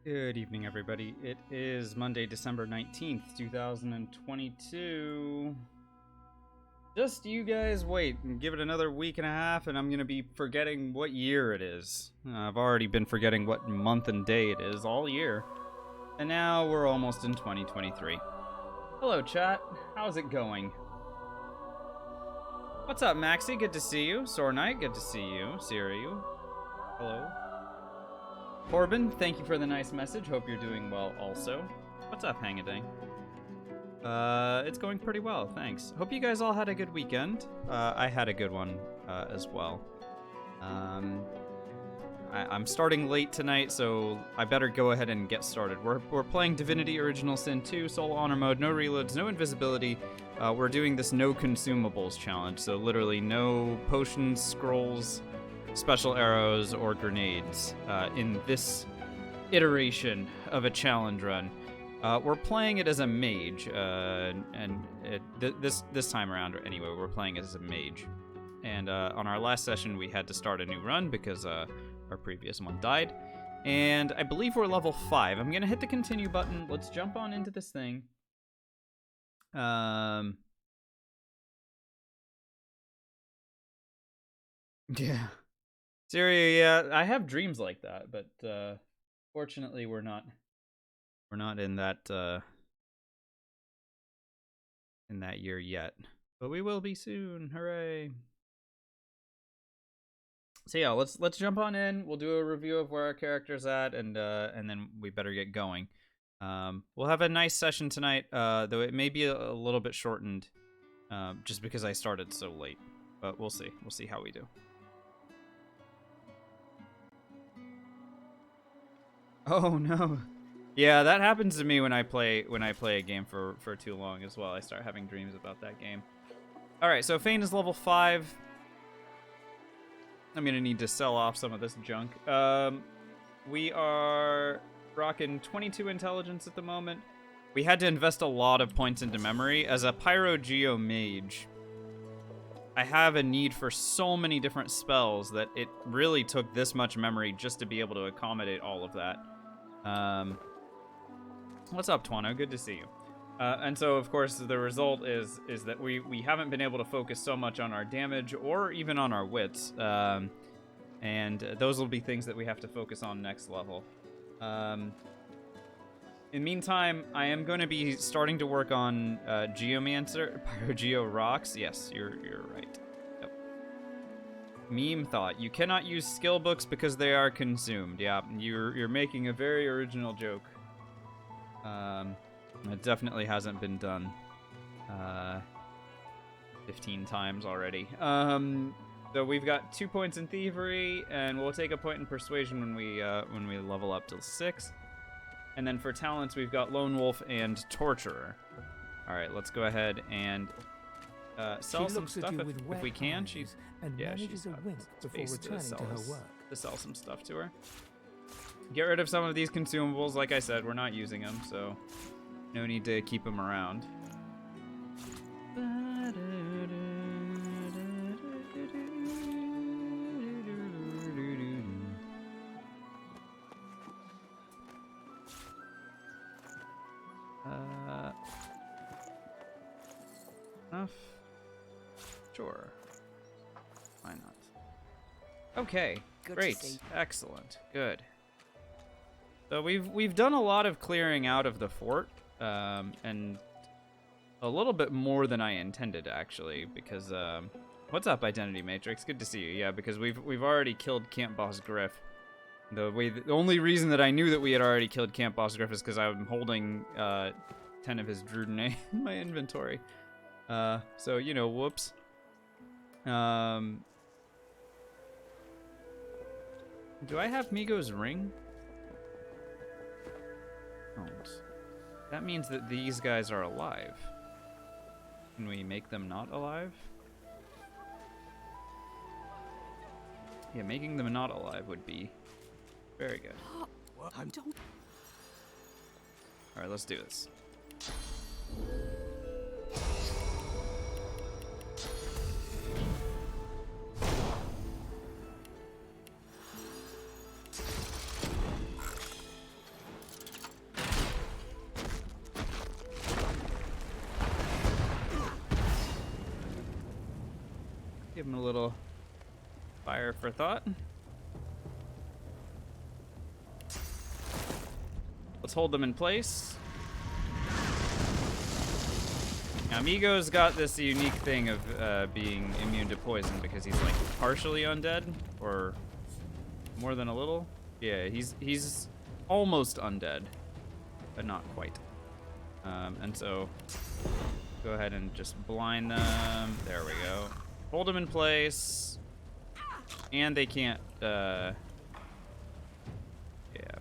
Good evening, everybody. It is Monday, December 19th, 2022. Just you guys wait and give it another week and a half, and I'm going to be forgetting what year it is. I've already been forgetting what month and day it is all year. And now we're almost in 2023. Hello, chat. How's it going? What's up, Maxie? Good to see you. Sore Knight, good to see you. Siriu, hello. Corbin, thank you for the nice message. Hope you're doing well also. What's up, Hangadang? It's going pretty well, thanks. Hope you guys all had a good weekend. I had a good one as well. I'm starting late tonight, so I better go ahead and get started. We're playing Divinity Original Sin 2, Solo Honor Mode, no reloads, no invisibility. We're doing this no consumables challenge, so literally no potions, scrolls, special arrows, or grenades in this iteration of a challenge run. We're playing it as a mage, this time around anyway, we're playing it as a mage. And on our last session, we had to start a new run because our previous one died. And I believe we're level 5. I'm going to hit the continue button. Let's jump on into this thing. Yeah. Syria, yeah, I have dreams like that, but fortunately we're not in that year yet. But we will be soon. Hooray. So yeah, let's jump on in. We'll do a review of where our character's at, and then we better get going. We'll have a nice session tonight, though it may be a little bit shortened, just because I started so late. But we'll see. We'll see how we do. Oh no. Yeah, that happens to me when I play a game for too long as well. I start having dreams about that game. Alright, so Fane is level 5. I'm gonna need to sell off some of this junk. We are rocking 22 intelligence at the moment. We had to invest a lot of points into memory. As a Pyro Geo mage, I have a need for so many different spells that it really took this much memory just to be able to accommodate all of that. What's up, Twano? Good to see you. And so, of course, the result is that we haven't been able to focus so much on our damage or even on our wits. And those will be things that we have to focus on next level. In the meantime, I am going to be starting to work on Geomancer, Pyrogeo Rocks. Yes, you're right. Yep. Meme thought, you cannot use skill books because they are consumed. Yeah, you're making a very original joke. It definitely hasn't been done 15 times already. So we've got 2 points in thievery, and we'll take a point in persuasion when we level up to 6. And then for talents, we've got lone wolf and torturer. All right, let's go ahead and sell some stuff if we can. She's space to sell some stuff to her. Get rid of some of these consumables. Like I said, we're not using them, so no need to keep them around. Enough? Sure. Why not? Okay, great, excellent, good. So we've done a lot of clearing out of the fort, and a little bit more than I intended actually, because what's up, Identity Matrix? Good to see you. Yeah, because we've already killed Camp Boss Griff. The only reason that I knew that we had already killed Camp Boss Griff is because I'm holding 10 of his Drudene in my inventory. So you know, whoops. Do I have Migo's ring? That means that these guys are alive. Can we make them not alive? Yeah, making them not alive would be very good. Alright, let's do this. Give him a little fire for thought. Let's hold them in place. Now, Migo's got this unique thing of being immune to poison because he's like partially undead, or more than a little. Yeah, he's almost undead, but not quite. And so, go ahead and just blind them. There we go. Hold them in place, and they can't. Yeah,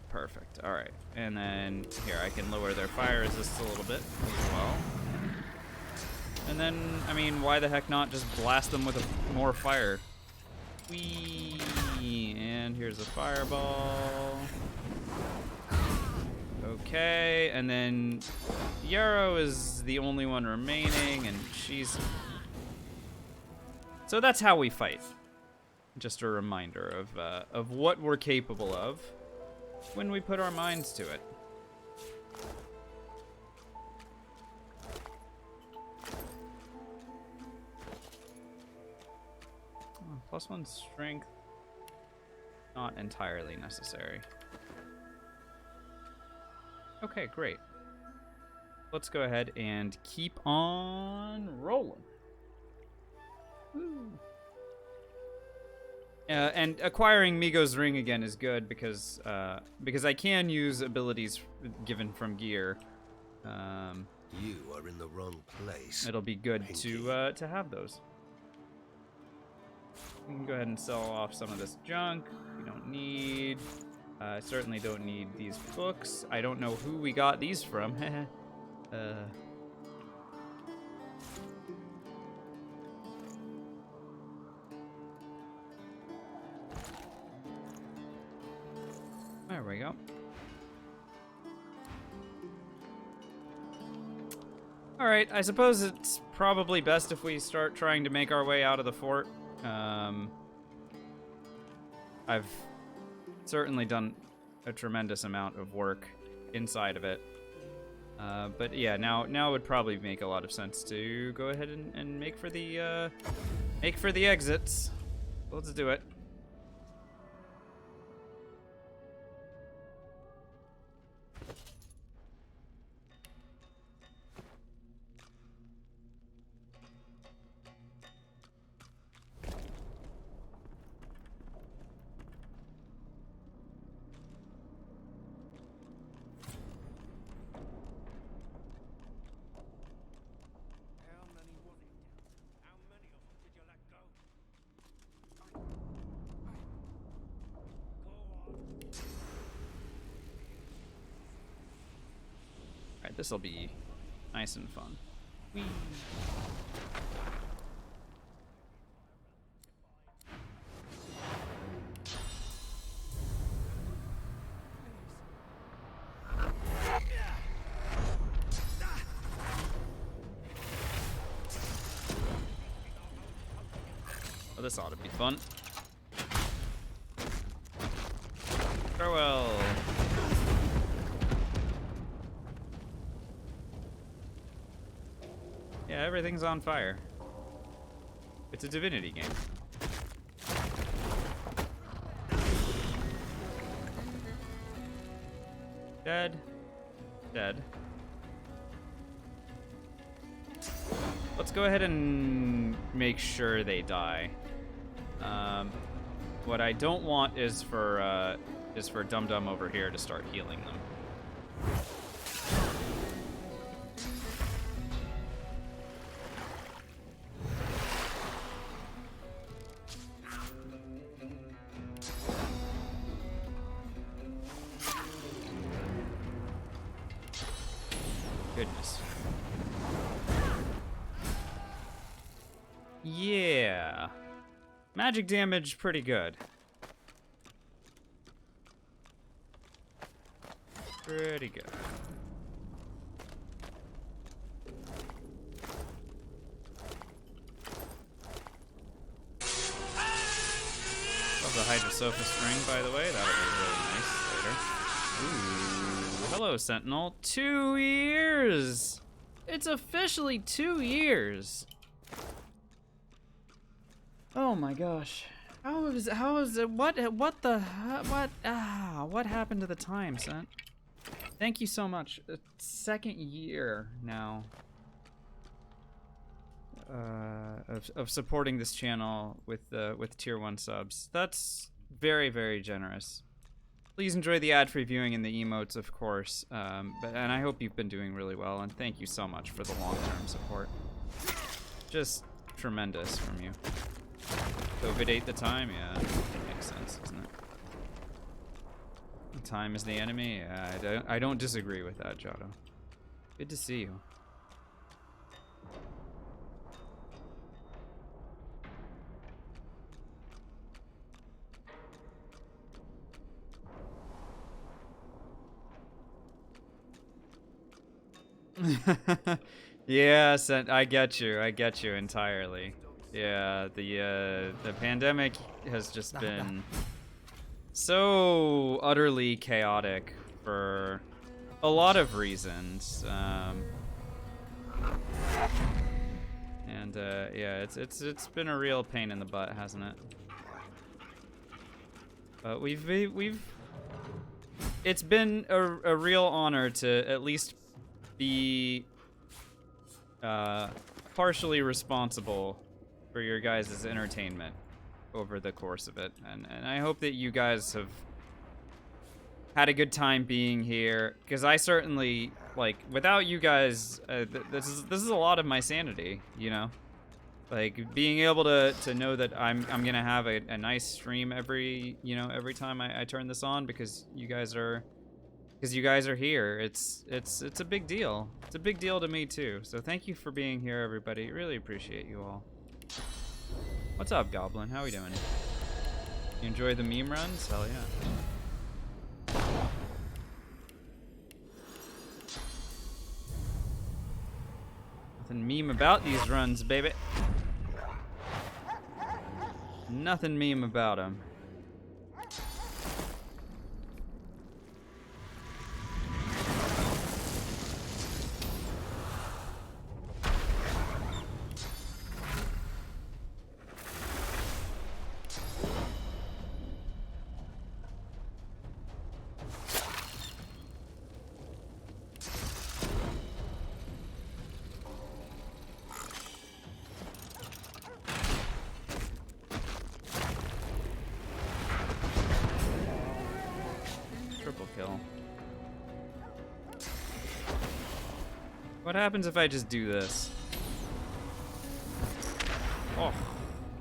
perfect. All right, and then here I can lower their fire resist a little bit as well. And then, I mean, why the heck not just blast them with more fire? Whee! And here's a fireball. Okay, and then Yarrow is the only one remaining, and she's... So that's how we fight. Just a reminder of what we're capable of when we put our minds to it. +1 strength, not entirely necessary. Okay, great. Let's go ahead and keep on rolling. Woo. And acquiring Migo's ring again is good because I can use abilities given from gear. You are in the wrong place. It'll be good to have those. We can go ahead and sell off some of this junk we don't need. I certainly don't need these books. I don't know who we got these from. There we go. Alright, I suppose it's probably best if we start trying to make our way out of the fort. I've certainly done a tremendous amount of work inside of it. But yeah, now would probably make a lot of sense to go ahead and make for the exits. Let's do it. Alright, this'll be nice and fun. Whee. Oh, this ought to be fun. Farewell. Yeah, everything's on fire. It's a Divinity game. Dead. Dead. Let's go ahead and make sure they die. What I don't want is for Dum Dum over here to start healing them. Goodness. Yeah. Magic damage, pretty good. Pretty good. Love the Hydrosophist ring, by the way. That'll be really nice later. Ooh. Hello, Sentinel. 2 years! It's officially 2 years! Oh my gosh. What happened to the time, son? Thank you so much. Second year now of supporting this channel with tier 1 subs. That's very, very generous. Please enjoy the ad-free viewing and the emotes, of course. And I hope you've been doing really well, and thank you so much for the long-term support. Just tremendous from you. COVID ate the time? Yeah, makes sense, doesn't it? Time is the enemy? Yeah, I don't disagree with that, Jotto. Good to see you. Yes, and I get you entirely. Yeah, the pandemic has just been so utterly chaotic for a lot of reasons. And yeah, it's been a real pain in the butt, hasn't it? But it's been a real honor to at least be partially responsible for your guys' entertainment over the course of it, and I hope that you guys have had a good time being here, because I certainly, like, without you guys, this is a lot of my sanity, you know? Like, being able to know that I'm gonna have a nice stream every time I turn this on, because you guys are here. It's a big deal. It's a big deal to me too. So thank you for being here, everybody. Really appreciate you all. What's up, Goblin? How we doing? You enjoy the meme runs? Hell yeah. Nothing meme about these runs, baby. Nothing meme about them. What happens if I just do this? Oh.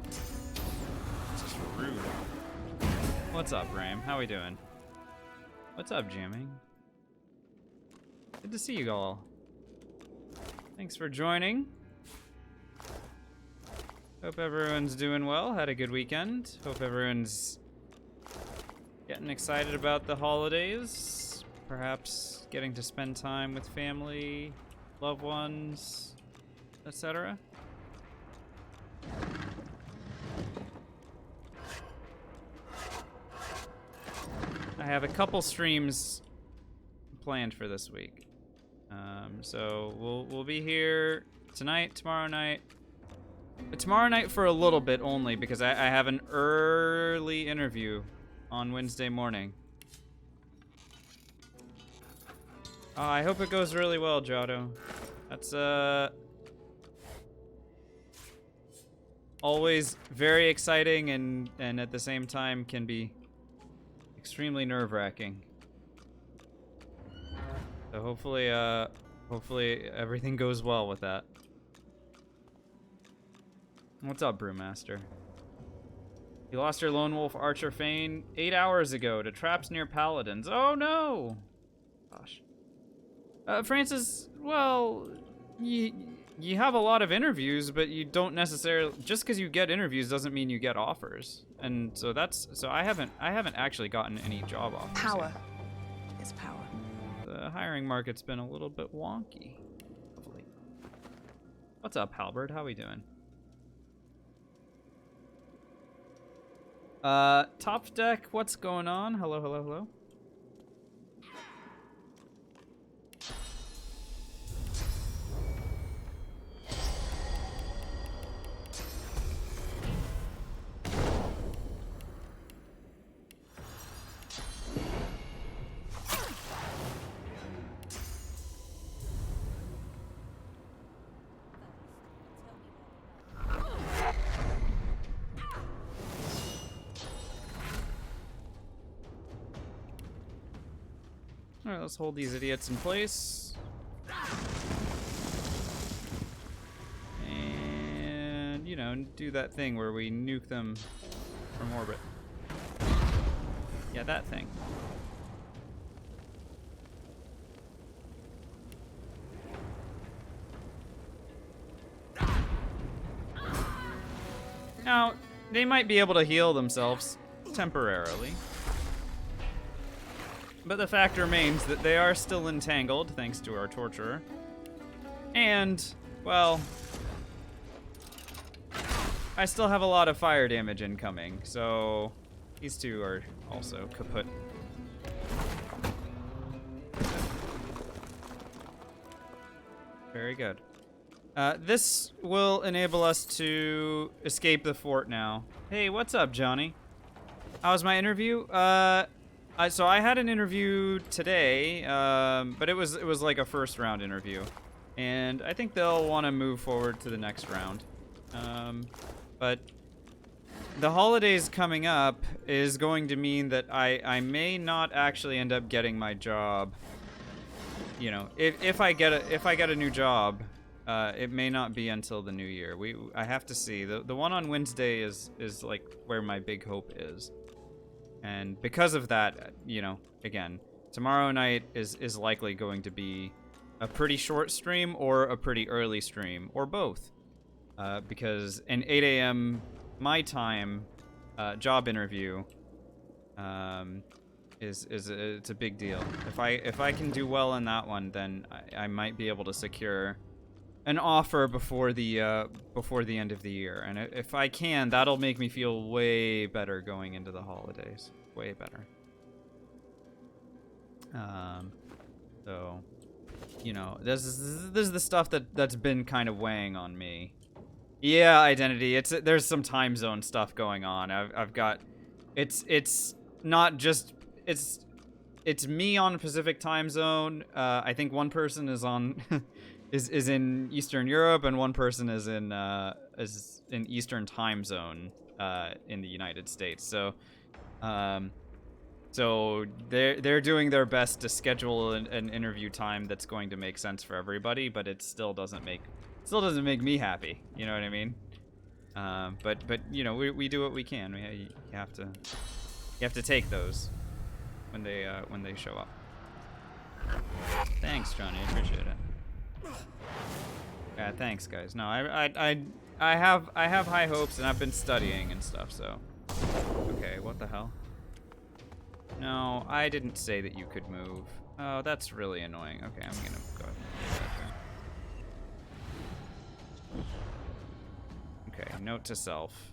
It's just rude. What's up, Ram? How we doing? What's up, jamming? Good to see you all. Thanks for joining. Hope everyone's doing well. Had a good weekend. Hope everyone's getting excited about the holidays. Perhaps getting to spend time with family, loved ones, etc. I have a couple streams planned for this week. So we'll be here tonight, tomorrow night. But tomorrow night for a little bit only, because I have an early interview on Wednesday morning. I hope it goes really well, Jotto. That's always very exciting and at the same time can be extremely nerve-wracking. So hopefully everything goes well with that. What's up, Brewmaster? You lost your Lone Wolf Archer Fane 8 hours ago to traps near Paladins. Oh no! Gosh. Francis, well, you have a lot of interviews, but you don't necessarily, just because you get interviews doesn't mean you get offers. And so I haven't actually gotten any job offers. Power is power. The hiring market's been a little bit wonky of late. What's up, Halberd? How we doing? Top deck, what's going on? Hello, hello, hello. Alright, let's hold these idiots in place. And, you know, do that thing where we nuke them from orbit. Yeah, that thing. Now, they might be able to heal themselves temporarily. But the fact remains that they are still entangled, thanks to our torturer. And, well, I still have a lot of fire damage incoming, so these two are also kaput. Very good. This will enable us to escape the fort now. Hey, what's up, Johnny? How was my interview? So I had an interview today, but it was like a first round interview, and I think they'll want to move forward to the next round. But the holidays coming up is going to mean that I may not actually end up getting my job. You know, if I get a new job, it may not be until the new year. I have to see. The one on Wednesday is like where my big hope is. And because of that, you know, again, tomorrow night is likely going to be a pretty short stream or a pretty early stream, or both. Because an 8 a.m. my time job interview it's a big deal. If I can do well in that one, then I might be able to secure an offer before the end of the year. And if I can, that'll make me feel way better going into the holidays. Way better. So, you know, this is the stuff that's been kind of weighing on me. Yeah, identity. There's some time zone stuff going on. I've got, it's not just it's me on Pacific time zone. I think one person is on is in Eastern Europe, and one person is in Eastern time zone in the United States. So so they're doing their best to schedule an interview time that's going to make sense for everybody, but it still doesn't make me happy. You know what I mean? But you know, we do what we can. You have to take those when they show up. Thanks, Johnny. I appreciate it. Yeah, thanks, guys. No, I have high hopes, and I've been studying and stuff. So, okay, what the hell? No, I didn't say that you could move. Oh, that's really annoying. Okay, I'm gonna go ahead and do that. Okay, note to self.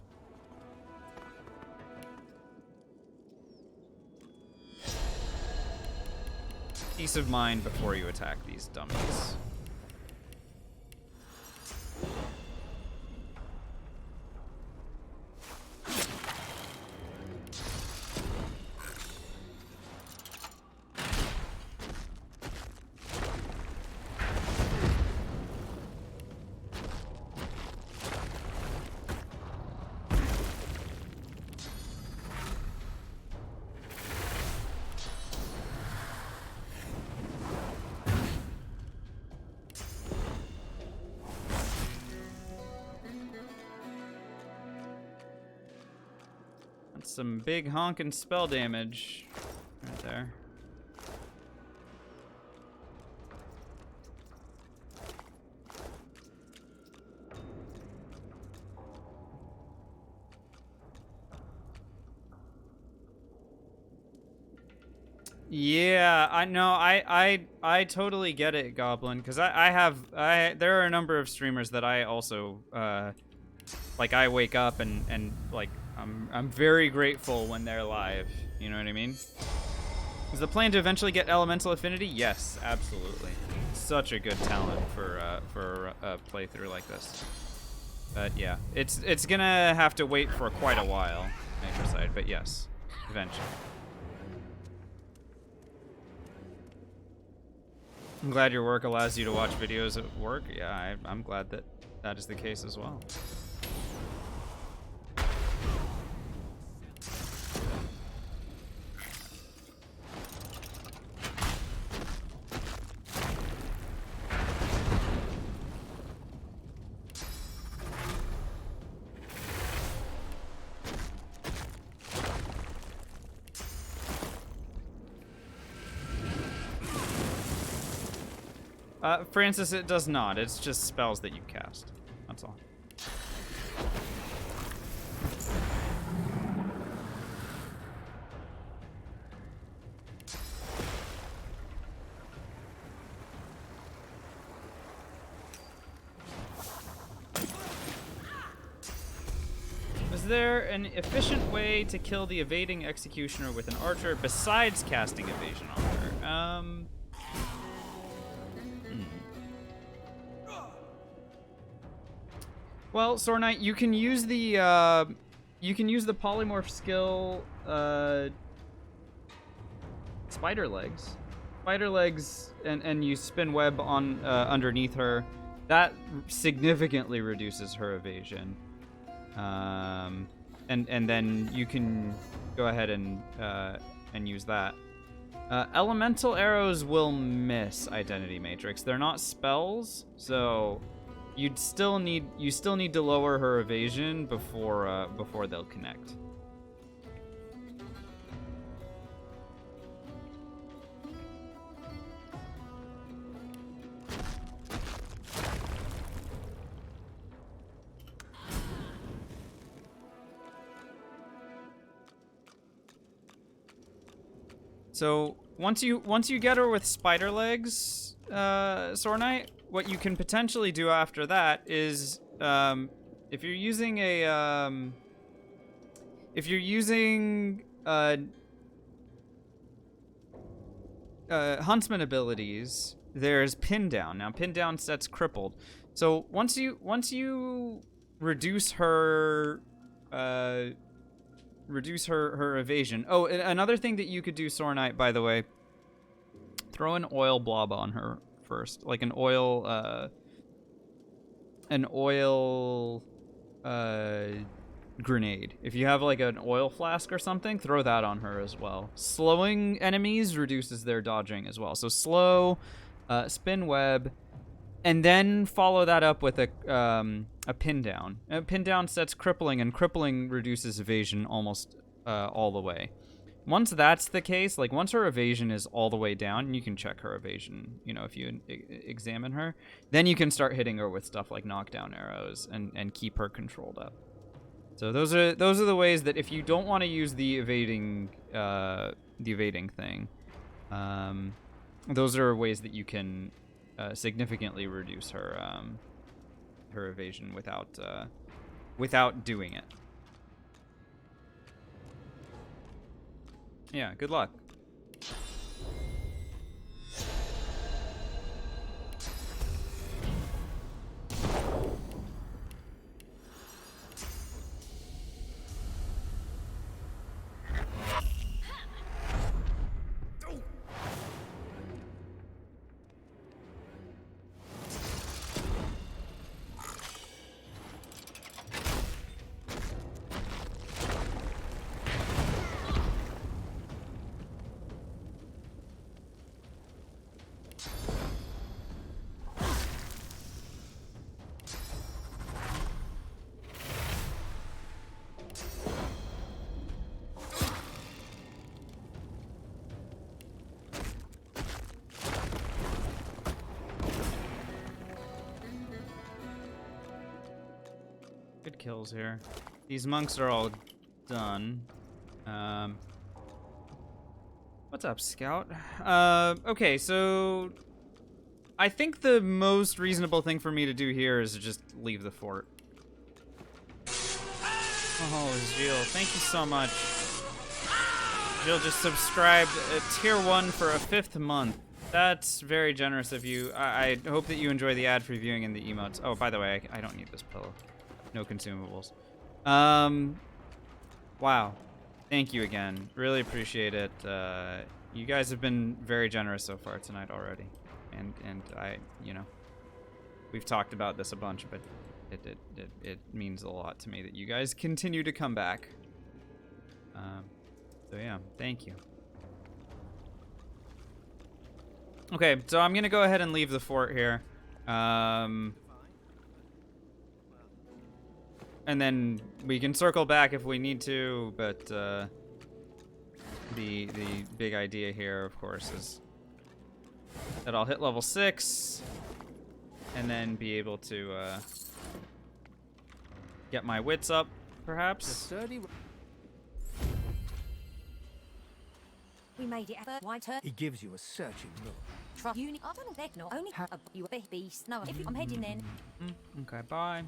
Peace of mind before you attack these dummies. That's some big honkin' spell damage right there. Yeah, I know. I totally get it, Goblin, because there are a number of streamers that I also like. I wake up and like I'm very grateful when they're live. You know what I mean? Is the plan to eventually get elemental affinity? Yes, absolutely. Such a good talent for a playthrough like this. But yeah, it's gonna have to wait for quite a while, nature side. But yes, eventually. I'm glad your work allows you to watch videos at work. Yeah, I'm glad that that is the case as well. Francis, it does not. It's just spells that you cast. That's all. Is there an efficient way to kill the evading executioner with an archer besides casting evasion on her? Well, Sword Knight, you can use the polymorph skill, spider legs, and you spin web on underneath her. That significantly reduces her evasion. And then you can go ahead and use that. Elemental arrows will miss Identity Matrix. They're not spells, so you still need to lower her evasion before they'll connect. So once you get her with spider legs, Sword Knight, what you can potentially do after that is, if you're using huntsman abilities, there's pin down. Now pin down sets crippled. So once you reduce her her evasion. Oh, another thing that you could do, Sword Knight, by the way, throw an oil blob on her first, like an oil grenade. If you have like an oil flask or something, throw that on her as well. Slowing enemies reduces their dodging as well. So slow, spin web, and then follow that up with a pin down. A pin down sets crippling, and crippling reduces evasion almost all the way. Once that's the case, like once her evasion is all the way down, and you can check her evasion, you know, if you examine her, then you can start hitting her with stuff like knockdown arrows and keep her controlled up. So those are the ways that if you don't want to use the evading thing, those are ways that you can significantly reduce her her evasion without doing it. Yeah, good luck. Good kills here. These monks are all done. What's up, Scout? Okay, so I think the most reasonable thing for me to do here is to just leave the fort. Oh, Jill, thank you so much. Jill just subscribed tier 1 for a 5th month. That's very generous of you. I hope that you enjoy the ad-free viewing and the emotes. Oh, by the way, I don't need this pillow. No consumables. Wow. Thank you again. Really appreciate it. You guys have been very generous so far tonight already. And I, you know, we've talked about this a bunch, but it means a lot to me that you guys continue to come back. So yeah, thank you. Okay, so I'm gonna go ahead and leave the fort here. And then we can circle back if we need to, but the big idea here, of course, is that I'll hit level 6 and then be able to get my wits up, perhaps. We made it ever whiter. He gives you a searching look. Trust you. I don't know. Not only have you a big beast. No, if I'm heading then. Okay, bye.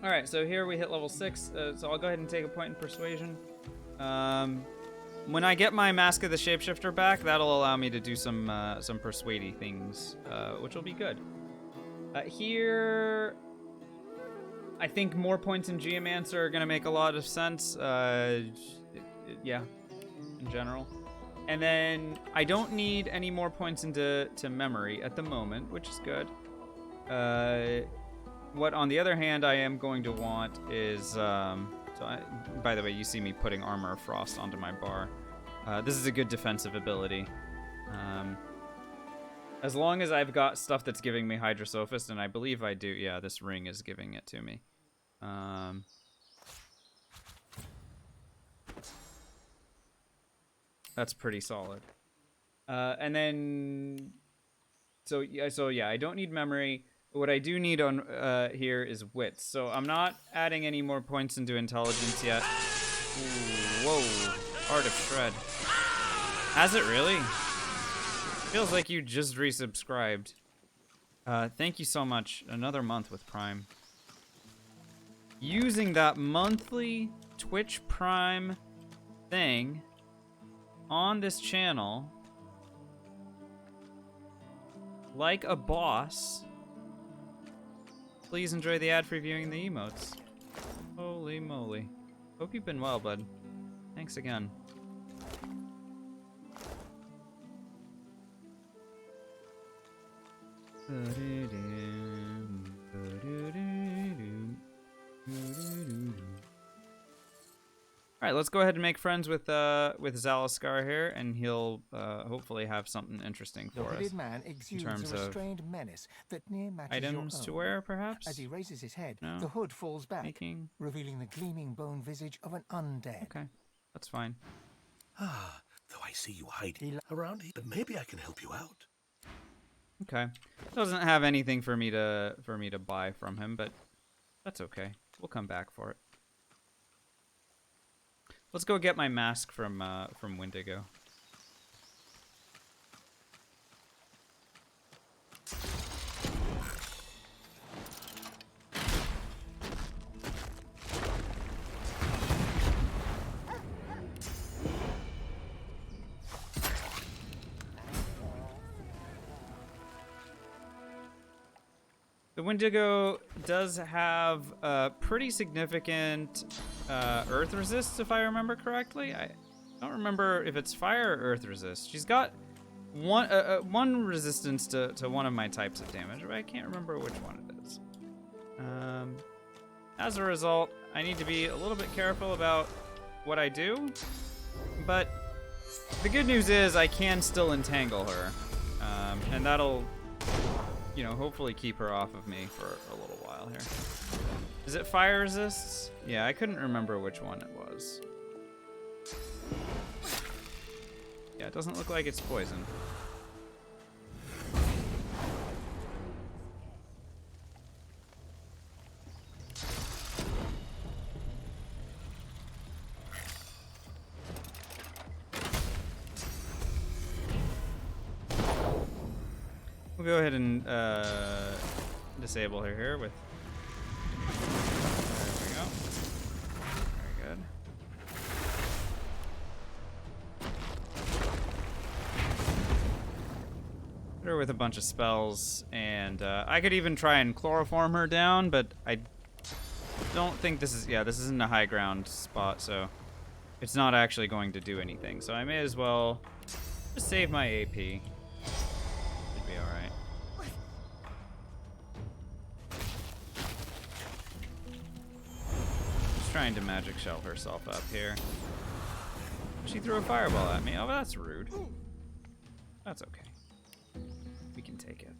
All right, so here we hit level 6. So I'll go ahead and take a point in persuasion. When I get my Mask of the Shapeshifter back, that'll allow me to do some persuady things, which will be good. Here, I think more points in Geomancer are gonna make a lot of sense. Yeah, in general. And then I don't need any more points into memory at the moment, which is good. What, on the other hand, I am going to want is, by the way, you see me putting Armor of Frost onto my bar. This is a good defensive ability. As long as I've got stuff that's giving me Hydrosophist, and I believe I do. Yeah, this ring is giving it to me. That's pretty solid. And then, so yeah, I don't need memory. What I do need on here is wits. So I'm not adding any more points into intelligence yet. Ooh, whoa, Art of Shred. Has it really? Feels like you just resubscribed. Thank you so much. Another month with Prime. Using that monthly Twitch Prime thing on this channel like a boss. Please enjoy the ad for viewing the emotes. Holy moly. Hope you've been well, bud. Thanks again. Alright, let's go ahead and make friends with Zalaskar here, and he'll hopefully have something interesting for us. Man In terms a of restrained menace that near matches items your to own. wear, perhaps? As he raises his head, No. the hood falls back, Making... revealing the gleaming bone visage of an undead. Okay, that's fine. Ah, though I see you hiding around here, but maybe I can help you out. Okay. Doesn't have anything for me to buy from him, but that's okay. We'll come back for it. Let's go get my mask from Wendigo. The Wendigo does have pretty significant earth resist, if I remember correctly. I don't remember if it's fire or earth resist. She's got one resistance to one of my types of damage, but I can't remember which one it is. As a result, I need to be a little bit careful about what I do, but the good news is I can still entangle her, and that'll, you know, hopefully keep her off of me for a little while here. Is it fire resists? Yeah, I couldn't remember which one it was. Yeah, it doesn't look like it's poison. We'll go ahead and disable her here with... There we go. Very good. Hit her with a bunch of spells, and I could even try and chloroform her down, but I don't think this is... Yeah, this isn't a high ground spot, so it's not actually going to do anything. So I may as well just save my AP. Should be alright. Just trying to magic shell herself up here. She threw a fireball at me. Oh, that's rude. That's okay. We can take it.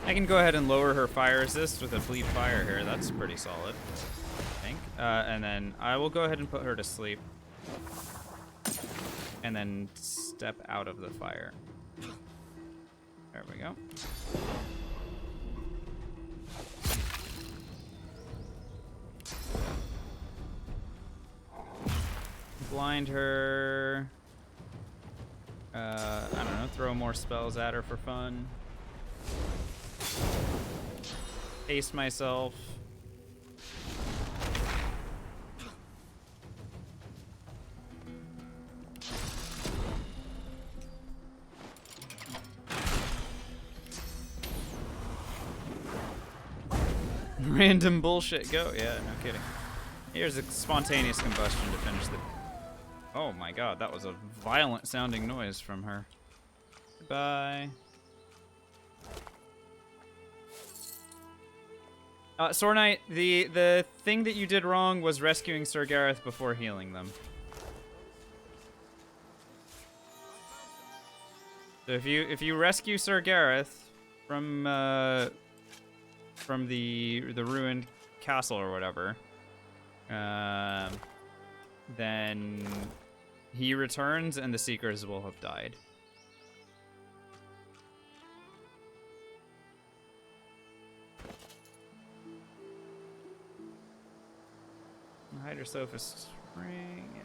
I can go ahead and lower her fire resist with a bleed fire here. That's pretty solid, I think. And then I will go ahead and put her to sleep. And then step out of the fire. There we go. Blind her. I don't know, throw more spells at her for fun. Haste myself. Random bullshit go. Yeah, no kidding. Here's a spontaneous combustion to finish the... Oh my god, that was a violent sounding noise from her. Goodbye. Sword Knight, the thing that you did wrong was rescuing Sir Gareth before healing them. So if you rescue Sir Gareth from the ruined castle or whatever, then he returns and the Seekers will have died. Hydrosophist ring, yeah.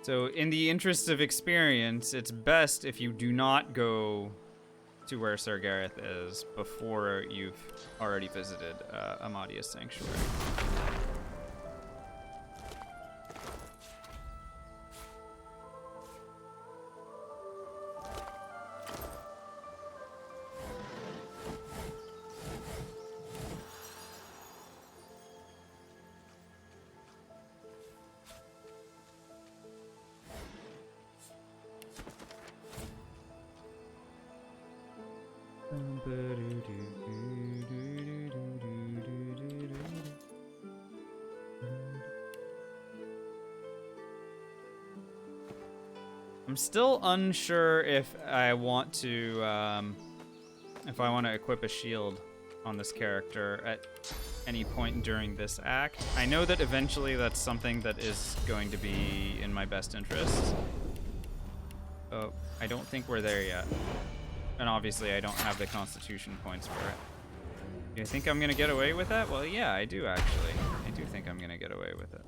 So in the interest of experience, it's best if you do not go to where Sir Gareth is before you've already visited Amadia's Sanctuary. I'm still unsure if I want to equip a shield on this character at any point during this act. I know that eventually that's something that is going to be in my best interest. Oh, I don't think we're there yet. And obviously I don't have the constitution points for it. Do you think I'm gonna get away with that? Well, yeah, I do actually. I do think I'm gonna get away with it.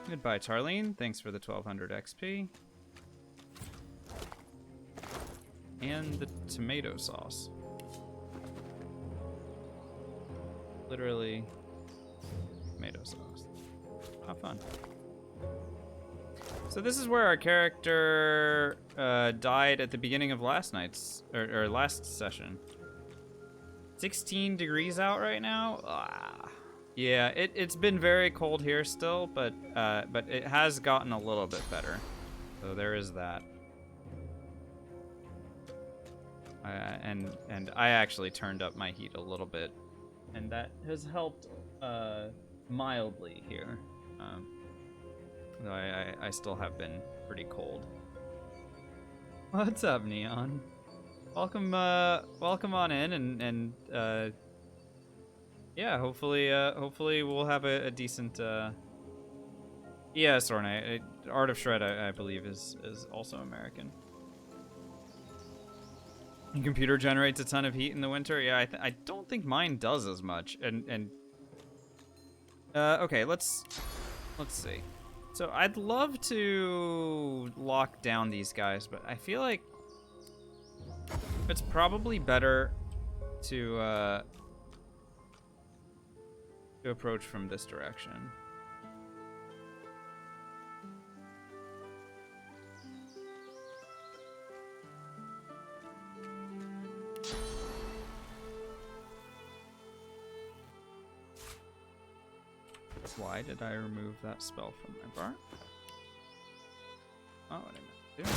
Goodbye, Tarlene. Thanks for the 1200 XP. And the tomato sauce. Literally, tomato sauce. How fun. So this is where our character died at the beginning of last night's, or last session. 16 degrees out right now? Ah. Yeah, it's been very cold here still, but it has gotten a little bit better. So there is that. And I actually turned up my heat a little bit, and that has helped mildly here. Though I still have been pretty cold. What's up, Neon? Welcome on in, and yeah, hopefully we'll have a decent. Yeah, Sorna. Art of Shred, I believe, is also American. Your computer generates a ton of heat in the winter. Yeah, I don't think mine does as much. And okay, let's see. So I'd love to lock down these guys, but I feel like it's probably better to approach from this direction. Why did I remove that spell from my bar? Oh, what I meant to do.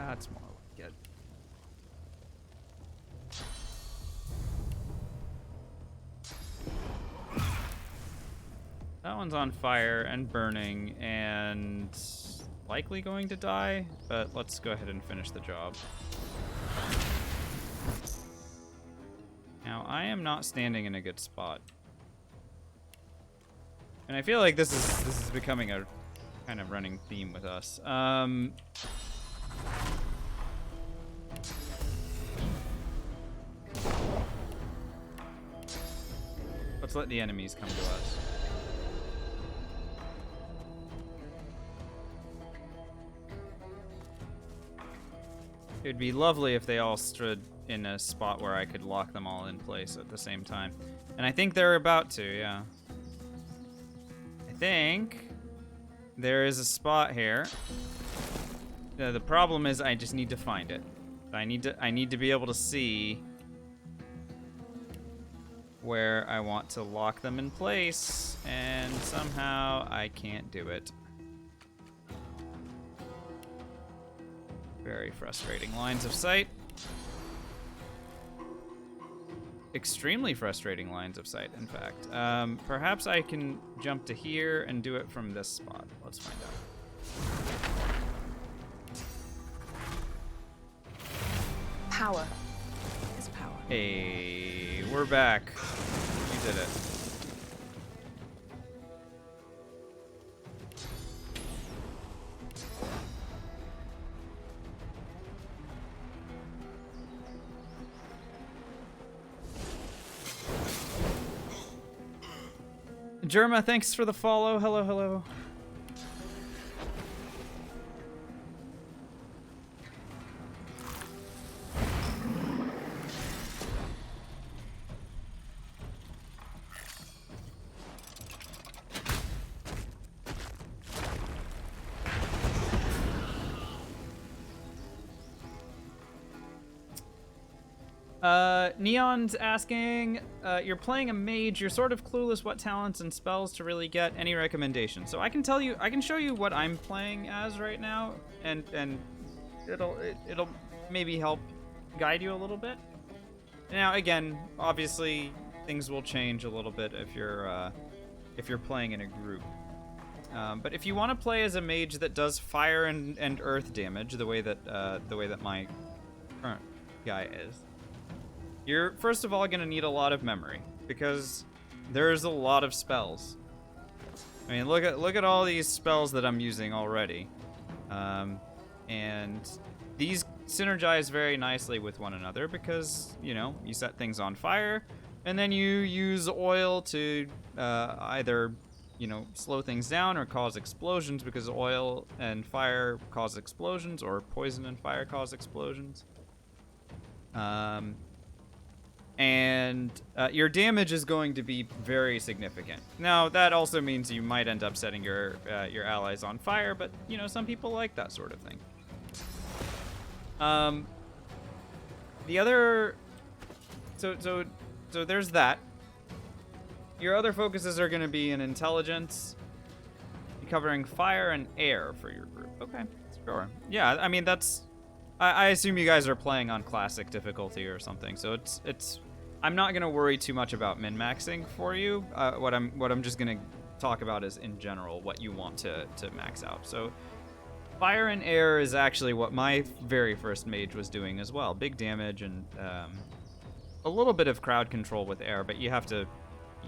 That's more like it. That one's on fire and burning and likely going to die, but let's go ahead and finish the job. Now, I am not standing in a good spot. And I feel like this is becoming a kind of running theme with us. Let's let the enemies come to us. It would be lovely if they all stood in a spot where I could lock them all in place at the same time. And I think they're about to, yeah. I think there is a spot here. The problem is I just need to find it. I need to be able to see where I want to lock them in place, and somehow I can't do it. Very frustrating lines of sight. Extremely frustrating lines of sight, in fact. Perhaps I can jump to here and do it from this spot. Let's find out. Power is power. Hey, we're back. You did it. Jerma, thanks for the follow. Hello, hello. Neon's asking, you're playing a mage, you're sort of clueless what talents and spells to really get. Any recommendations? So I can tell you, I can show you what I'm playing as right now, and it'll maybe help guide you a little bit. Now, again, obviously things will change a little bit if you're playing in a group. But if you want to play as a mage that does fire and earth damage, the way that my current guy is, you're first of all going to need a lot of memory, because there's a lot of spells. I mean, look at all these spells that I'm using already. And these synergize very nicely with one another because, you know, you set things on fire, and then you use oil to either, you know, slow things down or cause explosions, because oil and fire cause explosions, or poison and fire cause explosions. And your damage is going to be very significant. Now, that also means you might end up setting your allies on fire, but, you know, some people like that sort of thing. The other... So there's that. Your other focuses are going to be in intelligence, covering fire and air for your group. Okay, sure. Yeah, I mean, that's... I assume you guys are playing on classic difficulty or something, so it's I'm not gonna worry too much about min-maxing for you. What I'm just gonna talk about is in general what you want to max out. So fire and air is actually what my very first mage was doing as well. Big damage and a little bit of crowd control with air, but you have to.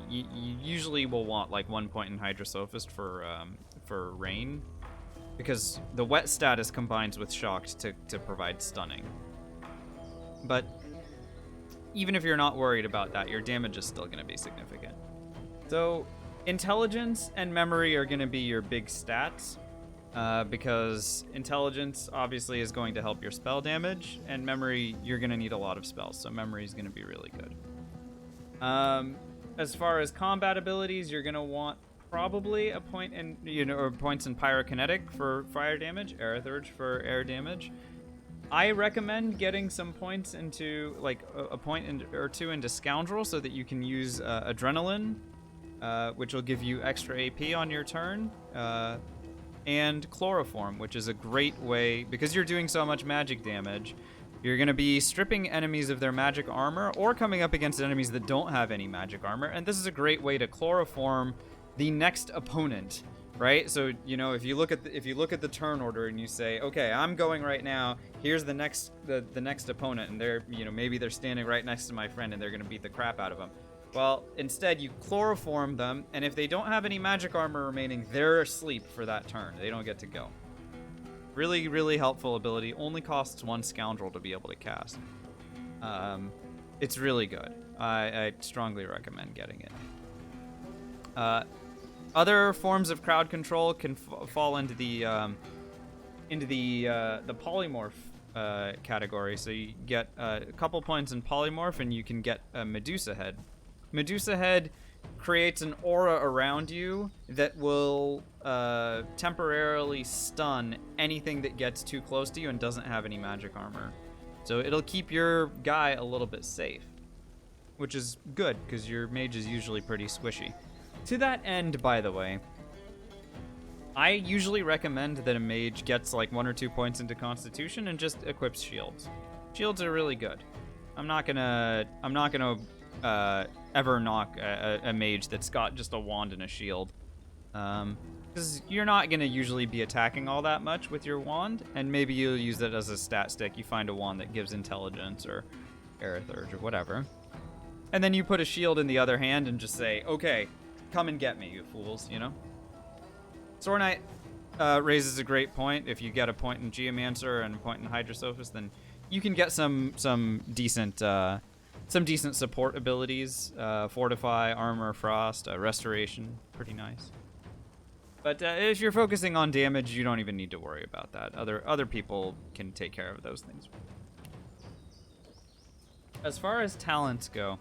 You usually will want like 1 point in Hydrosophist for rain, because the wet status combines with shocked to provide stunning. But even if you're not worried about that, your damage is still going to be significant. So intelligence and memory are going to be your big stats. because intelligence obviously is going to help your spell damage, and memory, you're going to need a lot of spells, so memory is going to be really good. As far as combat abilities, you're going to want probably a point in, or points in pyrokinetic for fire damage, Aerithurge for air damage. I recommend getting some points into, like, a point or two into Scoundrel so that you can use Adrenaline, which will give you extra AP on your turn, and Chloroform, which is a great way, because you're doing so much magic damage, you're going to be stripping enemies of their magic armor or coming up against enemies that don't have any magic armor, and this is a great way to Chloroform the next opponent. Right, so if you look at the turn order and you say, okay, I'm going right now. Here's the next opponent, and they're maybe they're standing right next to my friend, and they're gonna beat the crap out of them. Well, instead you chloroform them, and if they don't have any magic armor remaining, they're asleep for that turn. They don't get to go. Really, really helpful ability. Only costs 1 Scoundrel to be able to cast. It's really good. I strongly recommend getting it. Other forms of crowd control can fall into the polymorph category. So you get a couple points in polymorph, and you can get a Medusa Head. Medusa Head creates an aura around you that will temporarily stun anything that gets too close to you and doesn't have any magic armor. So it'll keep your guy a little bit safe, which is good because your mage is usually pretty squishy. To that end, by the way, I usually recommend that a mage gets like 1 or 2 points into Constitution and just equips shields. Shields are really good. I'm not gonna ever knock a mage that's got just a wand and a shield, because you're not gonna usually be attacking all that much with your wand, and maybe you'll use it as a stat stick. You find a wand that gives intelligence or Aerithurge or whatever, and then you put a shield in the other hand and just say, okay, come and get me, you fools, Sword Knight raises a great point. If you get a point in Geomancer and a point in Hydrosophist, then you can get some decent support abilities. Fortify, Armor, Frost, Restoration, pretty nice. But if you're focusing on damage, you don't even need to worry about that. Other people can take care of those things. As far as talents go,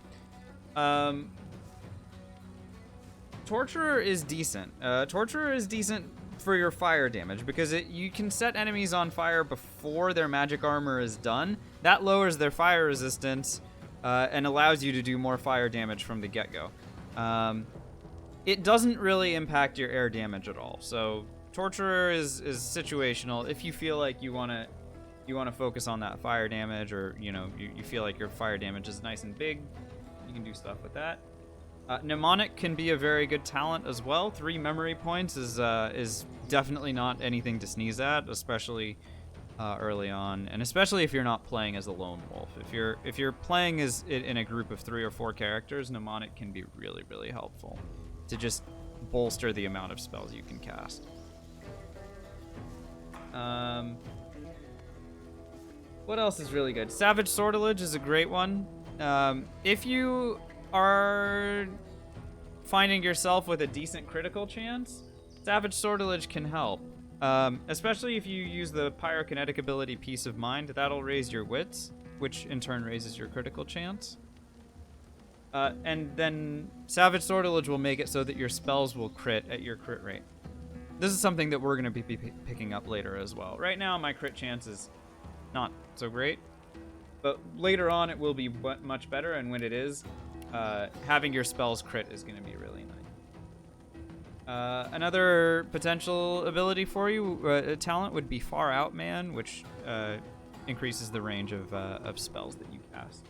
Torturer is decent. Torturer is decent for your fire damage because you can set enemies on fire before their magic armor is done. That lowers their fire resistance and allows you to do more fire damage from the get-go. It doesn't really impact your air damage at all. So Torturer is situational. If you feel like you want to focus on that fire damage, or you feel like your fire damage is nice and big, you can do stuff with that. Mnemonic can be a very good talent as well. 3 memory points is definitely not anything to sneeze at, especially early on, and especially if you're not playing as a lone wolf. If you're playing as in a group of 3 or 4 characters, Mnemonic can be really, really helpful to just bolster the amount of spells you can cast. What else is really good? Savage Sortilege is a great one. If you are finding yourself with a decent critical chance, Savage Sortilege can help. Especially if you use the pyrokinetic ability Peace of Mind, that'll raise your wits, which in turn raises your critical chance. And then Savage Sortilege will make it so that your spells will crit at your crit rate. This is something that we're going to be picking up later as well. Right now, my crit chance is not so great, but later on it will be much better, and when it is, having your spells crit is going to be really nice. Another potential ability for you, talent, would be Far Out Man, which increases the range of spells that you cast.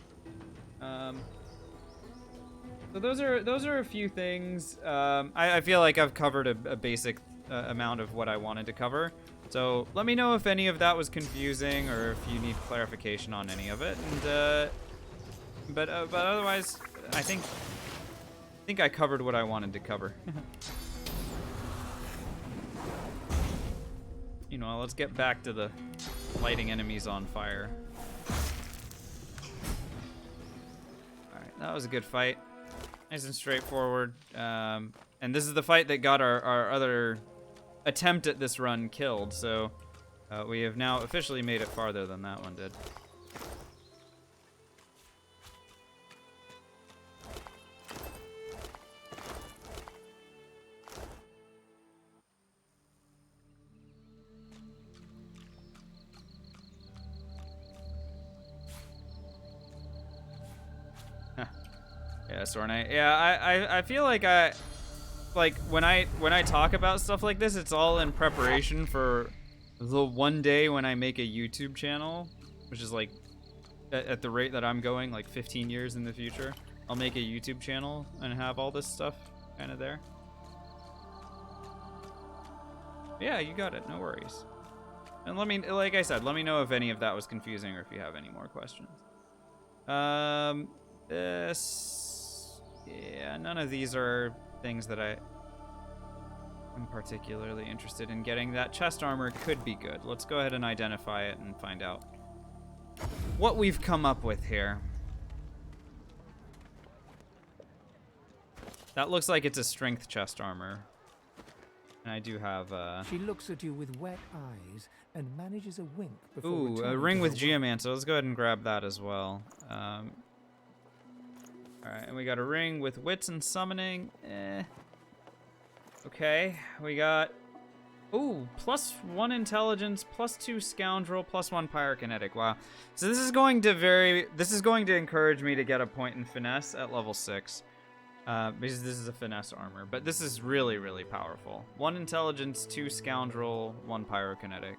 So those are a few things. I feel like I've covered a basic amount of what I wanted to cover. So let me know if any of that was confusing or if you need clarification on any of it. And but otherwise, I think I covered what I wanted to cover. Let's get back to the lighting enemies on fire. Alright, that was a good fight. Nice and straightforward. And this is the fight that got our other attempt at this run killed, so we have now officially made it farther than that one did. Yeah, Sornite. Yeah, I feel like when I talk about stuff like this, it's all in preparation for the one day when I make a YouTube channel, which is like at the rate that I'm going, like 15 years in the future. I'll make a YouTube channel and have all this stuff kind of there. Yeah, you got it. No worries. And let me, like I said, let me know if any of that was confusing or if you have any more questions. Yeah, none of these are things that I'm particularly interested in getting. That chest armor could be good. Let's go ahead and identify it and find out what we've come up with here. That looks like it's a strength chest armor. And I do have, She looks at you with wet eyes and manages a wink before ooh, a returning ring to with her work. Geomancer. Let's go ahead and grab that as well. Alright, and we got a ring with wits and summoning. Okay, we got... Ooh, +1 intelligence, +2 scoundrel, +1 pyrokinetic. Wow. So this is going to encourage me to get a point in finesse at level 6. Because this is a finesse armor. But this is really, really powerful. 1 intelligence, 2 scoundrel, 1 pyrokinetic.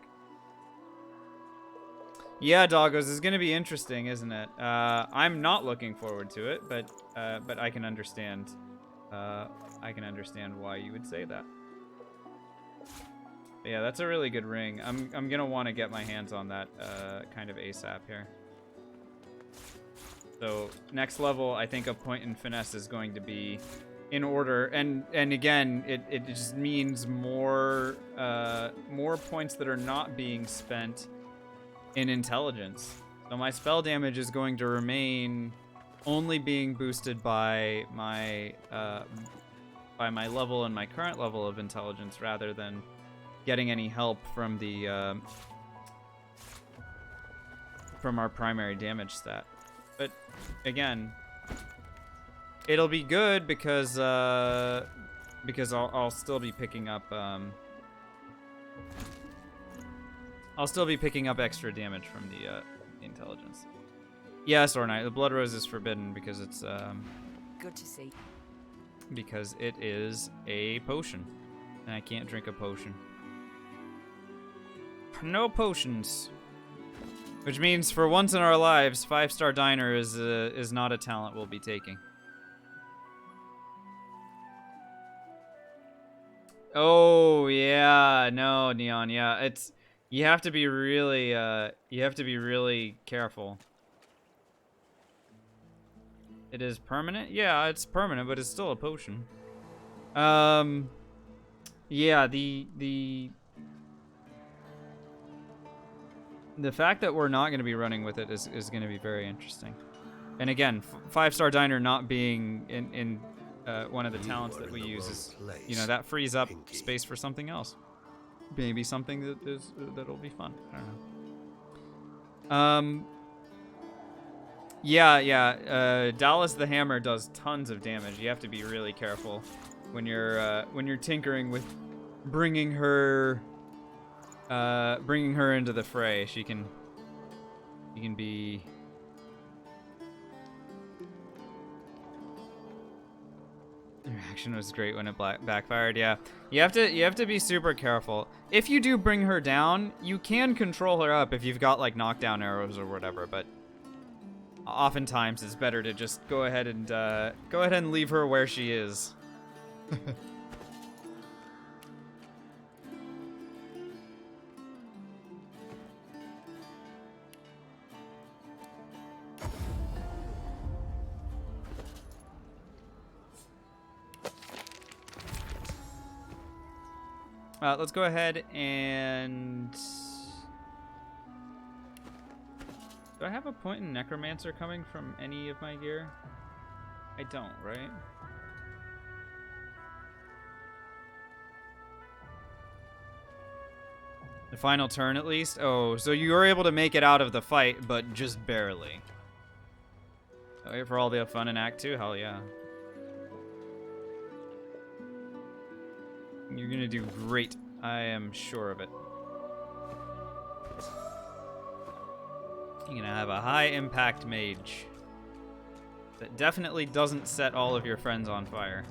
Yeah, doggos, this is gonna be interesting, isn't it? I'm not looking forward to it, but I can understand. I can understand why you would say that. But yeah, that's a really good ring. I'm gonna want to get my hands on that kind of ASAP here. So next level, I think a point in finesse is going to be in order, and again, it just means more points that are not being spent in intelligence. So my spell damage is going to remain only being boosted by my level and my current level of intelligence, rather than getting any help from the from our primary damage stat. But again, it'll be good because I'll still be picking up extra damage from the intelligence. Yeah, Sornite, the Blood Rose is forbidden because it's Good to see. because it is a potion, and I can't drink a potion. No potions. Which means, for once in our lives, 5-star diner is not a talent we'll be taking. Oh yeah, no, Neon, yeah, it's you have to be really careful. It is permanent? Yeah, it's permanent, but it's still a potion. Yeah, the fact that we're not going to be running with it is going to be very interesting. And again, 5-star diner not being in one of the talents that we use is, you know, that frees up space for something else. Maybe something that'll be fun. I don't know. Yeah. Dallas the Hammer does tons of damage. You have to be really careful when you're tinkering with bringing her into the fray. She can be. Her action was great when it backfired. Yeah, you have to be super careful. If you do bring her down, you can control her up if you've got like knockdown arrows or whatever. But oftentimes it's better to just go ahead and leave her where she is. Let's go ahead and... Do I have a point in Necromancer coming from any of my gear? I don't, right? The final turn, at least? Oh, so you were able to make it out of the fight, but just barely. Wait for all the fun in Act 2? Hell yeah. You're gonna do great. I am sure of it. You're gonna have a high-impact mage that definitely doesn't set all of your friends on fire.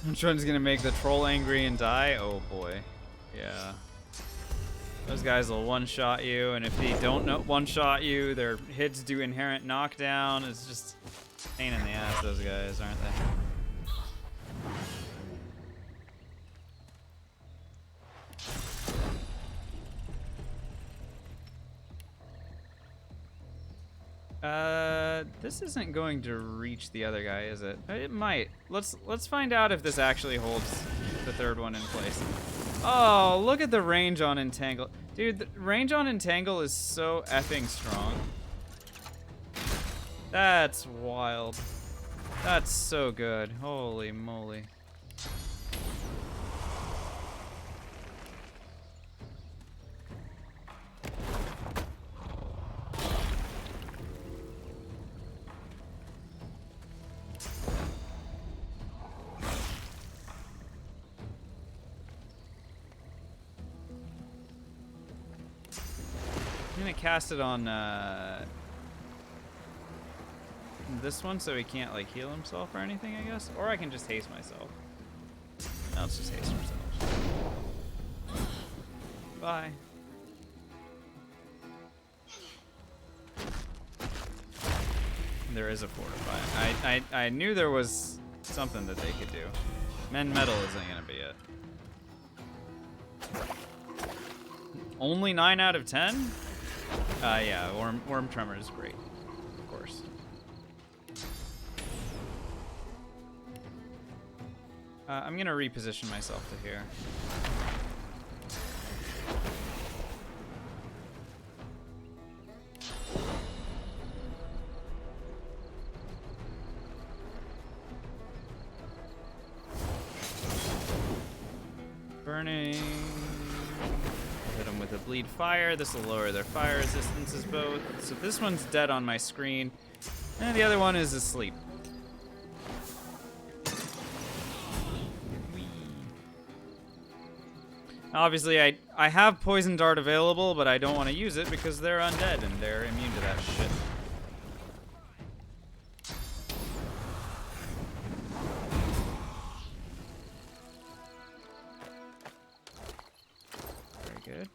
Which one's gonna make the troll angry and die? Oh boy. Yeah. Those guys will one-shot you, and if they don't one-shot you, their hits do inherent knockdown. It's just a pain in the ass, those guys, aren't they? This isn't going to reach the other guy, is it? It might. Let's find out if this actually holds the third one in place. Oh, look at the range on Entangle. Dude, the range on Entangle is so effing strong. That's wild. That's so good. Holy moly. I'm gonna cast it on this one so he can't like heal himself or anything, I guess. Or I can just haste myself. No, let's just haste ourselves. Bye. There is a fortify. I knew there was something that they could do. Men metal isn't gonna be it. Only 9 out of 10? Yeah, Worm Tremor is great, of course. I'm gonna reposition myself to here. Burning. Hit them with a bleed fire. This will lower their fire resistances both. So this one's dead on my screen, and the other one is asleep. Whee. Obviously, I have Poison Dart available, but I don't want to use it because they're undead and they're immune to that shit. Good.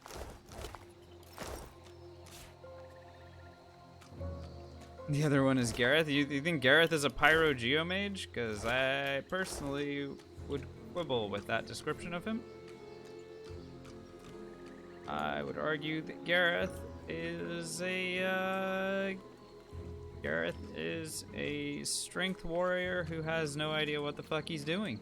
The other one is Gareth. You think Gareth is a Pyro Geomage? Because I personally would quibble with that description of him. I would argue that Gareth is a strength warrior who has no idea what the fuck he's doing.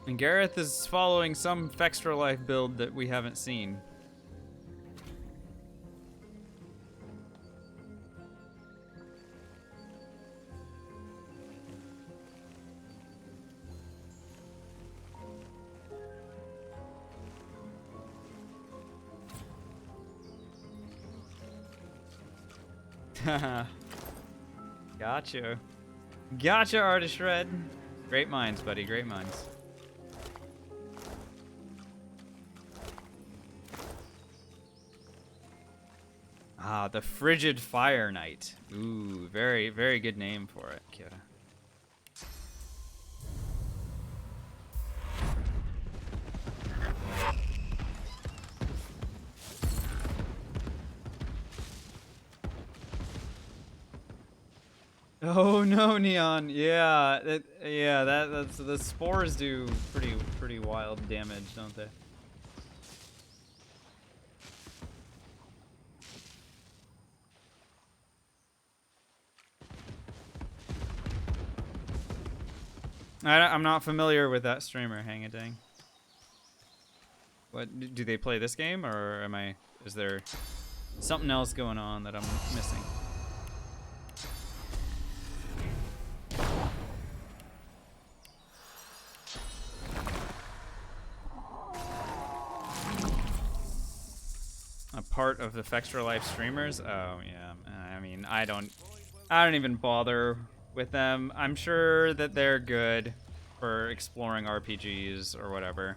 And Gareth is following some Fextra Life build that we haven't seen. Gotcha. Gotcha, Artist Red. Great minds, buddy. Great minds. Ah, the Frigid Fire Knight. Ooh, very, very good name for it, Kira. Oh no, Neon. Yeah, that's the spores do pretty wild damage, don't they? I'm not familiar with that streamer, hang it dang. What do they play this game, or is there something else going on that I'm missing? A part of the Fextra Life streamers? Oh yeah. I mean, I don't even bother with them. I'm sure that they're good for exploring RPGs or whatever.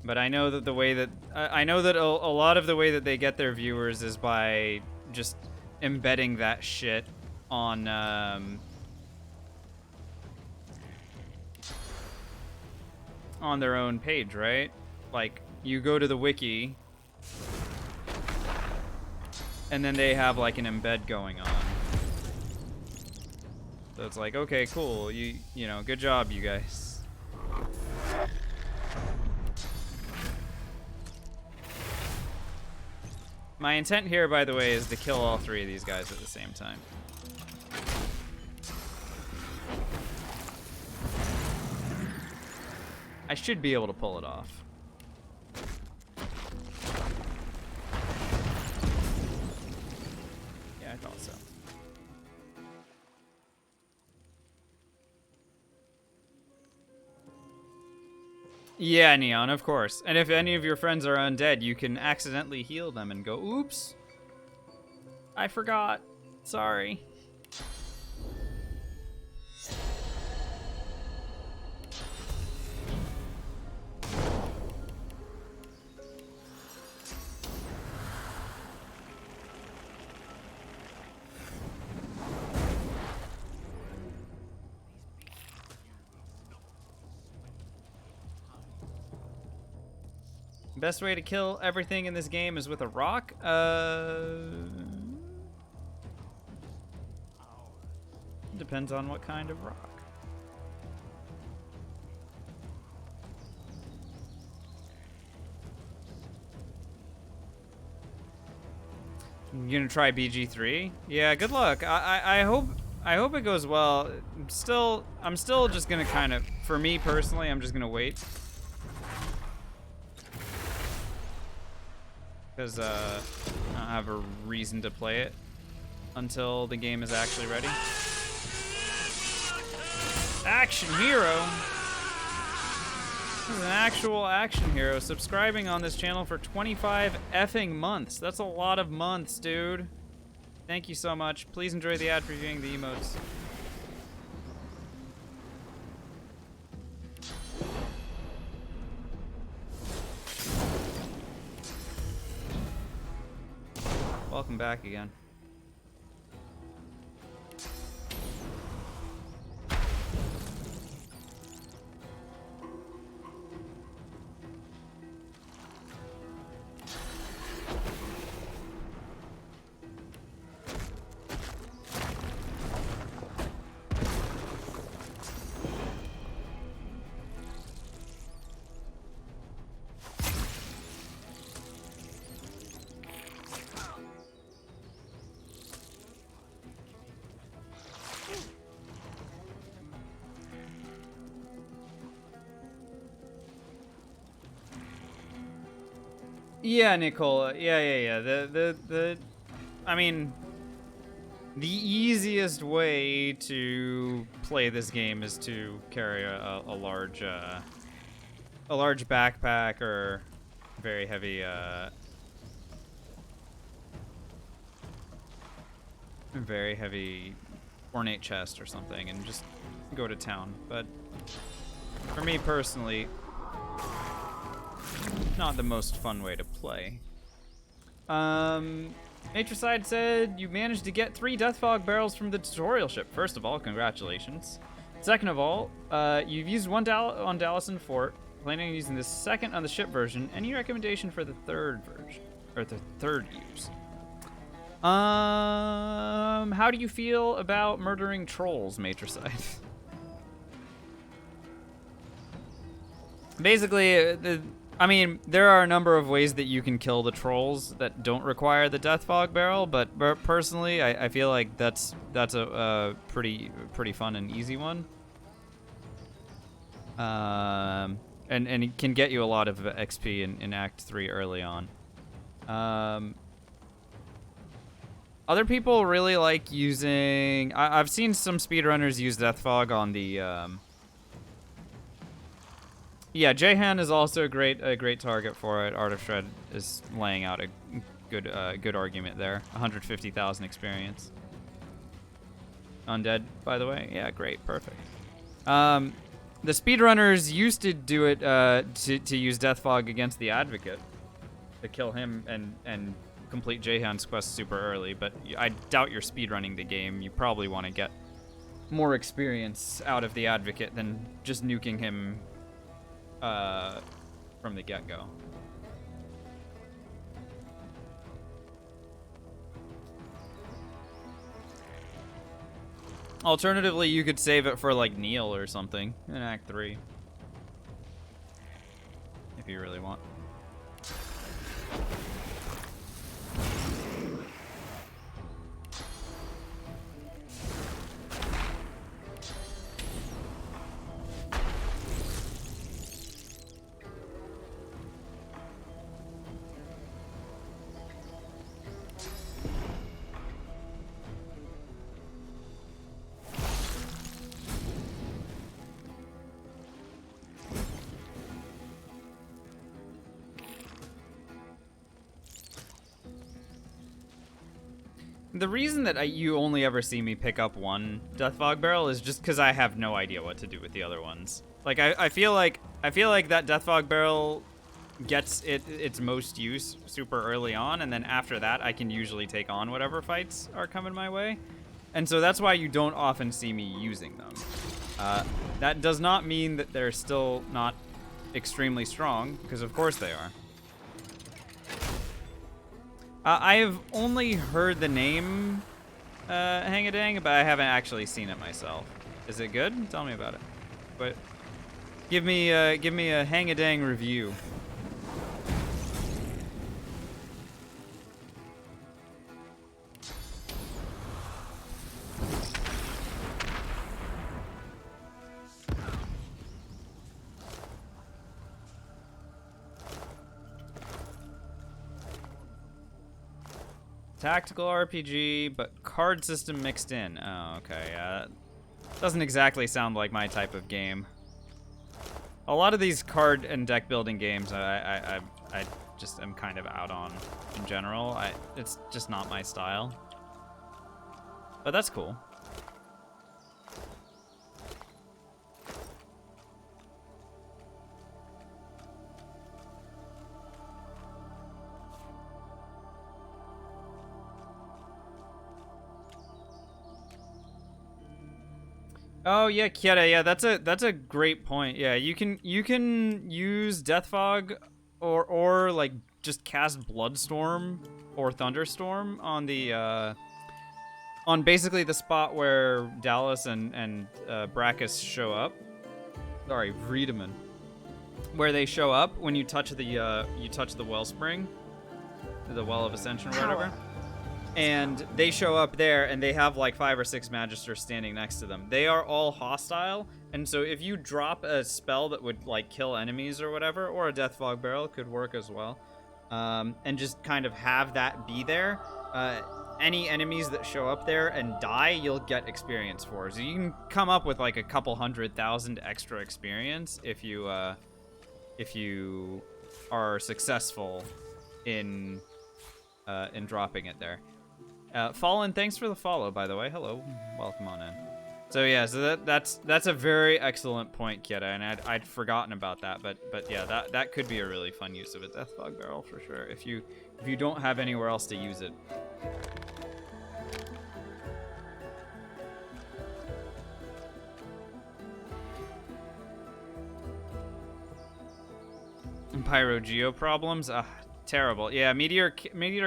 But I know that the way that I know that a lot of the way that they get their viewers is by just embedding that shit on their own page, right? Like, you go to the wiki and then they have like an embed going on. So it's like, okay, cool. You know, good job, you guys. My intent here, by the way, is to kill all three of these guys at the same time. I should be able to pull it off. Yeah, I thought so. Yeah, Neon, of course. And if any of your friends are undead, you can accidentally heal them and go, oops. I forgot. Sorry. Best way to kill everything in this game is with a rock? Depends on what kind of rock. You gonna try BG3? Yeah, good luck. I hope it goes well. I'm still just gonna kind of, for me personally, I'm just gonna wait. Because I don't have a reason to play it until the game is actually ready. Action hero? This is an actual action hero subscribing on this channel for 25 effing months. That's a lot of months, dude. Thank you so much. Please enjoy the ad previewing the emotes. Welcome back again. Yeah, Nicola. Yeah. I mean, the easiest way to play this game is to carry a large backpack or very heavy, ornate chest or something, and just go to town. But for me personally, not the most fun way to play. Matricide said you managed to get 3 Deathfog barrels from the tutorial ship. First of all, congratulations. Second of all, you've used one on Dallison Fort, planning on using the second on the ship version. Any recommendation for the third version, or the third use? How do you feel about murdering trolls, Matricide? Basically, I mean, there are a number of ways that you can kill the trolls that don't require the Death Fog Barrel, but personally, I feel like that's a pretty fun and easy one. And it can get you a lot of XP in Act 3 early on. Other people really like using... I've seen some speedrunners use Death Fog on the... Yeah, Jahan is also a great target for it. Art of Shred is laying out a good argument there. 150,000 experience. Undead, by the way. Yeah, great, perfect. The speedrunners used to do it to use Death Fog against the Advocate to kill him and complete Jahan's quest super early. But I doubt you're speedrunning the game. You probably want to get more experience out of the Advocate than just nuking him from the get-go. Alternatively, you could save it for like Neil or something in Act 3. If you really want. The reason that you only ever see me pick up one Death Fog Barrel is just because I have no idea what to do with the other ones. Like I feel like that Death Fog Barrel gets its most use super early on, and then after that I can usually take on whatever fights are coming my way. And so that's why you don't often see me using them. That does not mean that they're still not extremely strong, because of course they are. I have only heard the name Hang-A-Dang, but I haven't actually seen it myself. Is it good? Tell me about it. But give me a Hang-A-Dang review. Tactical RPG, but card system mixed in. Oh, okay. Doesn't exactly sound like my type of game. A lot of these card and deck building games, I just am kind of out on in general. It's just not my style. But that's cool. Oh yeah, Kieta, yeah, that's a great point. Yeah, you can use Death Fog or like just cast Bloodstorm or Thunderstorm on the on basically the spot where Dallas and Brackus show up. Sorry, Vriedemann. Where they show up when you touch the wellspring, the Well of Ascension or whatever. And they show up there, and they have like 5 or 6 Magisters standing next to them. They are all hostile, and so if you drop a spell that would like kill enemies or whatever, or a Death Fog Barrel could work as well, and just kind of have that be there, any enemies that show up there and die, you'll get experience for. So you can come up with like a couple 100,000 extra experience if you are successful in dropping it there. Fallen, thanks for the follow, by the way. Hello, welcome on in. So yeah, so that's a very excellent point, Kieta, and I'd forgotten about that, but yeah, that could be a really fun use of a Death Fog Barrel for sure if you don't have anywhere else to use it. Pyro Geo problems, terrible. Yeah, Meteor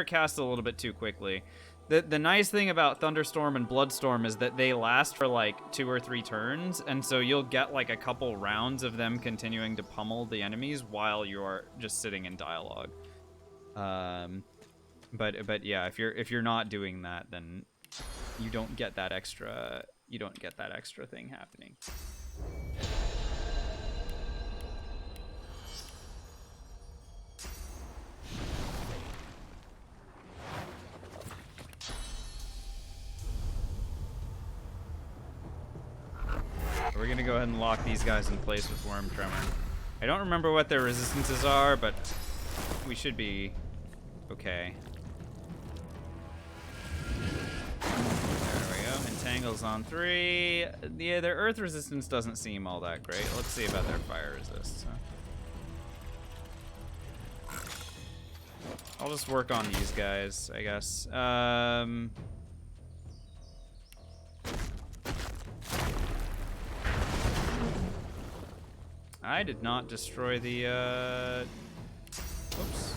cast a little bit too quickly. The nice thing about Thunderstorm and Bloodstorm is that they last for like 2 or 3 turns, and so you'll get like a couple rounds of them continuing to pummel the enemies while you're just sitting in dialogue. But yeah, if you're not doing that, then you don't get that extra thing happening. We're gonna go ahead and lock these guys in place with Worm Tremor. I don't remember what their resistances are, but we should be okay. There we go. Entangles on 3. Yeah, their earth resistance doesn't seem all that great. Let's see about their fire resist. I'll just work on these guys, I guess. I did not destroy the, oops.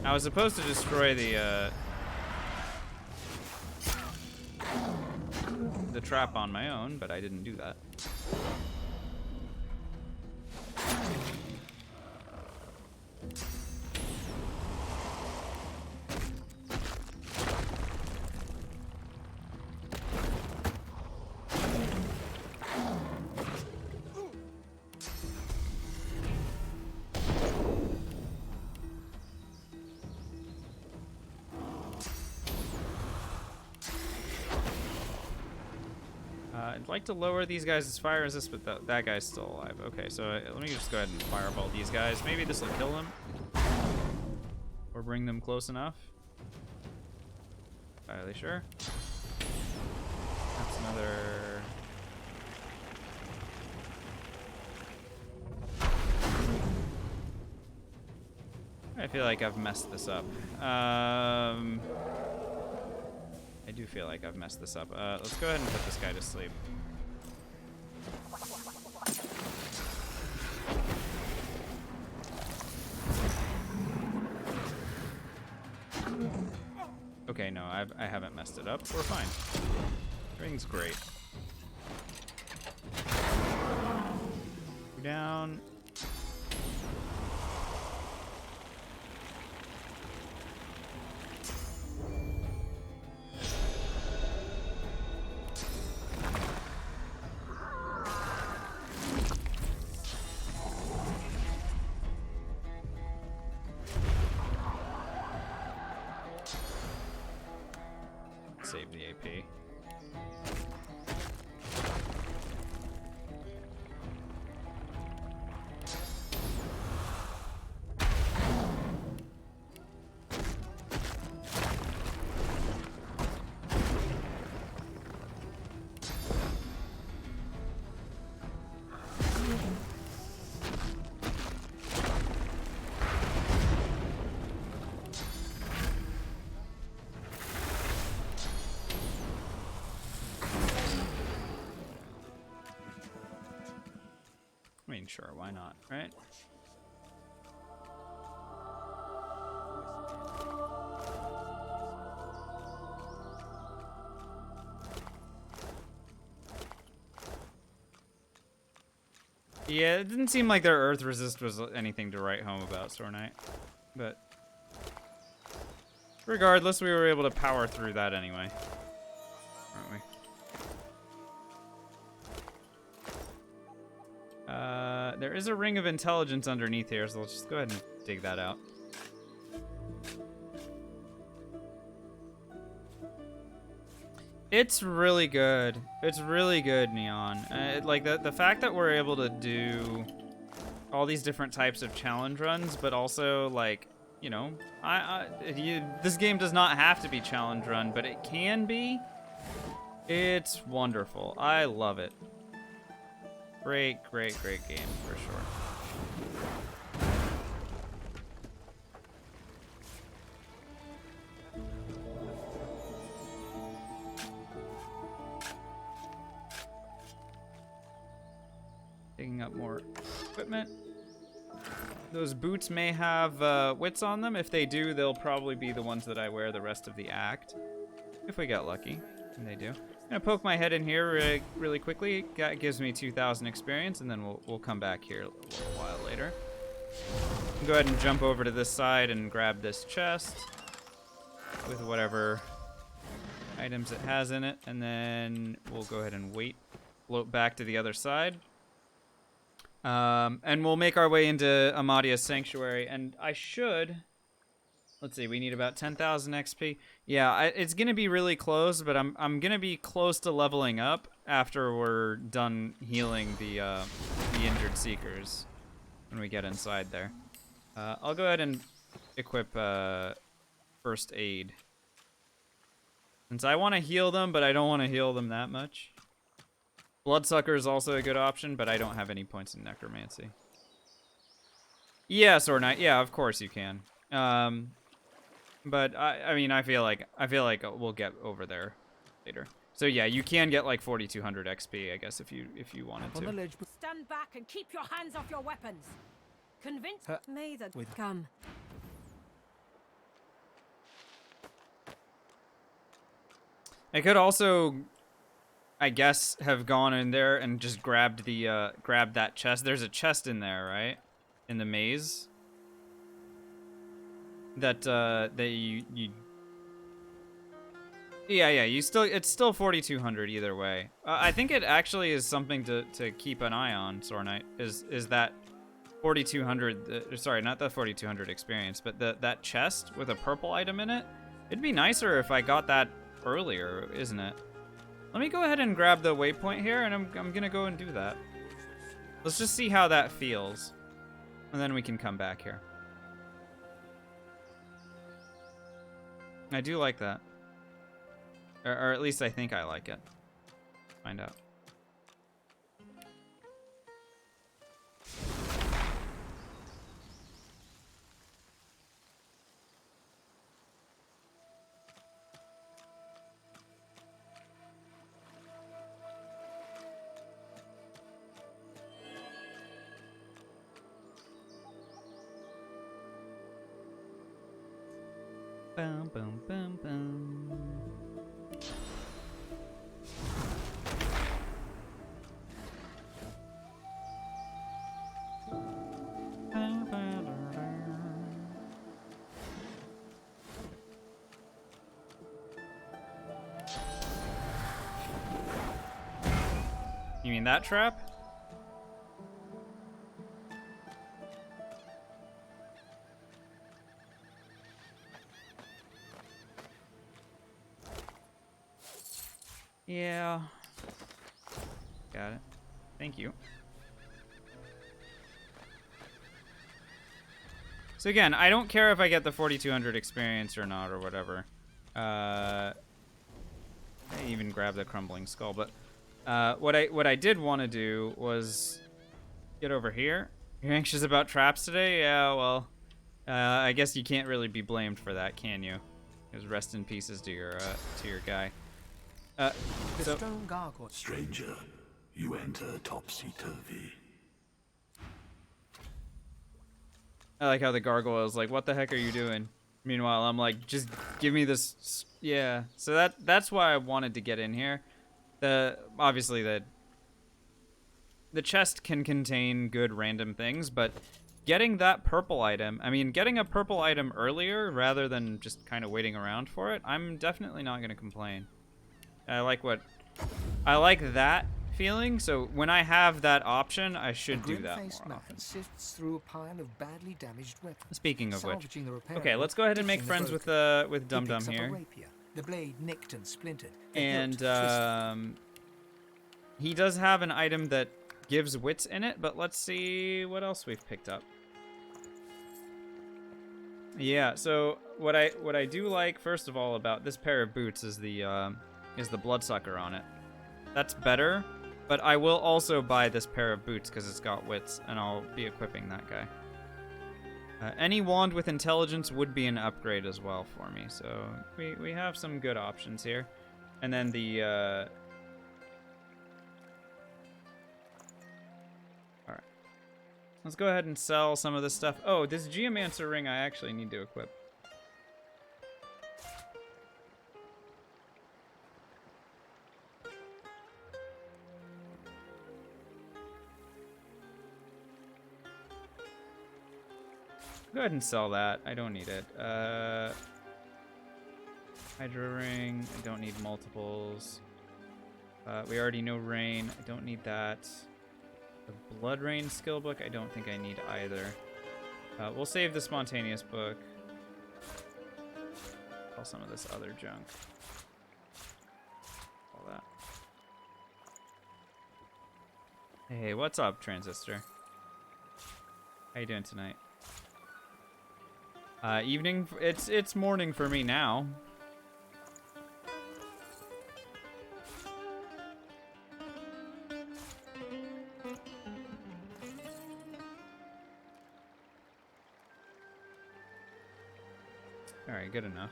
I was supposed to destroy the trap on my own, but I didn't do that. I'd like to lower these guys' fire resist, but that guy's still alive. Okay, so let me just go ahead and fireball these guys. Maybe this will kill them. Or bring them close enough. Are they sure? That's another... I feel like I've messed this up. I do feel like I've messed this up. Let's go ahead and put this guy to sleep. Okay, no, I haven't messed it up. We're fine. Everything's great. You're down. Save the AP. I mean, sure, why not, right? Yeah, it didn't seem like their earth resist was anything to write home about, Store Knight. But regardless, we were able to power through that anyway. Aren't we? There is a ring of intelligence underneath here, so let's just go ahead and dig that out. It's really good. It's really good, Neon. Like the fact that we're able to do all these different types of challenge runs, but also like, you know, this game does not have to be challenge run, but it can be. It's wonderful. I love it. Great, great, great game for sure. Picking up more equipment. Those boots may have wits on them. If they do, they'll probably be the ones that I wear the rest of the act. If we get lucky, and they do. I'm gonna poke my head in here really quickly. That gives me 2,000 experience, and then we'll come back here a little while later. Go ahead and jump over to this side and grab this chest with whatever items it has in it, and then we'll go ahead and float back to the other side. And we'll make our way into Amadia's Sanctuary, and I should... Let's see, we need about 10,000 XP. Yeah, it's gonna be really close, but I'm gonna be close to leveling up after we're done healing the injured Seekers when we get inside there. I'll go ahead and equip First Aid. Since I want to heal them, but I don't want to heal them that much. Bloodsucker is also a good option, but I don't have any points in Necromancy. Yeah, Sword Knight. Yeah, of course you can. But I mean, I feel like we'll get over there later. So yeah, you can get like 4,200 XP, I guess, if you wanted to. Stand back and keep your hands off your weapons. Convince May the With- come. I could also, I guess, have gone in there and just grabbed that chest. There's a chest in there, right? In the maze. That you yeah, it's still 4,200 either way. I think it actually is something to keep an eye on, Sword Knight, is that 4,200, sorry, not the 4,200 experience, but that chest with a purple item in it. It'd be nicer if I got that earlier, isn't it? Let me go ahead and grab the waypoint here, and I'm gonna go and do that. Let's just see how that feels, and then we can come back here. I do like that. Or at least I think I like it. Find out. Bum, bum, bum, bum. You mean that trap? Yeah. Got it. Thank you. So again, I don't care if I get the 4,200 experience or not or whatever. I even grabbed the crumbling skull, but what I did want to do was get over here. You're anxious about traps today? Yeah, well, I guess you can't really be blamed for that, can you? Because rest in pieces to your guy. The So stone gargoyle. Stranger, you enter topsy-turvy. I like how the gargoyle is like, "What the heck are you doing?" Meanwhile, I'm like, "Just give me this." Yeah. So that's why I wanted to get in here. Obviously the chest can contain good random things, but getting that purple item, I mean, getting a purple item earlier rather than just kind of waiting around for it, I'm definitely not going to complain. I like that feeling, so when I have that option, I should do that Grim-faced more man often. sifts through a pile of badly damaged weapons. Speaking of which, Salvaging the repair okay, let's go ahead and make fixing the friends broken. with Dum He Dum picks up a here. rapier. The blade nicked and splintered. The And hilt twisted. he does have an item that gives wits in it, but let's see what else we've picked up. Yeah, so what I do like first of all about this pair of boots is the bloodsucker on it. That's better, but I will also buy this pair of boots because it's got wits, and I'll be equipping that guy. Any wand with intelligence would be an upgrade as well for me, so we have some good options here. And then the alright. Let's go ahead and sell some of this stuff. Oh, this Geomancer ring I actually need to equip. Go ahead and sell that. I don't need it. Hydro ring. I don't need multiples. We already know rain. I don't need that. The blood rain skill book. I don't think I need either. We'll save the spontaneous book. Sell some of this other junk. All that. Hey, what's up, Transistor? How you doing tonight? Evening. It's morning for me now. All right, good enough.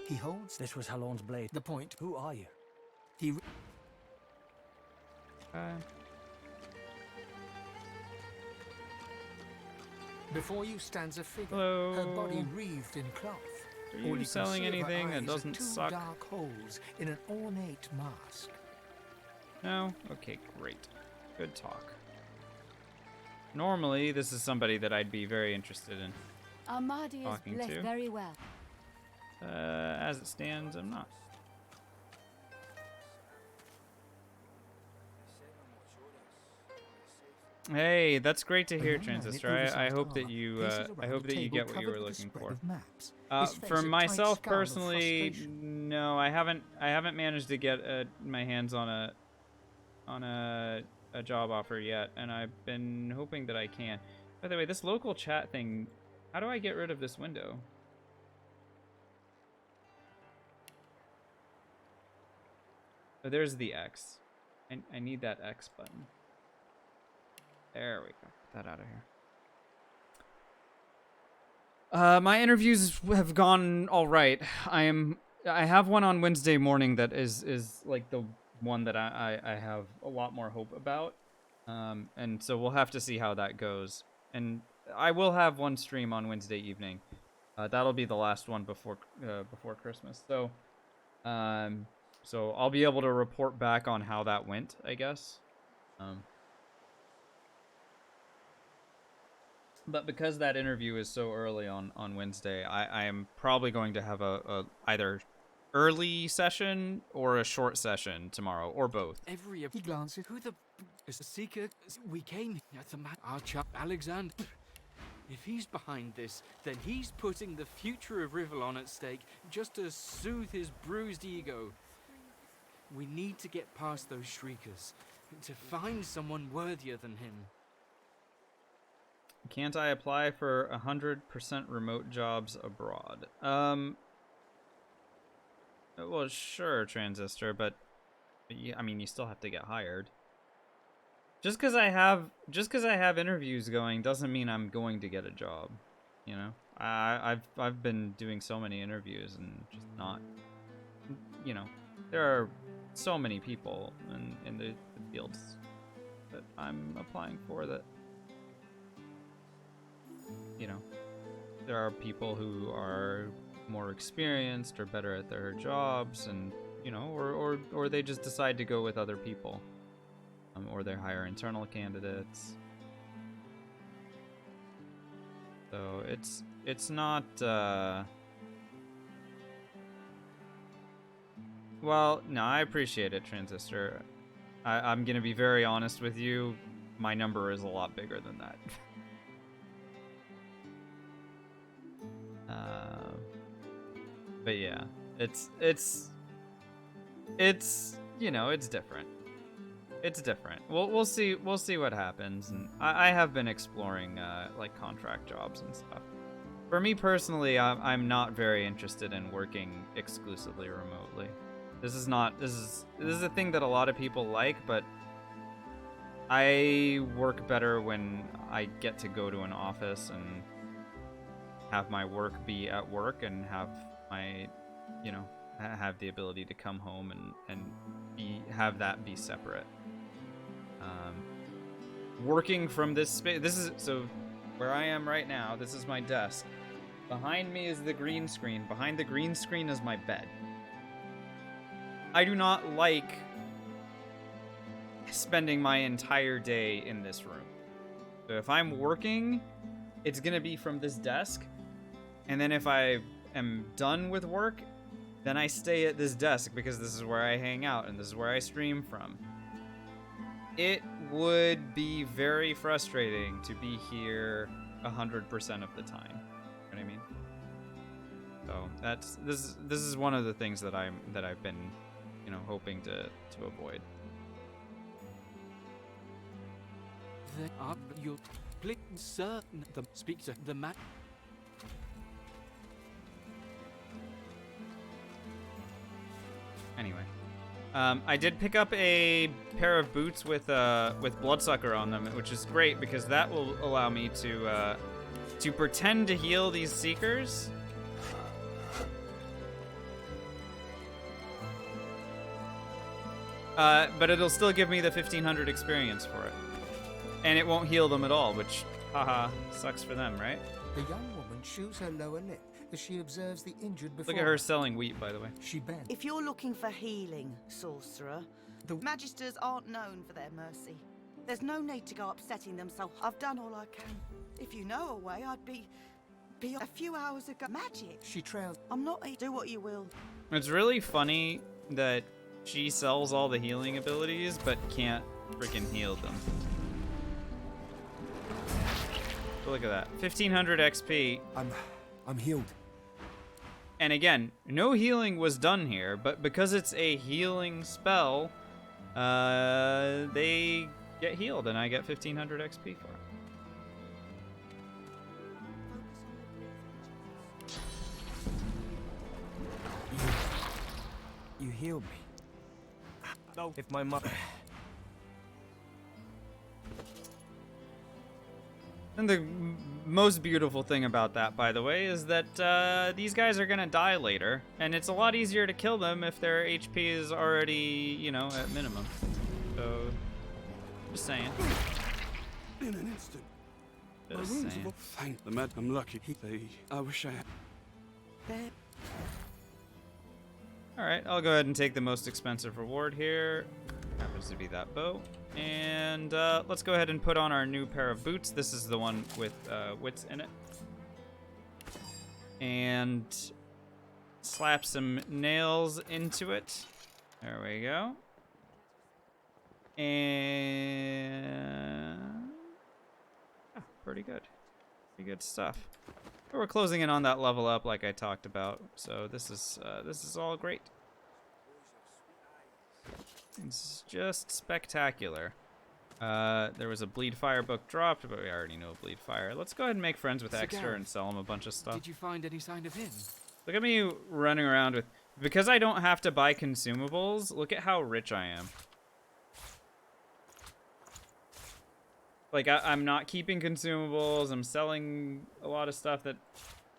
He holds. This was Halon's blade. The point. Who are you? He. Before you stands a figure. Hello. Her body wreathed in cloth. Are All you can selling see of her anything that eyes are doesn't two suck? dark holes in an ornate mask. No? Okay, great. Good talk. Normally, this is somebody that I'd be very interested in Armadi is talking blessed to. very well. As it stands, I'm not. Hey, that's great to hear, Transistor. I hope that you get what you were looking for. For myself personally, no, I haven't managed to get my hands on a job offer yet, and I've been hoping that I can. By the way, this local chat thing, how do I get rid of this window? Oh, there's the X. I need that X button. There we go. Get that out of here. My interviews have gone all right. I have one on Wednesday morning that is like the one that I have a lot more hope about. And so we'll have to see how that goes. And I will have one stream on Wednesday evening. That'll be the last one before Christmas. So I'll be able to report back on how that went, I guess. But because that interview is so early on Wednesday, I am probably going to have a either early session or a short session tomorrow, or both. He glances. Who the is the seeker? We came at the man. Our chap Alexander. If he's behind this, then he's putting the future of Rivellon at stake just to soothe his bruised ego. We need to get past those shriekers to find someone worthier than him. Can't I apply for 100% remote jobs abroad? Well, sure, Transistor, but I mean, you still have to get hired. Just because I have interviews going doesn't mean I'm going to get a job. You know, I've been doing so many interviews and just not. You know, there are so many people in the fields that I'm applying for that. You know, there are people who are more experienced or better at their jobs, and you know, or they just decide to go with other people, or they hire internal candidates. So it's not. Well, no, I appreciate it, Transistor. I'm gonna be very honest with you. My number is a lot bigger than that. But yeah, it's you know, it's different. It's different. We'll see what happens, and I have been exploring like contract jobs and stuff. For me personally, I'm not very interested in working exclusively remotely. This is a thing that a lot of people like, but I work better when I get to go to an office and have my work be at work and have my, you know, have the ability to come home and have that be separate. Working from this space, this is, so where I am right now, this is my desk. Behind me is the green screen. Behind the green screen is my bed. I do not like spending my entire day in this room. So if I'm working, it's gonna be from this desk. And then if I am done with work, then I stay at this desk because this is where I hang out and this is where I stream from. It would be very frustrating to be here 100% of the time. You know what I mean? So this is one of the things that I've been, you know, hoping to avoid. There are your certain the speak to the man. Anyway, I did pick up a pair of boots with bloodsucker on them, which is great because that will allow me to pretend to heal these seekers. But it'll still give me the 1500 experience for it. And it won't heal them at all, which, haha, sucks for them, right? The young woman chews her lower lip as she observes the injured before. Look at her selling wheat, by the way. She bends. If you're looking for healing, sorcerer, the Magisters aren't known for their mercy. There's no need to go upsetting them, so I've done all I can. If you know a way, I'd be a few hours ago. Magic. She trails. I'm not. Do what you will. It's really funny that she sells all the healing abilities, but can't freaking heal them. So look at that, 1500 XP. I'm healed. And again, no healing was done here, but because it's a healing spell, they get healed, and I get 1500 XP for it. You healed me. No, if my mother. And the most beautiful thing about that, by the way, is that these guys are gonna die later, and it's a lot easier to kill them if their HP is already, you know, at minimum. So, just saying. In an instant. Just saying. Thank the man. I'm lucky. I wish I had. There. Alright, I'll go ahead and take the most expensive reward here. Happens to be that bow. And let's go ahead and put on our new pair of boots. This is the one with wits in it. And slap some nails into it. There we go. And oh, pretty good. Pretty good stuff. We're closing in on that level up like I talked about. So this is all great. It's just spectacular. There was a Bleed Fire book dropped, but we already know Bleed Fire. Let's go ahead and make friends with Exter and sell him a bunch of stuff. Did you find any sign of him? Look at me running around with... Because I don't have to buy consumables, look at how rich I am. Like, I'm not keeping consumables, I'm selling a lot of stuff that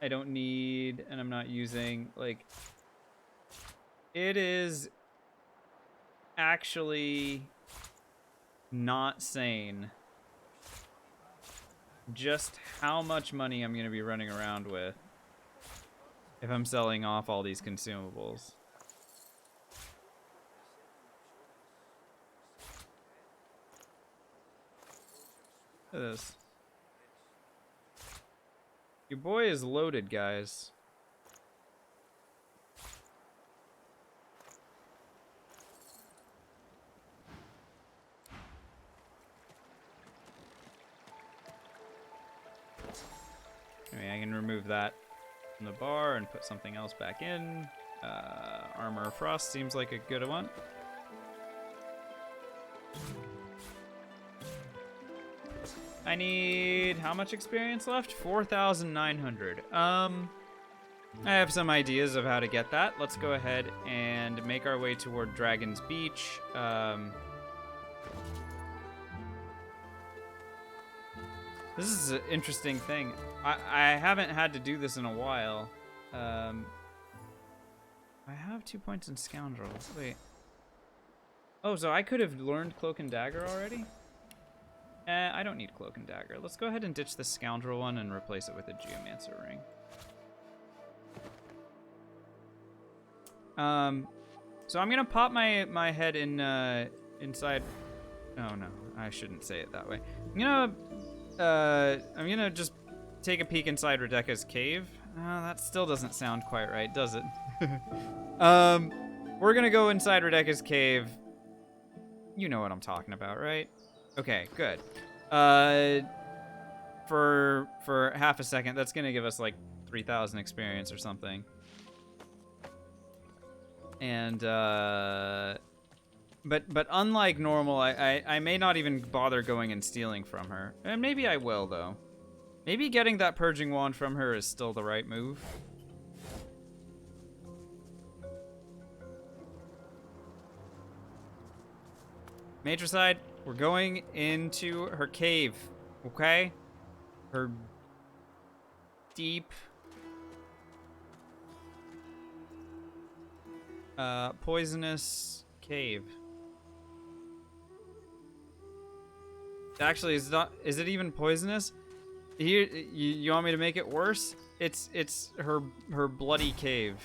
I don't need and I'm not using. Like, it is actually not sane just how much money I'm going to be running around with if I'm selling off all these consumables. Look at this. Your boy is loaded, guys. Anyway, I can remove that from the bar and put something else back in. Armor of Frost seems like a good one. I need how much experience left? 4,900. I have some ideas of how to get that. Let's go ahead and make our way toward Dragon's Beach. This is an interesting thing. I haven't had to do this in a while. I have 2 points in Scoundrel. Wait. Oh, so I could have learned Cloak and Dagger already? I don't need Cloak and Dagger. Let's go ahead and ditch the Scoundrel one and replace it with a Geomancer ring. So I'm gonna pop my head in inside. Oh no, I shouldn't say it that way. I'm gonna just take a peek inside Rebecca's cave. That still doesn't sound quite right, does it? We're gonna go inside Rebecca's cave. You know what I'm talking about, right? Okay, good. For half a second, that's gonna give us like 3,000 experience or something. And but unlike normal, I may not even bother going and stealing from her. And maybe I will though. Maybe getting that purging wand from her is still the right move. Matricide, we're going into her cave, okay? Her deep, poisonous cave. Actually, is it even poisonous? Here, you want me to make it worse? It's her bloody cave.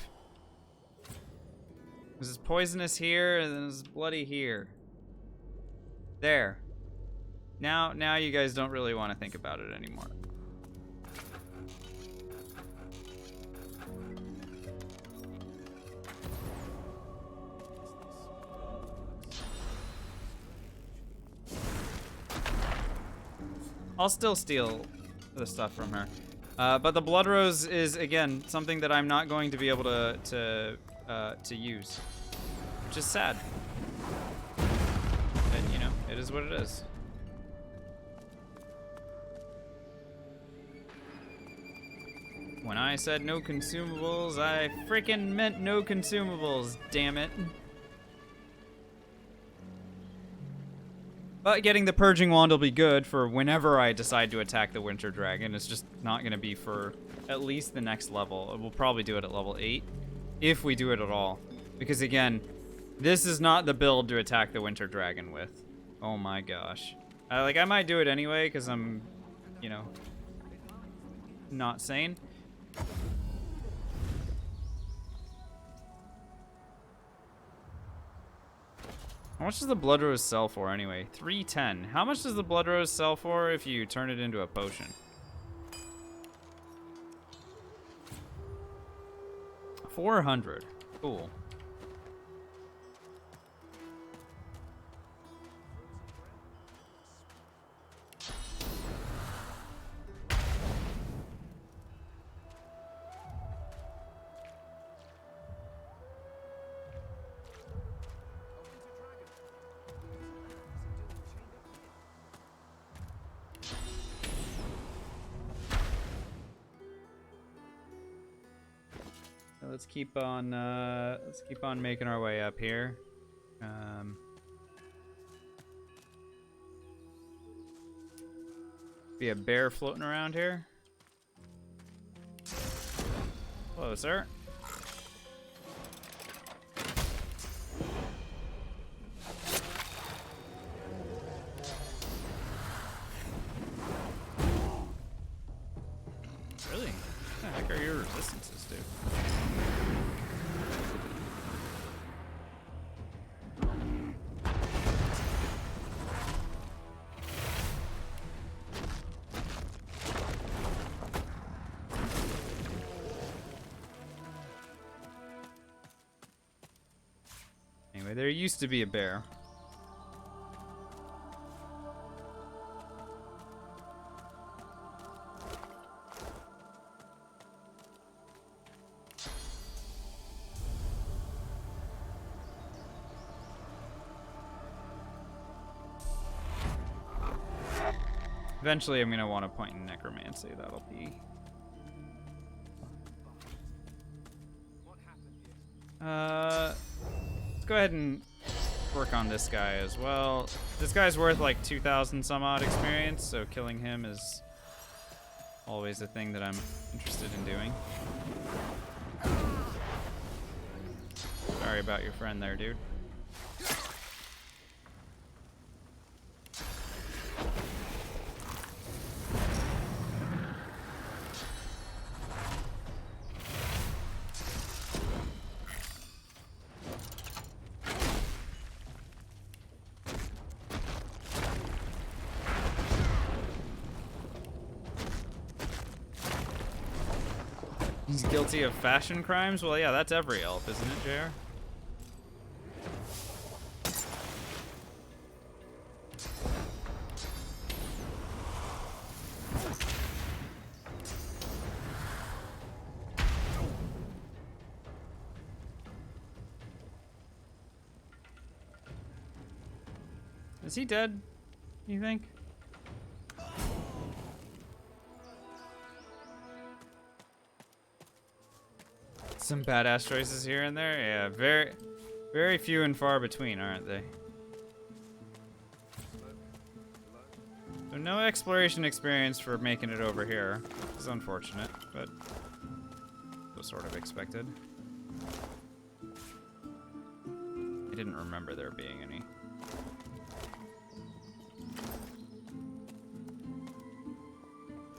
This is poisonous here, and then this is bloody here. There. Now you guys don't really want to think about it anymore. I'll still steal the stuff from her. But the Blood Rose is, again, something that I'm not going to be able to use. Which is sad. But, you know, it is what it is. When I said no consumables, I freaking meant no consumables, damn it. But getting the Purging Wand will be good for whenever I decide to attack the Winter Dragon. It's just not going to be for at least the next level. We'll probably do it at level 8, if we do it at all. Because again, this is not the build to attack the Winter Dragon with. Oh my gosh. I might do it anyway, because I'm, you know, not sane. How much does the Blood Rose sell for anyway? 310. How much does the Blood Rose sell for if you turn it into a potion? 400. Cool. Let's keep on making our way up here. Be a bear floating around here. Hello, sir. Really? What the heck are your resistances, dude? Anyway, there used to be a bear. Eventually, I'm gonna want to point in necromancy. That'll be. Let's go ahead and work on this guy as well. This guy's worth like 2,000 some odd experience, so killing him is always a thing that I'm interested in doing. Sorry about your friend there, dude. He's guilty of fashion crimes? Well, yeah, that's every elf, isn't it, JR? Is he dead, you think? Some badass choices here and there. Yeah, very few and far between, aren't they? So no exploration experience for making it over here. It's unfortunate, but was sort of expected. I didn't remember there being any.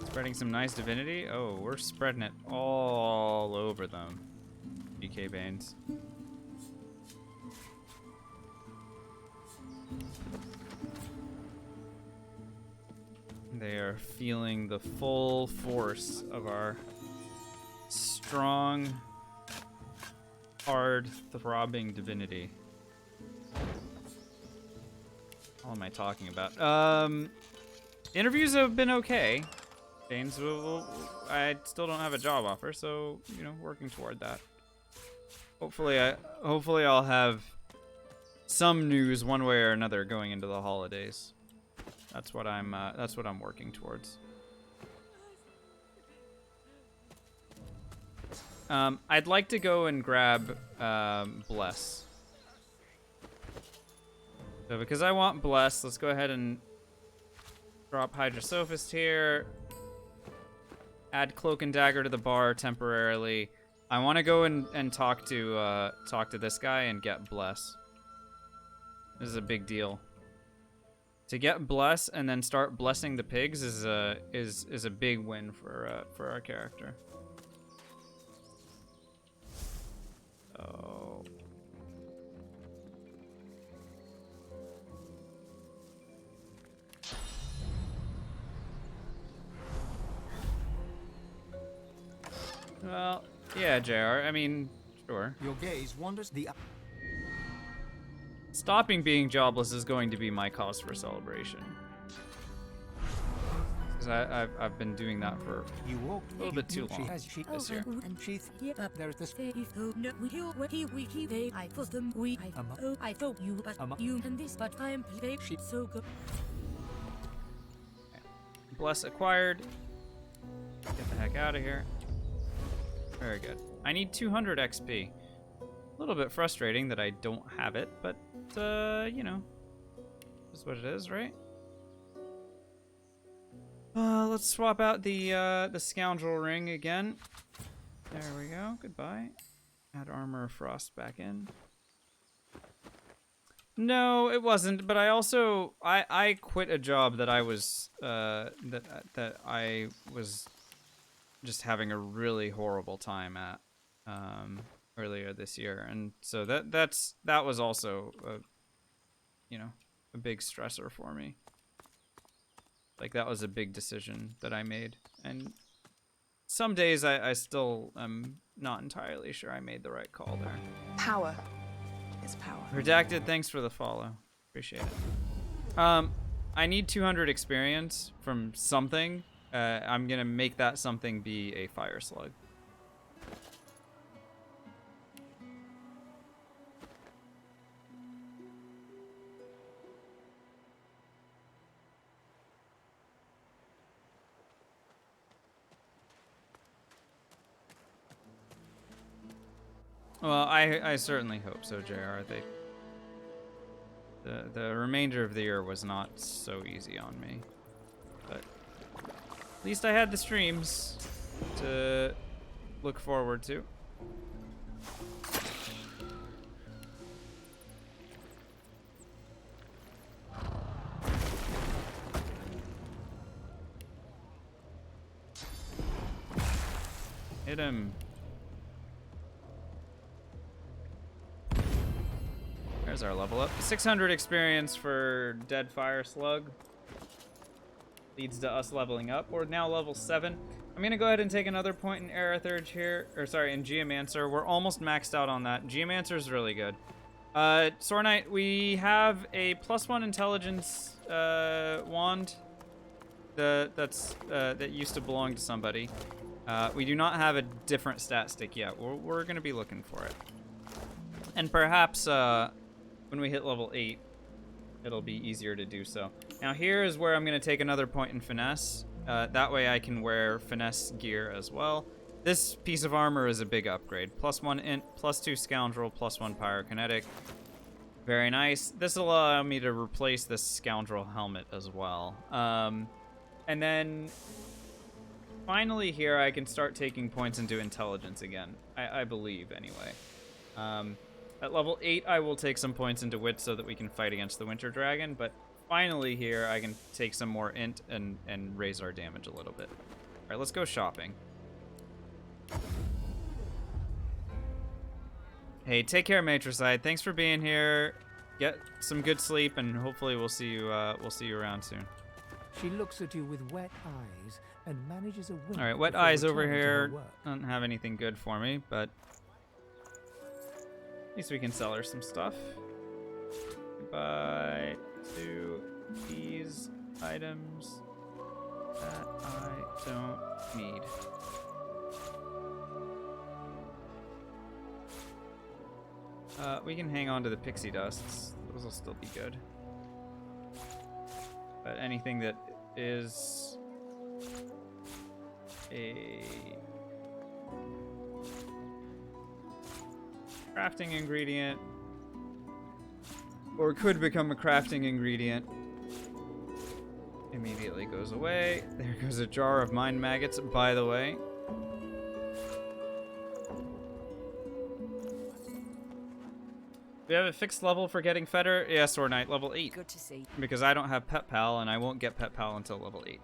Spreading some nice divinity. Oh, we're spreading it all over them. BK Banes. They are feeling the full force of our strong, hard, throbbing divinity. What am I talking about? Interviews have been okay. Banes, I still don't have a job offer, so, you know, working toward that. Hopefully I'll have some news one way or another going into the holidays. That's what I'm working towards. I'd like to go and grab Bless. So because I want Bless, let's go ahead and drop Hydrosophist here. Add Cloak and Dagger to the bar temporarily. I want to go and talk to this guy and get Bless. This is a big deal. To get Bless and then start blessing the pigs is a big win for our character. Oh. Well, yeah, JR. I mean, sure. Your gaze wanders the... Stopping being jobless is going to be my cause for celebration. Because I've been doing that for a little bit too long this year. And she's there is this... I told you, but you and this, but I am so good. Bless acquired. Get the heck out of here. Very good. I need 200 XP. A little bit frustrating that I don't have it, but, you know, is what it is, right? Let's swap out the Scoundrel Ring again. There we go. Goodbye. Add Armor of Frost back in. No, it wasn't, but I also, I quit a job that I was, that I was just having a really horrible time at, earlier this year, and so that was also a big stressor for me. Like, that was a big decision that I made, and some days I still am not entirely sure I made the right call there. Power is power. Redacted, thanks for the follow. Appreciate it. I need 200 experience from something. I'm gonna make that something be a fire slug. Well, I certainly hope so, JR. The remainder of the year was not so easy on me, but At least I had the streams to look forward to. Hit him. There's our level up. 600 experience for Dead Fire Slug. Leads to us leveling up. We're now level 7. I'm gonna go ahead and take another point in Aerithurge here. Or sorry, in Geomancer. We're almost maxed out on that. Geomancer is really good. Sword Knight, we have a +1 intelligence wand that used to belong to somebody. We do not have a different stat stick yet. We're gonna be looking for it. And perhaps when we hit level 8, it'll be easier to do so. Now here is where I'm going to take another point in finesse. That way I can wear finesse gear as well. This piece of armor is a big upgrade. +1 int, +2 scoundrel, +1 pyrokinetic. Very nice. This will allow me to replace this scoundrel helmet as well. And then finally here I can start taking points into intelligence again. I believe anyway. At level 8, I will take some points into wit so that we can fight against the Winter Dragon, but finally here, I can take some more int and raise our damage a little bit. All right, let's go shopping. Hey, take care, Matricide. Thanks for being here. Get some good sleep, and hopefully we'll see you around soon. She looks at you with wet eyes and manages a wink. All right, wet before eyes over returning to here. her work. Don't have anything good for me, but at least we can sell her some stuff. Buy 2 these items that I don't need. We can hang on to the pixie dusts. Those will still be good. But anything that is a crafting ingredient or could become a crafting ingredient immediately goes away. There goes a jar of mind maggots, by the way. We have a fixed level for getting Fetter? Yeah, Sword Knight, level 8. Good to see. Because I don't have Pet Pal, and I won't get Pet Pal until level 8.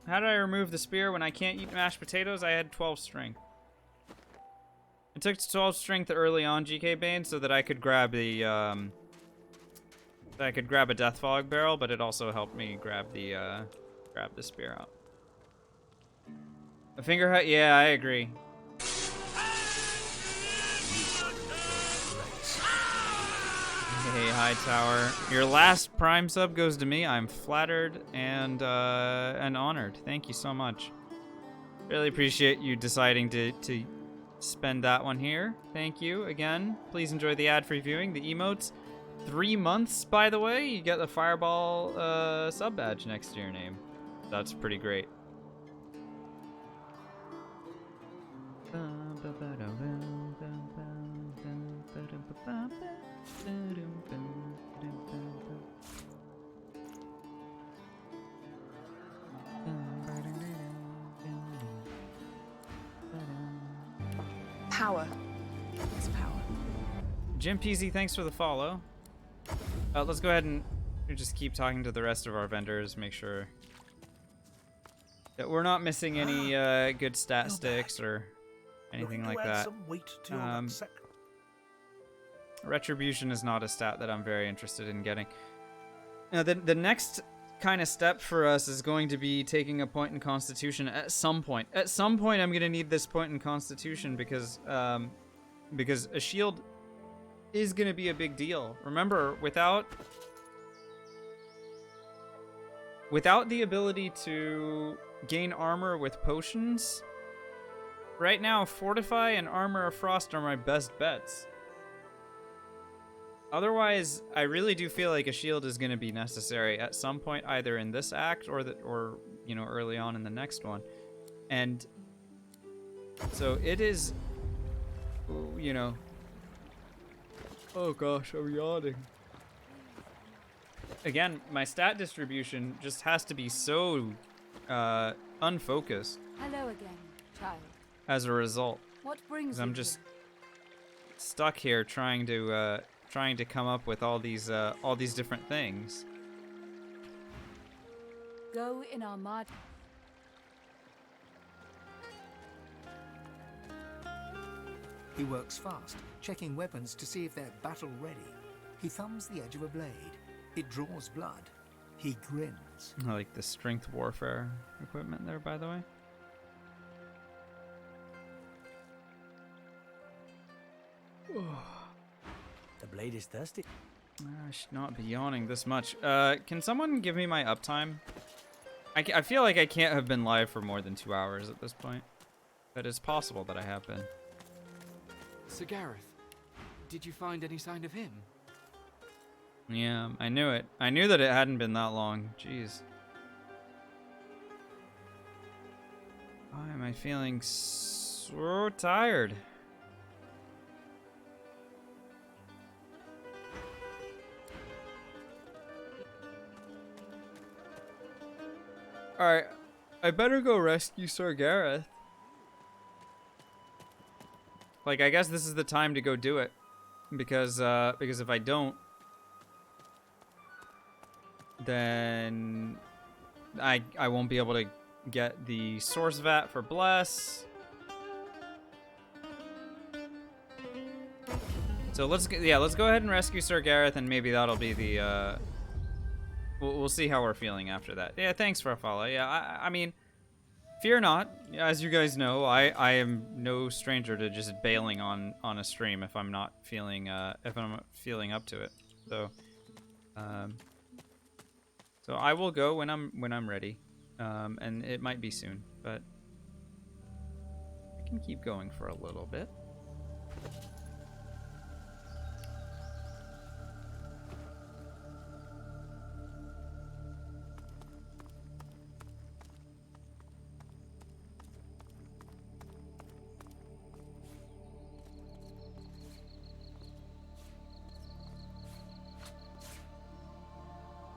How did I remove the spear when I can't eat mashed potatoes? I had 12 strength. I took 12 strength early on, GK Bane, so that I could grab the a Death Fog barrel, but it also helped me grab the spear out. A finger hut? Yeah, I agree. Hey, Hightower. Your last Prime sub goes to me. I'm flattered and honored. Thank you so much. Really appreciate you deciding to spend that one here. Thank you again. Please enjoy the ad-free viewing. The emotes. 3 months, by the way. You get the Fireball sub badge next to your name. That's pretty great. Power is power. Jim Peasy, thanks for the follow. Let's go ahead and just keep talking to the rest of our vendors, make sure that we're not missing any good stat sticks or anything like that. Retribution is not a stat that I'm very interested in getting. Now, the next kind of step for us is going to be taking a point in Constitution at some point. At some point, I'm going to need this point in Constitution because a shield is going to be a big deal. Remember, without the ability to gain armor with potions, right now, Fortify and Armor of Frost are my best bets. Otherwise, I really do feel like a shield is going to be necessary at some point, either in this act or you know, early on in the next one. And so it is, you know, oh gosh, I'm yawning. Again, my stat distribution just has to be so unfocused Hello again, child. as a result. What brings 'Cause you I'm just here? stuck here trying to come up with all these different things. Go in our mud. He works fast, checking weapons to see if they're battle ready. He thumbs the edge of a blade. It draws blood. He grins. I like the strength warfare equipment there, by the way. The blade is thirsty. I should not be yawning this much. Can someone give me my uptime? I feel like I can't have been live for more than 2 hours at this point. But it's possible that I have been. Sir Gareth, did you find any sign of him? Yeah, I knew it. I knew that it hadn't been that long. Jeez. Why am I feeling so tired? Alright, I better go rescue Sir Gareth. Like, I guess this is the time to go do it. Because if I don't, then I won't be able to get the source vat for Bless. So let's go ahead and rescue Sir Gareth, and maybe that'll be the we'll see how we're feeling after that. Yeah, thanks for a follow. Yeah, I mean, fear not. As you guys know, I am no stranger to just bailing on a stream if I'm not feeling up to it. So so I will go when I'm ready, and it might be soon, but I can keep going for a little bit.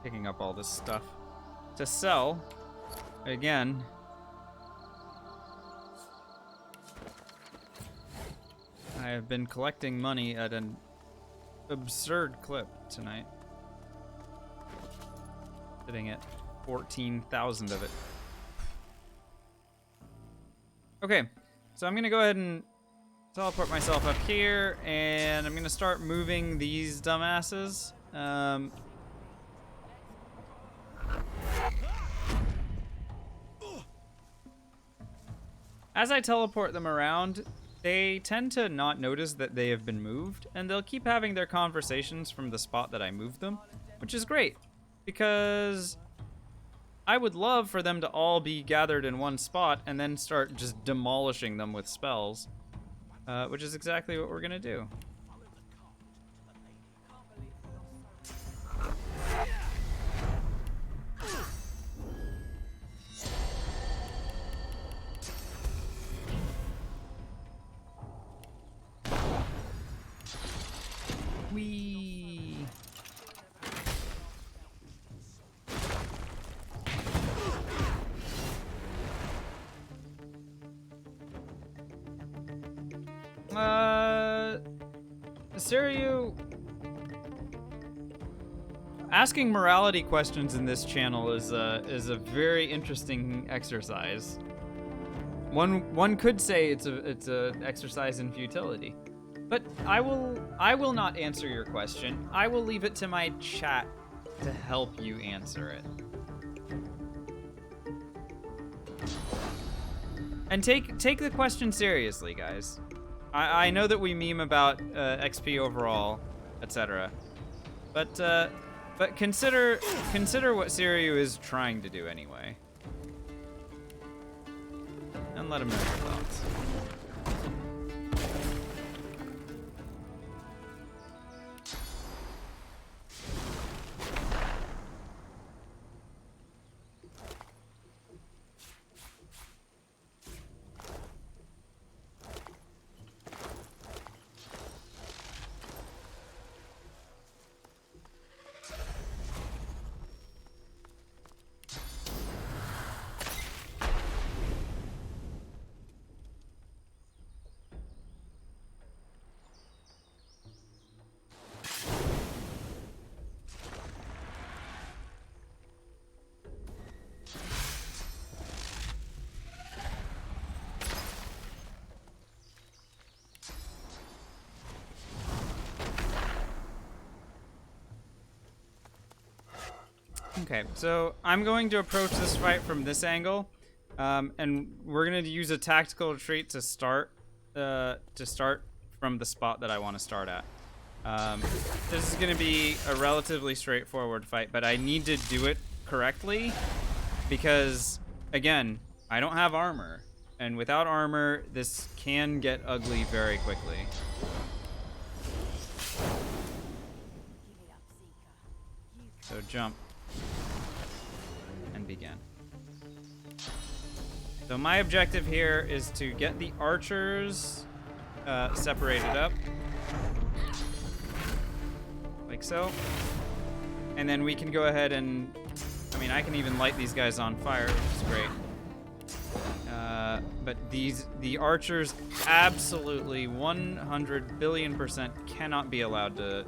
Picking up all this stuff to sell again. I have been collecting money at an absurd clip tonight. Sitting at 14,000 of it. Okay, so I'm gonna go ahead and teleport myself up here, and I'm gonna start moving these dumbasses. As I teleport them around, they tend to not notice that they have been moved, and they'll keep having their conversations from the spot that I moved them, which is great, because I would love for them to all be gathered in one spot and then start just demolishing them with spells, which is exactly what we're gonna do. Whee! Siriu, asking morality questions in this channel is a very interesting exercise. One could say it's a exercise in futility. But I will not answer your question. I will leave it to my chat to help you answer it. And take the question seriously, guys. I know that we meme about XP overall, etc. But consider what Siriu is trying to do anyway. And let him know your thoughts. Okay, so I'm going to approach this fight from this angle, and we're gonna use a tactical retreat to start from the spot that I want to start at. This is gonna be a relatively straightforward fight, but I need to do it correctly because, again, I don't have armor, and without armor, this can get ugly very quickly. So jump and begin. So my objective here is to get the archers separated up, like so, and then we can go ahead and, I mean, I can even light these guys on fire, which is great. But the archers absolutely 100 billion% cannot be allowed to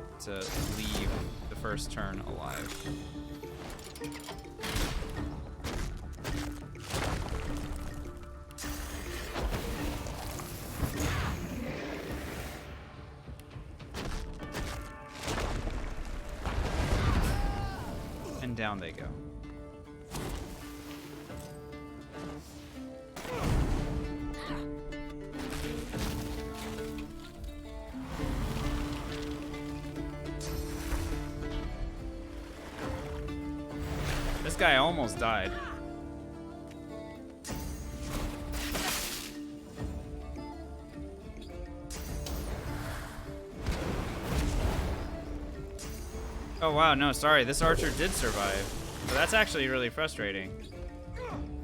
leave the first turn alive. And down they go. This guy almost died. Oh wow, no, sorry, this archer did survive. So that's actually really frustrating.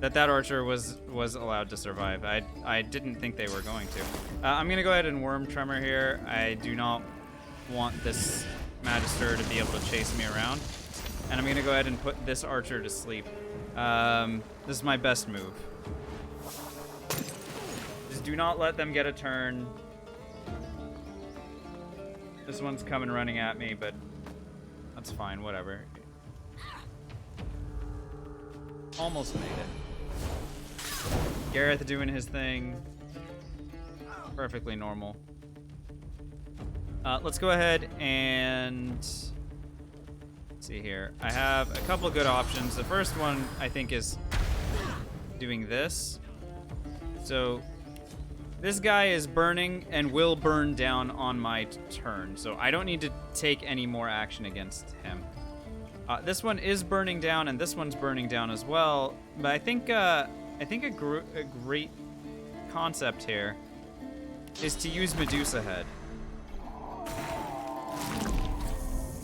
That archer was allowed to survive. I didn't think they were going to. I'm gonna go ahead and Worm Tremor here. I do not want this Magister to be able to chase me around. And I'm gonna go ahead and put this archer to sleep. This is my best move. Just do not let them get a turn. This one's coming running at me, but that's fine, whatever. Almost made it. Gareth doing his thing. Perfectly normal. Let's go ahead and see here. I have a couple good options. The first one I think is doing this. So this guy is burning and will burn down on my turn, so I don't need to take any more action against him. This one is burning down, and this one's burning down as well. But I think a great concept here is to use Medusa Head.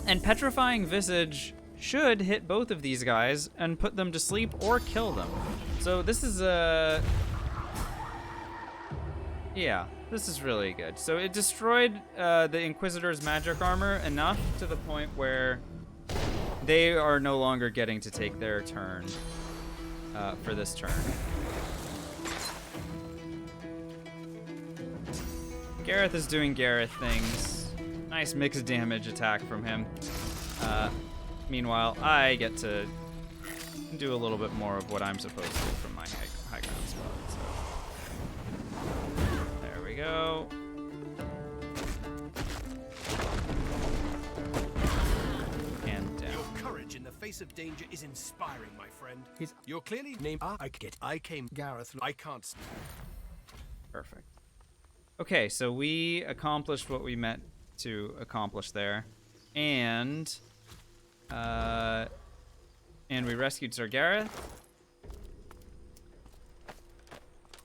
And Petrifying Visage should hit both of these guys and put them to sleep or kill them. So this is yeah, this is really good. So it destroyed the Inquisitor's magic armor enough to the point where they are no longer getting to take their turn for this turn. Gareth is doing Gareth things. Nice mixed damage attack from him. Meanwhile, I get to do a little bit more of what I'm supposed to from my high ground spot. So there we go. And down. Your courage in the face of danger is inspiring, my friend. You're clearly named. I came. Gareth. I can't. Perfect. Okay, so we accomplished what we meant to accomplish there, and we rescued Sir Gareth,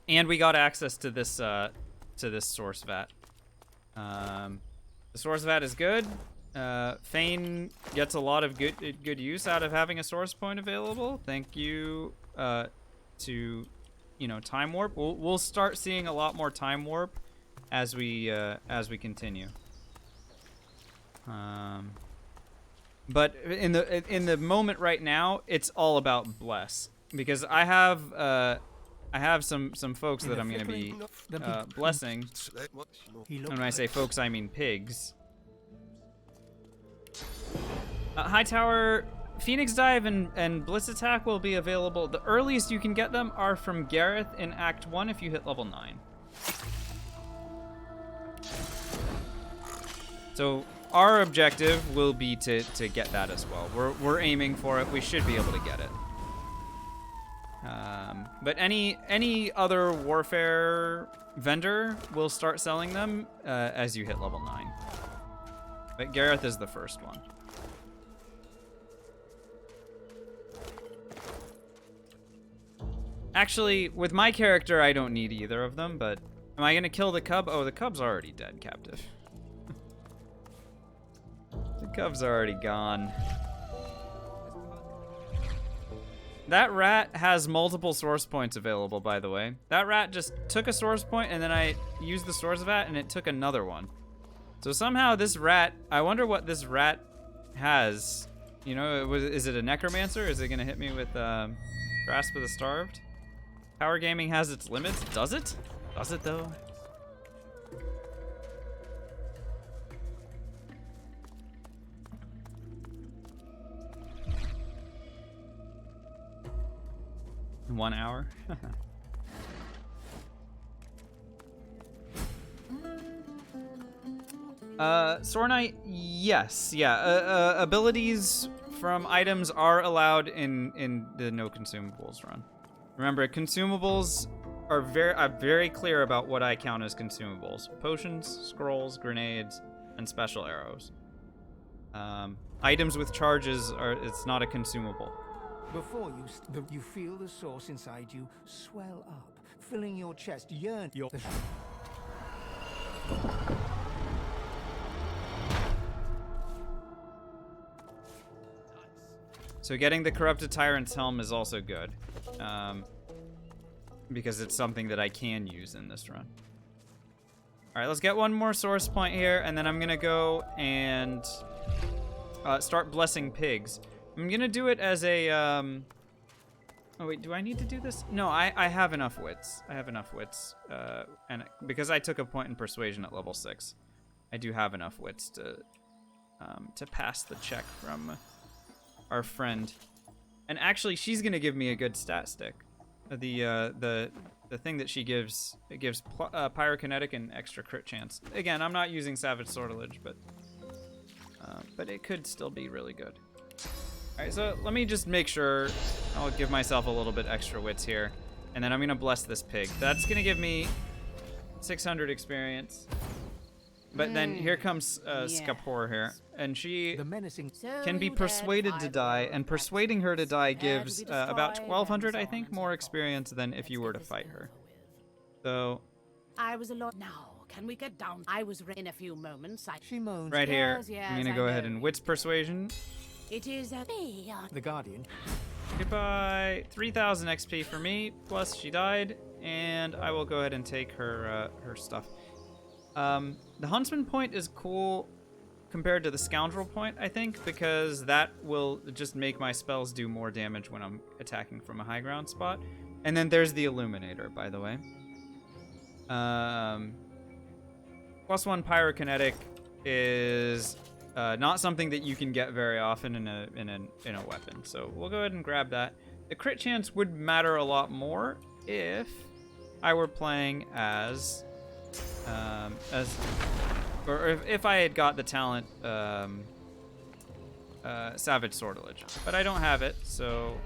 and we got access to this source vat. The source vat is good. Fane gets a lot of good use out of having a source point available. Thank you to Time Warp. We'll start seeing a lot more Time Warp as we continue. But in the moment right now, it's all about bless, because I have some folks that I'm gonna be blessing. And when I say folks, I mean pigs. High Tower, Phoenix Dive and Blitz Attack will be available. The earliest you can get them are from Gareth in Act 1 if you hit level 9. So our objective will be to get that as well. We're aiming for it. We should be able to get it. But any other warfare vendor will start selling them as you hit level 9. But Gareth is the first one. Actually, with my character, I don't need either of them, but am I gonna kill the cub? Oh, the cub's already dead, captive. The cub's already gone. That rat has multiple source points available, by the way. That rat just took a source point, and then I used the source vat, and it took another one. So somehow this rat, I wonder what this rat has. You know, is it a necromancer? Is it gonna hit me with Grasp of the Starved? Power gaming has its limits. Does it? Does it though? In 1 hour? Sword Knight, yes, yeah. Abilities from items are allowed in the no consumables run. Remember, consumables are I'm very clear about what I count as consumables: potions, scrolls, grenades, and special arrows. Items with charges it's not a consumable. Before you feel the source inside you swell up, filling your chest, yearn your... So getting the Corrupted Tyrant's Helm is also good. Because it's something that I can use in this run. Alright, let's get one more source point here, and then I'm gonna go and start blessing pigs. I'm gonna do it as a, oh wait, do I need to do this? No, I have enough wits. I have enough wits, and because I took a point in persuasion at level 6, I do have enough wits to pass the check from our friend. And actually, she's gonna give me a good stat stick. The thing that she gives, it gives pyrokinetic and extra crit chance. Again, I'm not using Savage Sortilege, but it could still be really good. All right, so let me just make sure. I'll give myself a little bit extra wits here, and then I'm gonna bless this pig. That's gonna give me 600 experience. But then here comes Skapor here, and she can be persuaded to die, and persuading her to die gives about 1,200, I think, more experience than if you were to fight her. So I was a lot. Now, can we get down? I was in a few moments. She moans. right here, Yes, I'm gonna go ahead and wits persuasion. It is a me. The Guardian. Goodbye. 3,000 XP for me, plus she died, and I will go ahead and take her her stuff. The Huntsman point is cool compared to the Scoundrel point, I think, because that will just make my spells do more damage when I'm attacking from a high ground spot. And then there's the Illuminator, by the way. +1 pyrokinetic is not something that you can get very often in a weapon. So we'll go ahead and grab that. The crit chance would matter a lot more if I were playing as or if I had got the talent Savage Sortilege, but I don't have it, so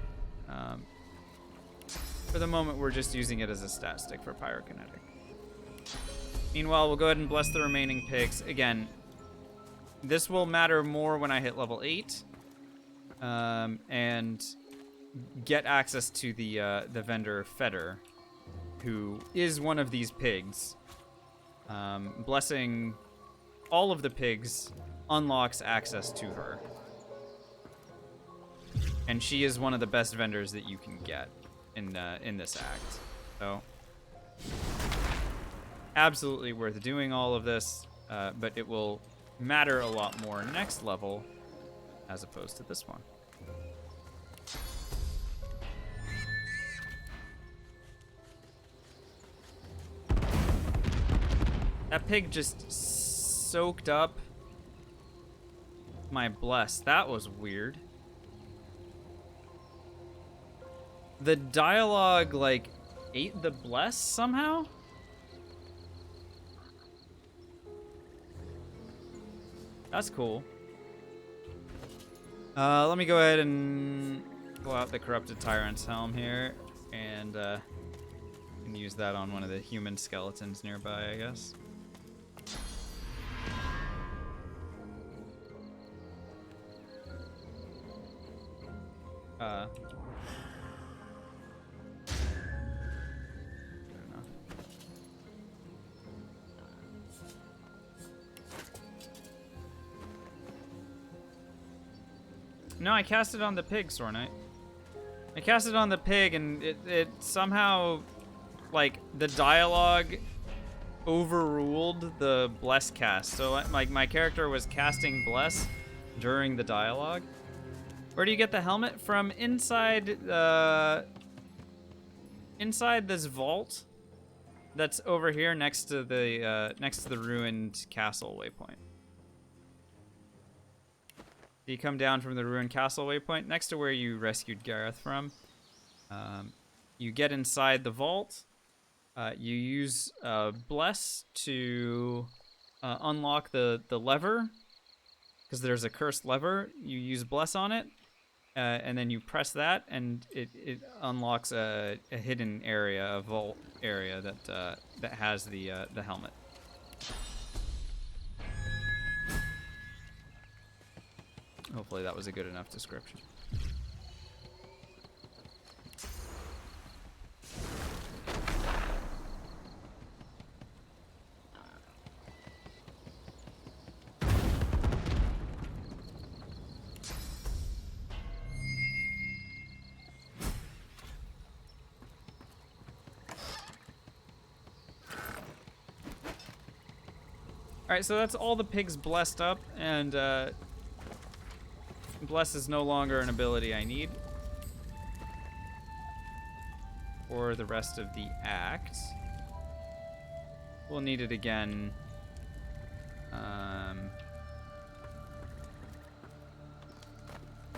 for the moment we're just using it as a stat stick for pyrokinetic. Meanwhile, we'll go ahead and bless the remaining pigs. Again, this will matter more when I hit level 8 and get access to the vendor Feder, who is one of these pigs. Blessing all of the pigs unlocks access to her. And she is one of the best vendors that you can get in this act. So, absolutely worth doing all of this, but it will matter a lot more next level as opposed to this one. That pig just soaked up my bless. That was weird. The dialogue, like, ate the bless somehow? That's cool. Let me go ahead and pull out the Corrupted Tyrant's helm here, and use that on one of the human skeletons nearby, I guess. Good enough. No, I cast it on the pig, Sword Knight. I cast it on the pig, and it somehow, like, the dialogue overruled the bless cast. So, like, my character was casting bless during the dialogue. Where do you get the helmet? From inside this vault that's over here next to the ruined castle waypoint. You come down from the ruined castle waypoint next to where you rescued Gareth from. You get inside the vault. You use bless to unlock the lever, because there's a cursed lever. You use bless on it. And then you press that, and it unlocks a hidden area, a vault area that has the helmet. Hopefully that was a good enough description. Alright, so that's all the pigs blessed up, and bless is no longer an ability I need for the rest of the act. We'll need it again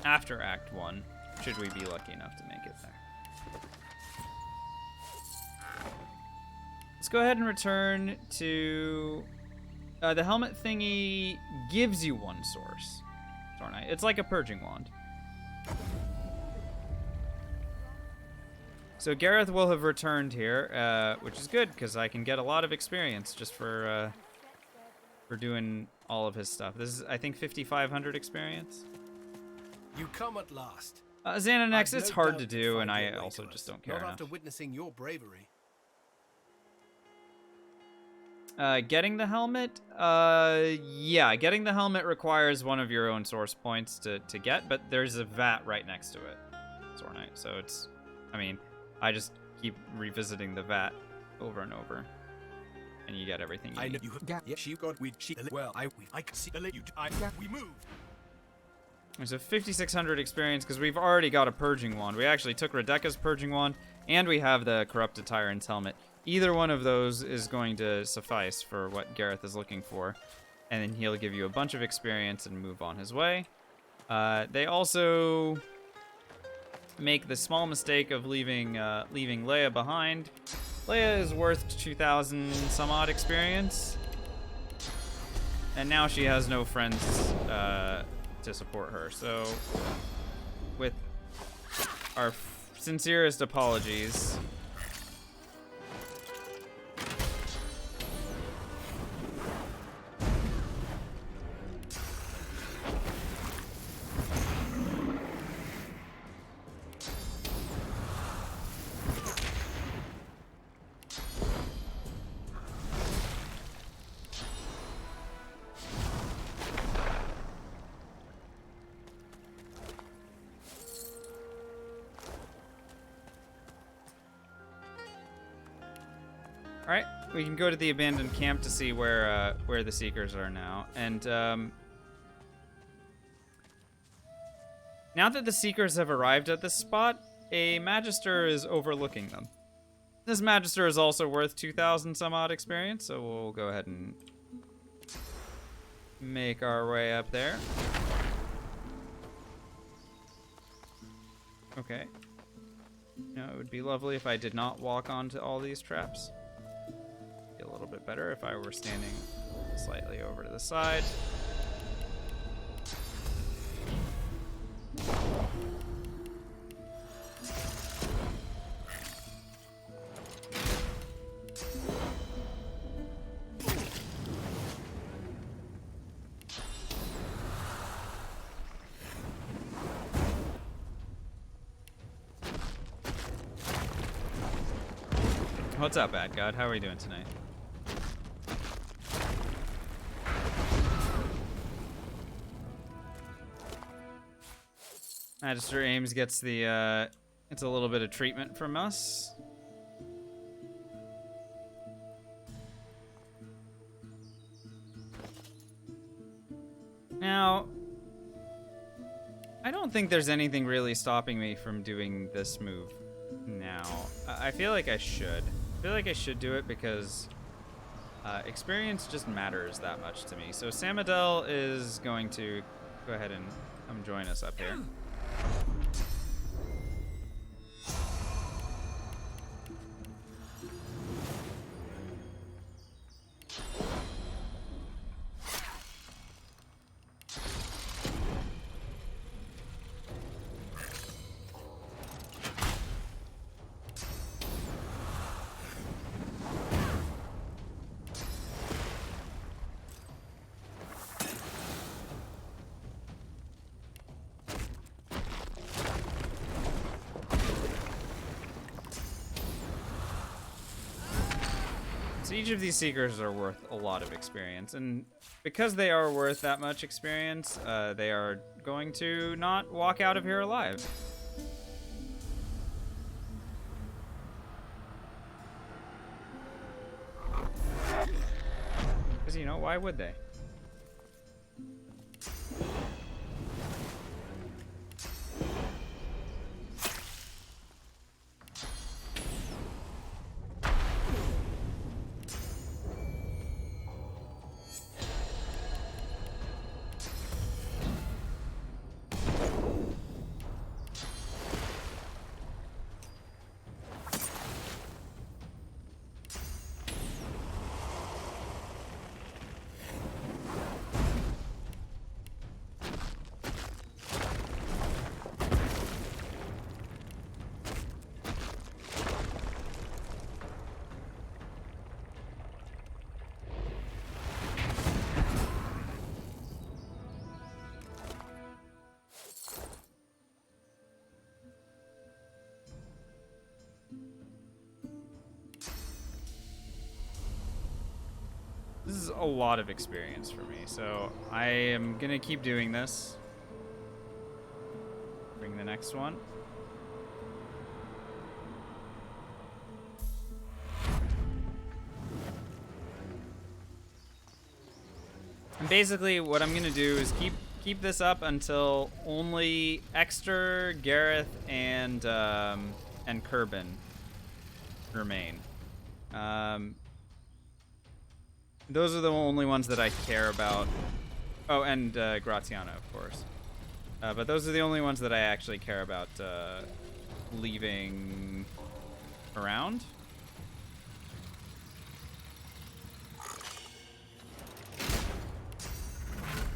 after Act 1, should we be lucky enough to make it there. Let's go ahead and return to... the helmet thingy gives you one source. It's like a purging wand. So Gareth will have returned here, which is good because I can get a lot of experience just for doing all of his stuff. This is, I think, 5,500 experience. You come at last. Xananex, it's no hard doubt to you'd do, find and your I way also to just us. don't care Not enough. after witnessing your bravery. Getting the helmet? Yeah, getting the helmet requires one of your own source points to get, but there's a vat right next to it, Zornite. So it's, I mean, I just keep revisiting the vat over and over, and you get everything you I know need. you have. Yeah, she got. Well, I can see. We moved. There's a 5,600 experience because we've already got a purging wand. We actually took Rebecca's purging wand, and we have the Corrupted Tyrant's helmet. Either one of those is going to suffice for what Gareth is looking for, and then he'll give you a bunch of experience and move on his way. They also make the small mistake of leaving Leia behind. Leia is worth 2,000 some odd experience, and now she has no friends to support her. So, with our sincerest apologies. Alright, we can go to the abandoned camp to see where the Seekers are now. And now that the Seekers have arrived at this spot, a Magister is overlooking them. This Magister is also worth 2,000 some odd experience, so we'll go ahead and make our way up there. Okay. Now, it would be lovely if I did not walk onto all these traps. A little bit better if I were standing slightly over to the side. What's up, Bad God? How are we doing tonight? Magister Ames gets the, it's a little bit of treatment from us. Now, I don't think there's anything really stopping me from doing this move now. I feel like I should. I feel like I should do it because experience just matters that much to me. So Samadel is going to go ahead and come join us up here. So each of these Seekers are worth a lot of experience, and because they are worth that much experience, they are going to not walk out of here alive. Because, you know, why would they? This is a lot of experience for me, so I am gonna keep doing this. Bring the next one. And basically what I'm gonna do is keep this up until only Exter, Gareth, and Kerbin remain. Those are the only ones that I care about. Oh, and Graziano, of course. But those are the only ones that I actually care about leaving around.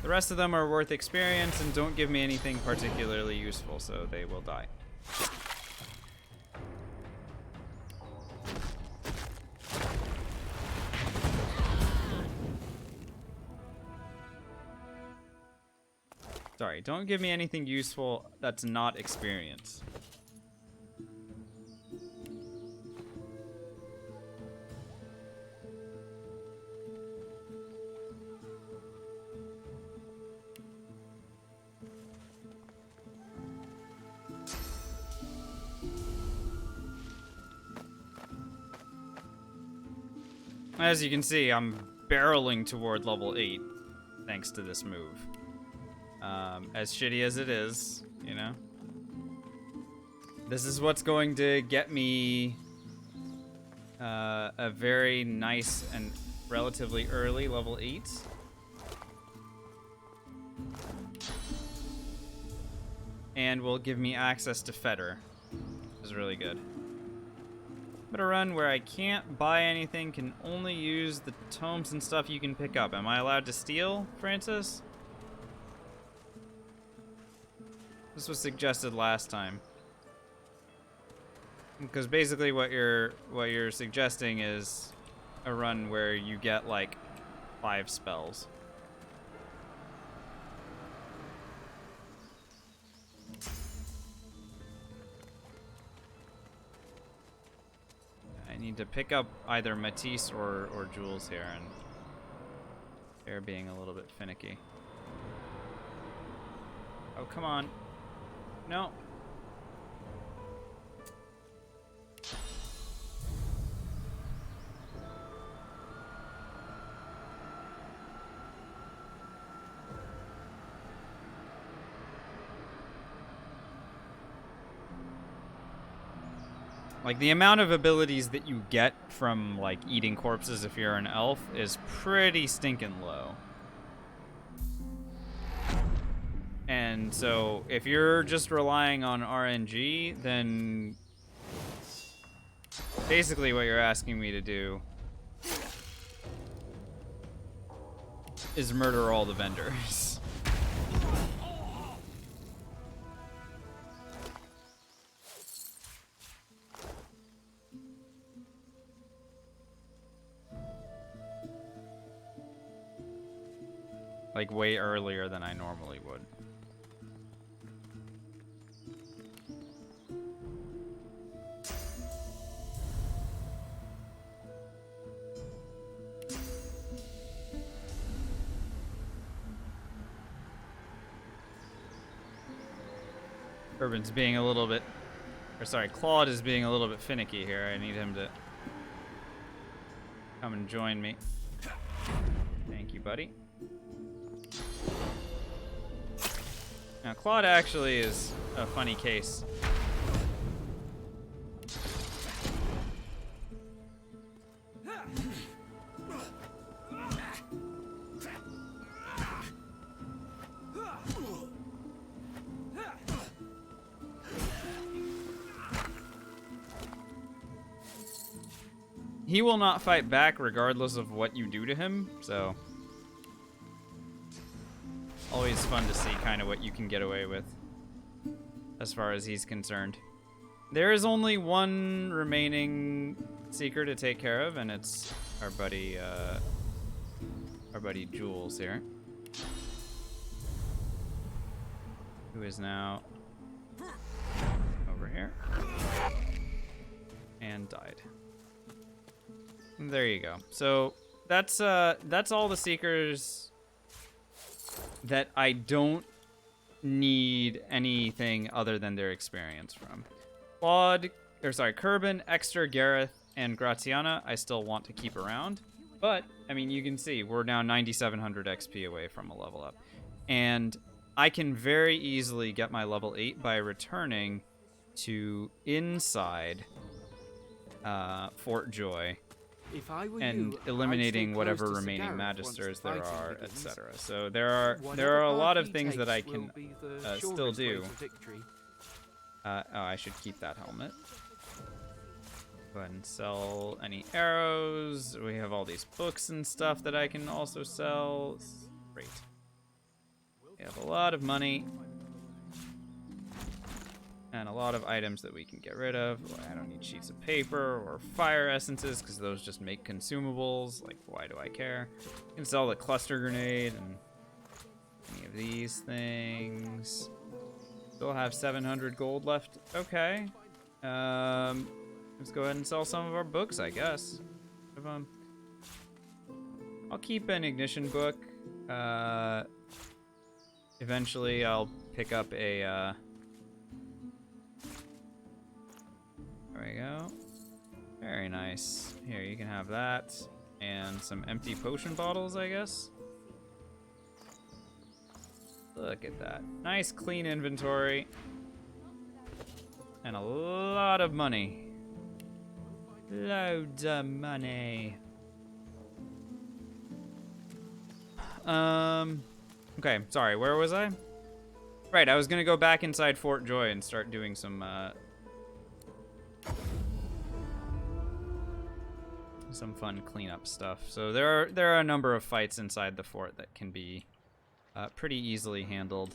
The rest of them are worth experience and don't give me anything particularly useful, so they will die. Sorry, don't give me anything useful that's not experience. As you can see, I'm barreling toward level 8 thanks to this move. As shitty as it is, you know? This is what's going to get me a very nice and relatively early level 8. And will give me access to Fetter, which is really good. I'm gonna run where I can't buy anything, can only use the tomes and stuff you can pick up. Am I allowed to steal, Francis? This was suggested last time. Because basically what you're suggesting is a run where you get like 5 spells. I need Need to pick up either Matisse or Jules here, and they're being a little bit finicky. Oh, come on. No. Like, the amount of abilities that you get from, like, eating corpses if you're an elf is pretty stinking low. And so, if you're just relying on RNG, then basically what you're asking me to do is murder all the vendors. Like, way earlier than I normally would. Urban's being a little bit... Or sorry, Claude is being a little bit finicky here. I need him to come and join me. Thank you, buddy. Now, Claude actually is a funny case. He will not fight back regardless of what you do to him, so... Always fun to see kind of what you can get away with, as far as he's concerned. There is only one remaining seeker to take care of, and it's our buddy Jules here, who is now over here and died. And there you go. So that's all the seekers that I don't need anything other than their experience from. Kerbin, Exter, Gareth, and Graziana I still want to keep around. But, I mean, you can see we're now 9,700 XP away from a level up. And I can very easily get my level 8 by returning to inside Fort Joy. And eliminating whatever remaining Magisters there are, etc. So there are a lot of things that I can still do. Oh, I should keep that helmet. Go ahead and sell any arrows. We have all these books and stuff that I can also sell. Great. We have a lot of money. And a lot of items that we can get rid of. I don't need sheets of paper or fire essences because those just make consumables. Like, why do I care? You can sell the cluster grenade and any of these things. Still have 700 gold left. Okay. Let's go ahead and sell some of our books, I guess. I'll keep an ignition book. Eventually, I'll pick up a... There we go. Very nice. Here, you can have that. And some empty potion bottles, I guess. Look at that. Nice, clean inventory. And a lot of money. Loads of money. Okay, sorry, where was I? Right, I was gonna go back inside Fort Joy and start doing some fun cleanup stuff. So there are a number of fights inside the fort that can be pretty easily handled.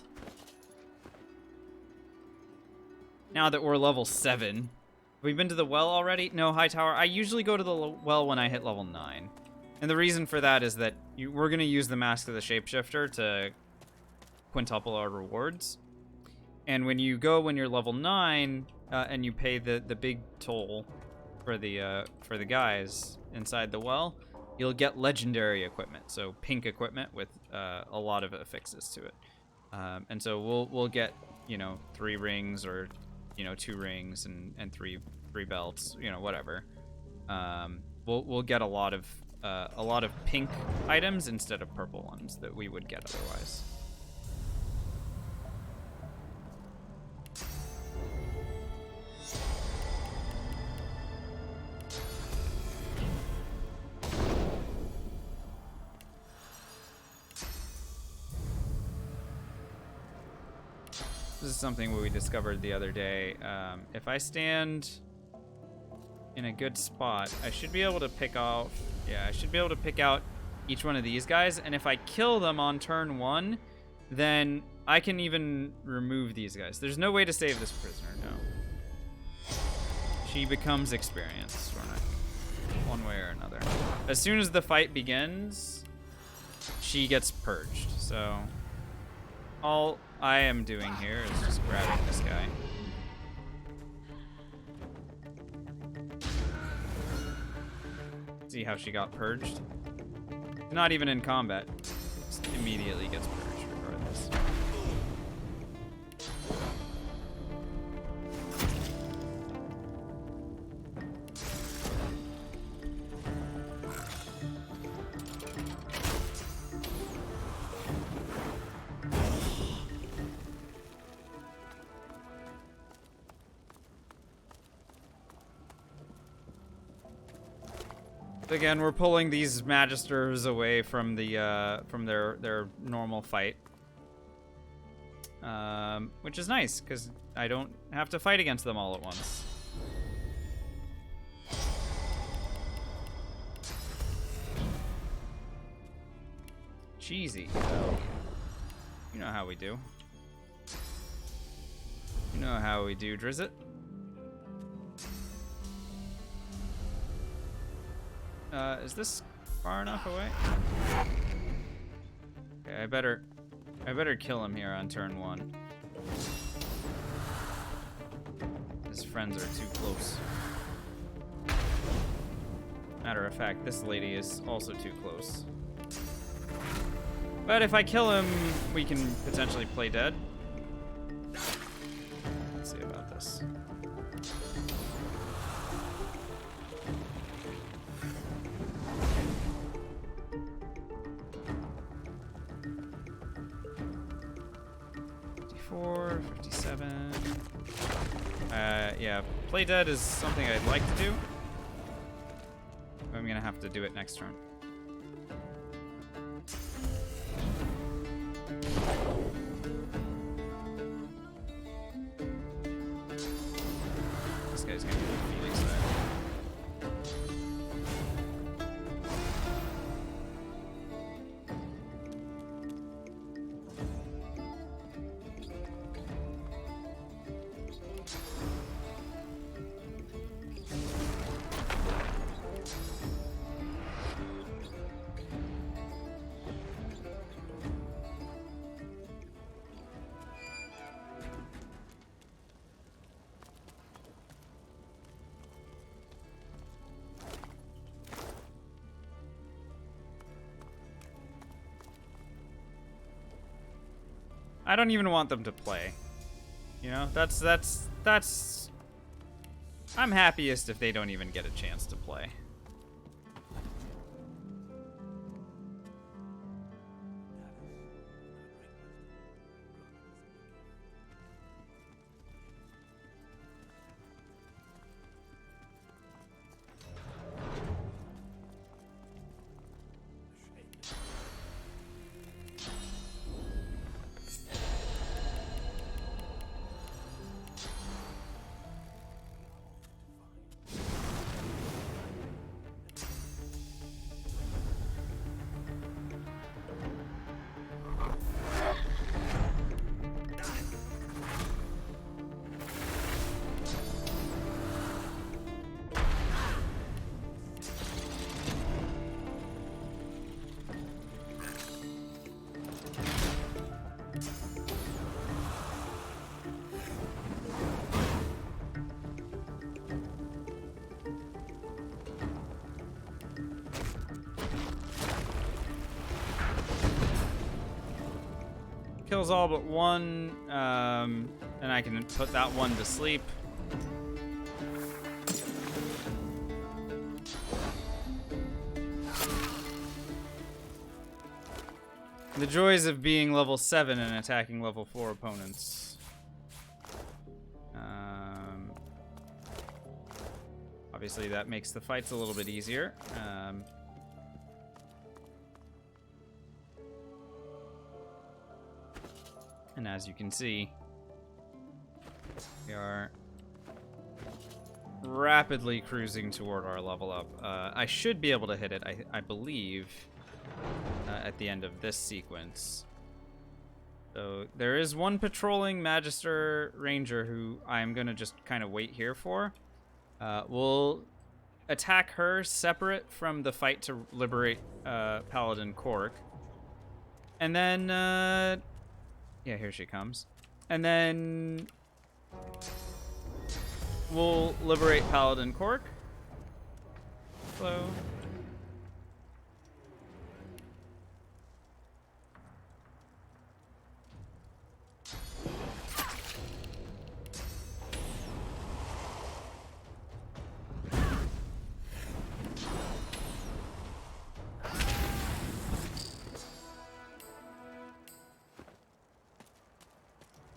Now that we're level 7. Have we been to the well already? No, High Tower. I usually go to the well when I hit level 9. And the reason for that is that we're going to use the Mask of the Shapeshifter to quintuple our rewards. And when you go when you're level 9 and you pay the big toll, for the guys inside the well, you'll get legendary equipment. So pink equipment with a lot of affixes to it. And so we'll get, you know, 3 rings or, you know, 2 rings and three belts, you know, whatever. We'll get a lot of pink items instead of purple ones that we would get otherwise. This is something we discovered the other day. If I stand in a good spot, I should be able to pick out. Yeah, I should be able to pick out each one of these guys. And if I kill them on turn 1, then I can even remove these guys. There's no way to save this prisoner. No. She becomes experience, one way or another. As soon as the fight begins, she gets purged. So all I am doing here is just grabbing this guy. See how she got purged? Not even in combat. Just immediately gets purged regardless. Again, we're pulling these magisters away from the from their normal fight, which is nice because I don't have to fight against them all at once. Cheesy. You know how we do. You know how we do, Drizzit. Is this far enough away? Okay, I better kill him here on turn 1. His friends are too close. Matter of fact, this lady is also too close. But if I kill him, we can potentially play dead. Let's see about this. Yeah, play dead is something I'd like to do. I'm gonna have to do it next turn. This guy's gonna be the Phoenix side. I don't even want them to play. You know, that's I'm happiest if they don't even get a chance to play. Kills all but one, and I can put that one to sleep. The joys of being level 7 and attacking level 4 opponents. Obviously, that makes the fights a little bit easier. And as you can see, we are rapidly cruising toward our level up. I should be able to hit it, I believe, at the end of this sequence. So there is one patrolling Magister Ranger who I'm going to just kind of wait here for. We'll attack her separate from the fight to liberate Paladin Cork. And then, yeah, here she comes. And then we'll liberate Paladin Cork. Hello.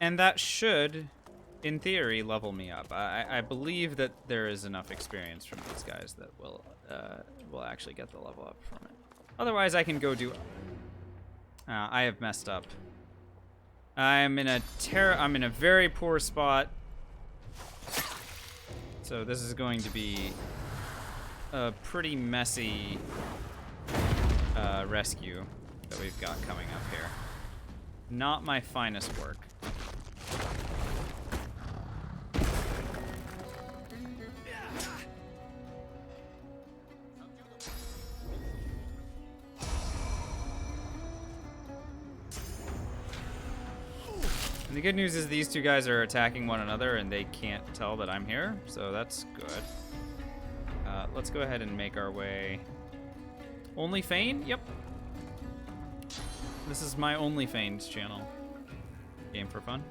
And that should, in theory, level me up. I believe that there is enough experience from these guys that will actually get the level up from it. Otherwise, I can go do. I have messed up. I'm in a very poor spot. So this is going to be a pretty messy rescue that we've got coming up here. Not my finest work. And the good news is these two guys are attacking one another and they can't tell that I'm here, so that's good. Let's go ahead and make our way. Only Fane? Yep. This is my Only Fane's channel. Game for fun.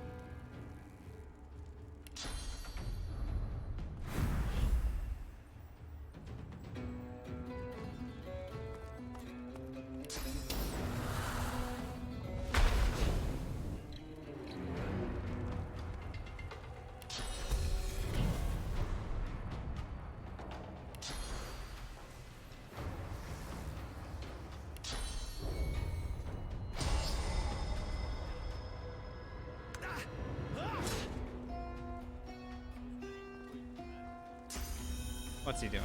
What's he doing?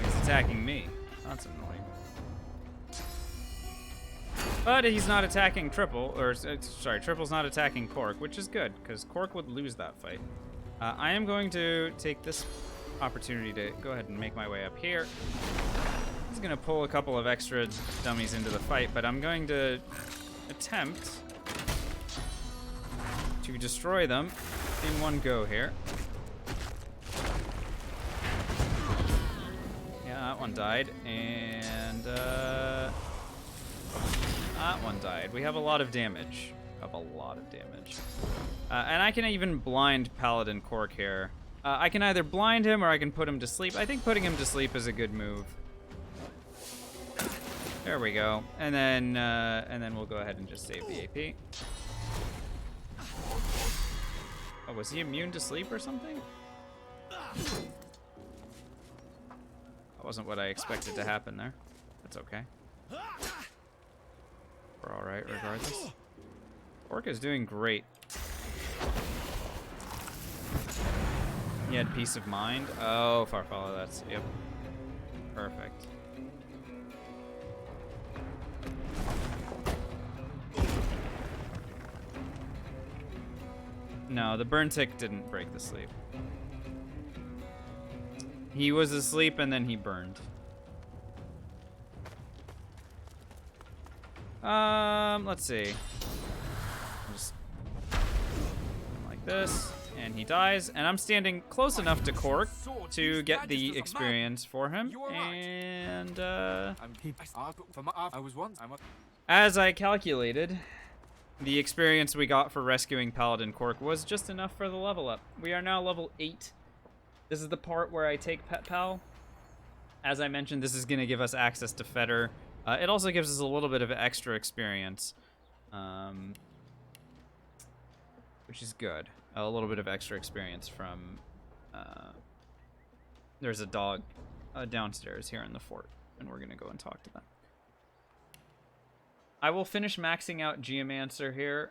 He's attacking me. That's annoying. But he's not attacking Triple, or sorry, Triple's not attacking Cork, which is good, because Cork would lose that fight. I am going to take this opportunity to go ahead and make my way up here. He's going to pull a couple of extra dummies into the fight, but I'm going to attempt to destroy them in one go here. That one died, and that one died. We have a lot of damage. And I can even blind Paladin Cork here. I can either blind him or I can put him to sleep. I think putting him to sleep is a good move. There we go. And then we'll go ahead and just save the AP. Oh, was he immune to sleep or something? That wasn't what I expected to happen there. That's okay. We're alright regardless. Orc is doing great. He had peace of mind. Oh, Farfalla, that's, yep. Perfect. No, the burn tick didn't break the sleep. He was asleep and then he burned. Let's see. Just like this, and he dies, and I'm standing close enough to Cork to get the experience for him, and as I calculated, the experience we got for rescuing Paladin Cork was just enough for the level up. We are now level 8. This is the part where I take Pet Pal. As I mentioned, this is going to give us access to Fetter. It also gives us a little bit of extra experience, which is good. A little bit of extra experience from... there's a dog downstairs here in the fort, and we're going to go and talk to them. I will finish maxing out Geomancer here.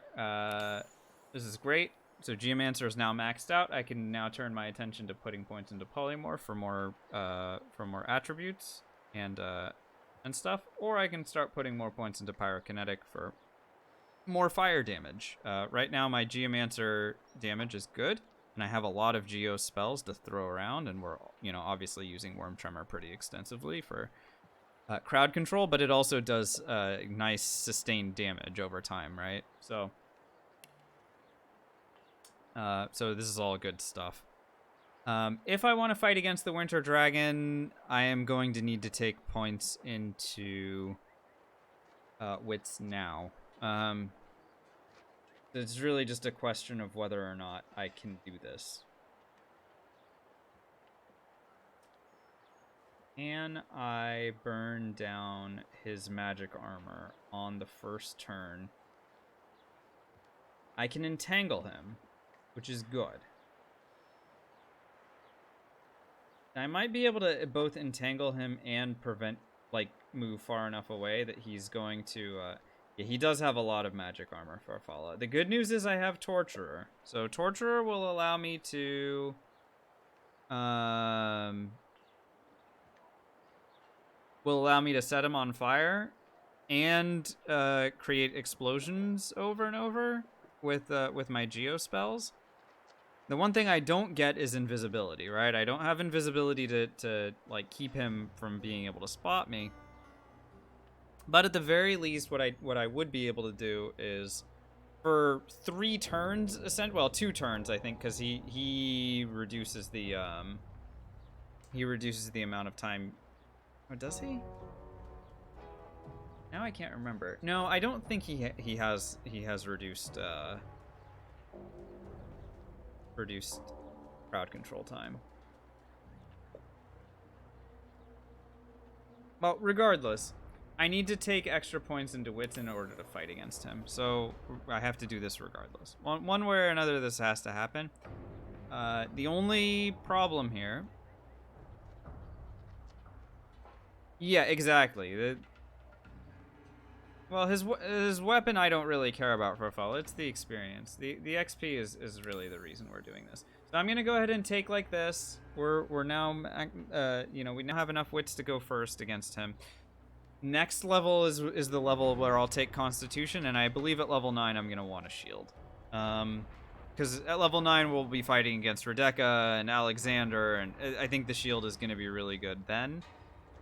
This is great. So Geomancer is now maxed out. I can now turn my attention to putting points into Polymorph for more attributes and stuff, or I can start putting more points into Pyrokinetic for more fire damage. Right now my Geomancer damage is good, and I have a lot of Geo spells to throw around, and we're obviously using Worm Tremor pretty extensively for crowd control, but it also does nice sustained damage over time, right? So this is all good stuff. If I want to fight against the Winter Dragon, I am going to need to take points into wits now. It's really just a question of whether or not I can do this. Can I burn down his magic armor on the first turn? I can entangle him, which is good. I might be able to both entangle him and prevent, like, move far enough away that he's going to, yeah, he does have a lot of magic armor for Farfalla. The good news is I have Torturer. So Torturer will allow me to, set him on fire and create explosions over and over with my Geo spells. The one thing I don't get is invisibility, right? I don't have invisibility to like keep him from being able to spot me. But at the very least, what I would be able to do is for 3 turns, well, 2 turns, I think, because he reduces the amount of time. Or does he? Now I can't remember. No, I don't think he has reduced crowd control time. Well, regardless, I need to take extra points into wits in order to fight against him. So I have to do this regardless. One way or another, this has to happen. The only problem here... Yeah, exactly. Well, his weapon I don't really care about for Fall. It's the experience. The XP is really the reason we're doing this. So I'm gonna go ahead and take like this. We're now we now have enough wits to go first against him. Next level is the level where I'll take Constitution, and I believe at level 9 I'm gonna want a shield. Because at level 9 we'll be fighting against Rebecca and Alexander, and I think the shield is gonna be really good then.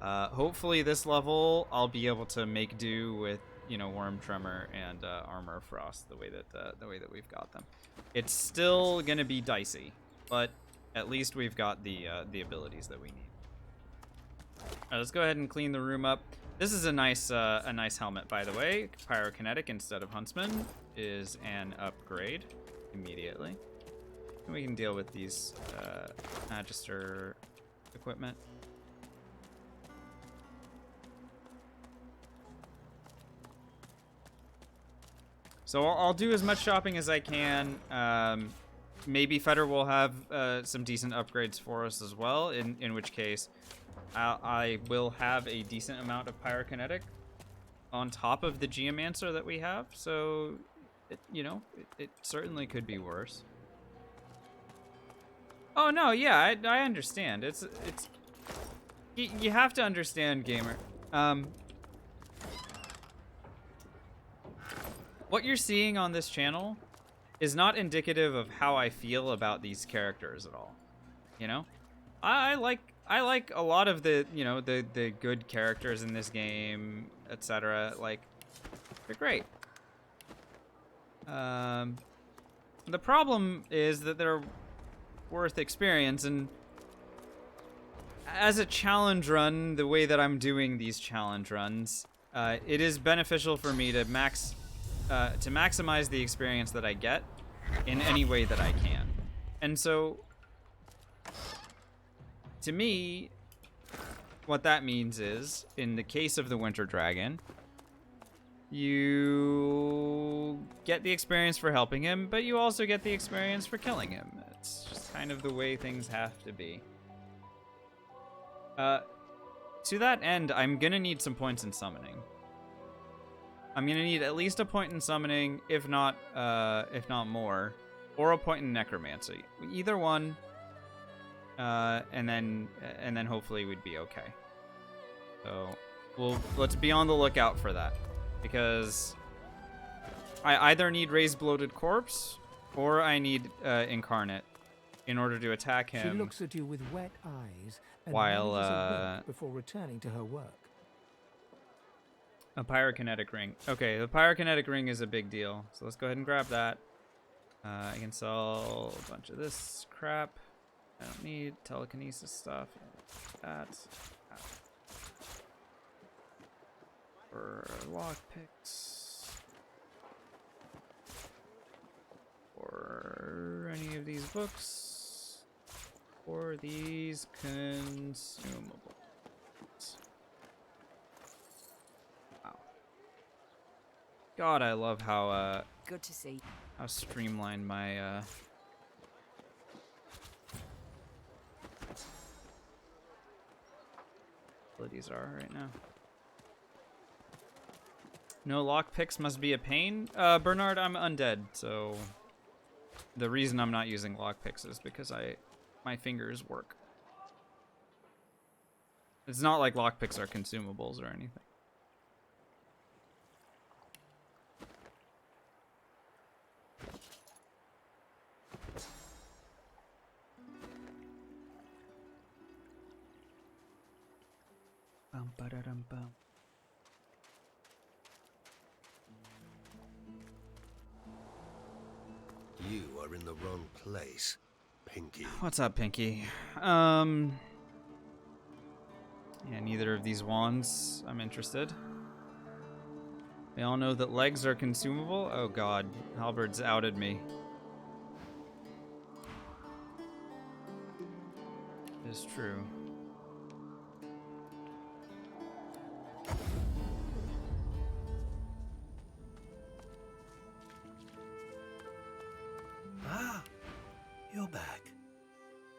Hopefully this level I'll be able to make do with Worm Tremor and Armor of Frost the way that we've got them. It's still gonna be dicey, but at least we've got the abilities that we need. All right, let's go ahead and clean the room up. This is a nice helmet, by the way. Pyrokinetic instead of Huntsman is an upgrade immediately. And we can deal with these Magister equipment. So I'll do as much shopping as I can. Maybe Fetter will have some decent upgrades for us as well, in which case I will have a decent amount of Pyrokinetic on top of the Geomancer that we have. So, it certainly could be worse. Oh, no, yeah, I understand. You have to understand, gamer. What you're seeing on this channel is not indicative of how I feel about these characters at all. I like a lot of the the good characters in this game, etc. Like, they're great. The problem is that they're worth experience, and as a challenge run, the way that I'm doing these challenge runs, it is beneficial for me to max to maximize the experience that I get in any way that I can. And so, to me, what that means is, in the case of the Winter Dragon, you get the experience for helping him, but you also get the experience for killing him. It's just kind of the way things have to be. To that end, I'm gonna need some points in summoning. I'm gonna need at least a point in summoning, if not more, or a point in necromancy. Either one, and then hopefully we'd be okay. So let's be on the lookout for that, because I either need Raised Bloated Corpse or I need Incarnate in order to attack him. She looks at you with wet eyes and while manages a wink before returning to her work. A pyrokinetic ring. Okay, the pyrokinetic ring is a big deal. So let's go ahead and grab that. I can sell a bunch of this crap. I don't need telekinesis stuff. That. For lockpicks. Or any of these books. Or these consumables. God, I love how Good to see. how streamlined my abilities are right now. No lockpicks must be a pain. Bernard, I'm undead, so the reason I'm not using lockpicks is because my fingers work. It's not like lockpicks are consumables or anything. Bum, ba-da-dum, bum. You are in the wrong place, Pinky. What's up, Pinky? Yeah, neither of these wands I'm interested. We all know that legs are consumable. Oh god, Halberd's outed me. It's true. Ah, you're back.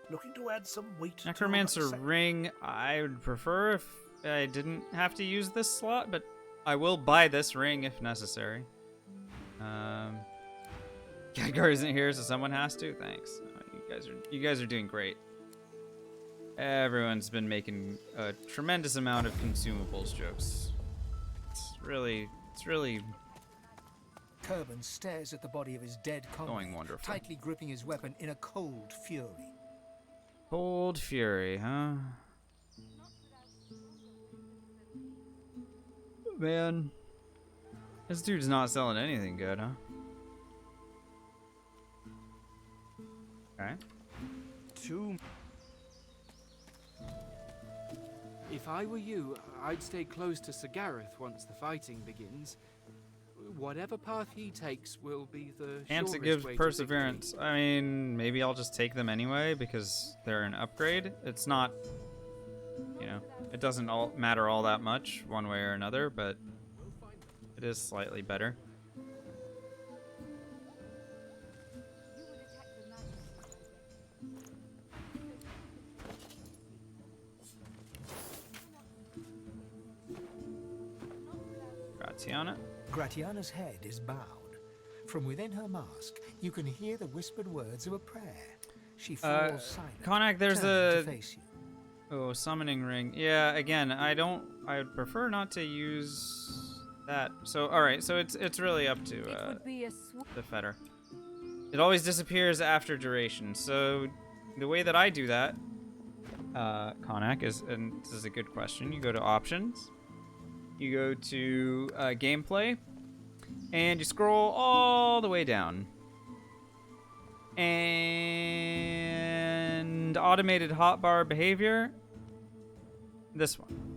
Looking to add some weight to Necromancer ring, I would prefer if I didn't have to use this slot, but I will buy this ring if necessary. Khadgar isn't here, so someone has to. Thanks. You guys are doing great. Everyone's been making a tremendous amount of consumables jokes. It's really Kerban stares at the body of his dead comrade, going wonderful. tightly gripping his weapon in a cold fury. Cold fury, huh? Man, this dude's not selling anything good, huh? Okay. If I were you, I'd stay close to Sir Gareth once the fighting begins. Whatever path he takes will be the And it surest gives way to perseverance. victory. I mean, maybe I'll just take them anyway because they're an upgrade. It's not, you know, it doesn't matter all that much one way or another, but it is slightly better. Gratiana. Gratiana's head is bowed. From within her mask, you can hear the whispered words of a prayer. She falls silent. Konak, there's turning a to face you. oh, summoning ring. Yeah, again, I would prefer not to use that. So, all right, so it's really up to the fetter. It always disappears after duration. So, the way that I do that, Konak, is, and this is a good question. You go to options. You go to gameplay, and you scroll all the way down. And automated hotbar behavior. This one.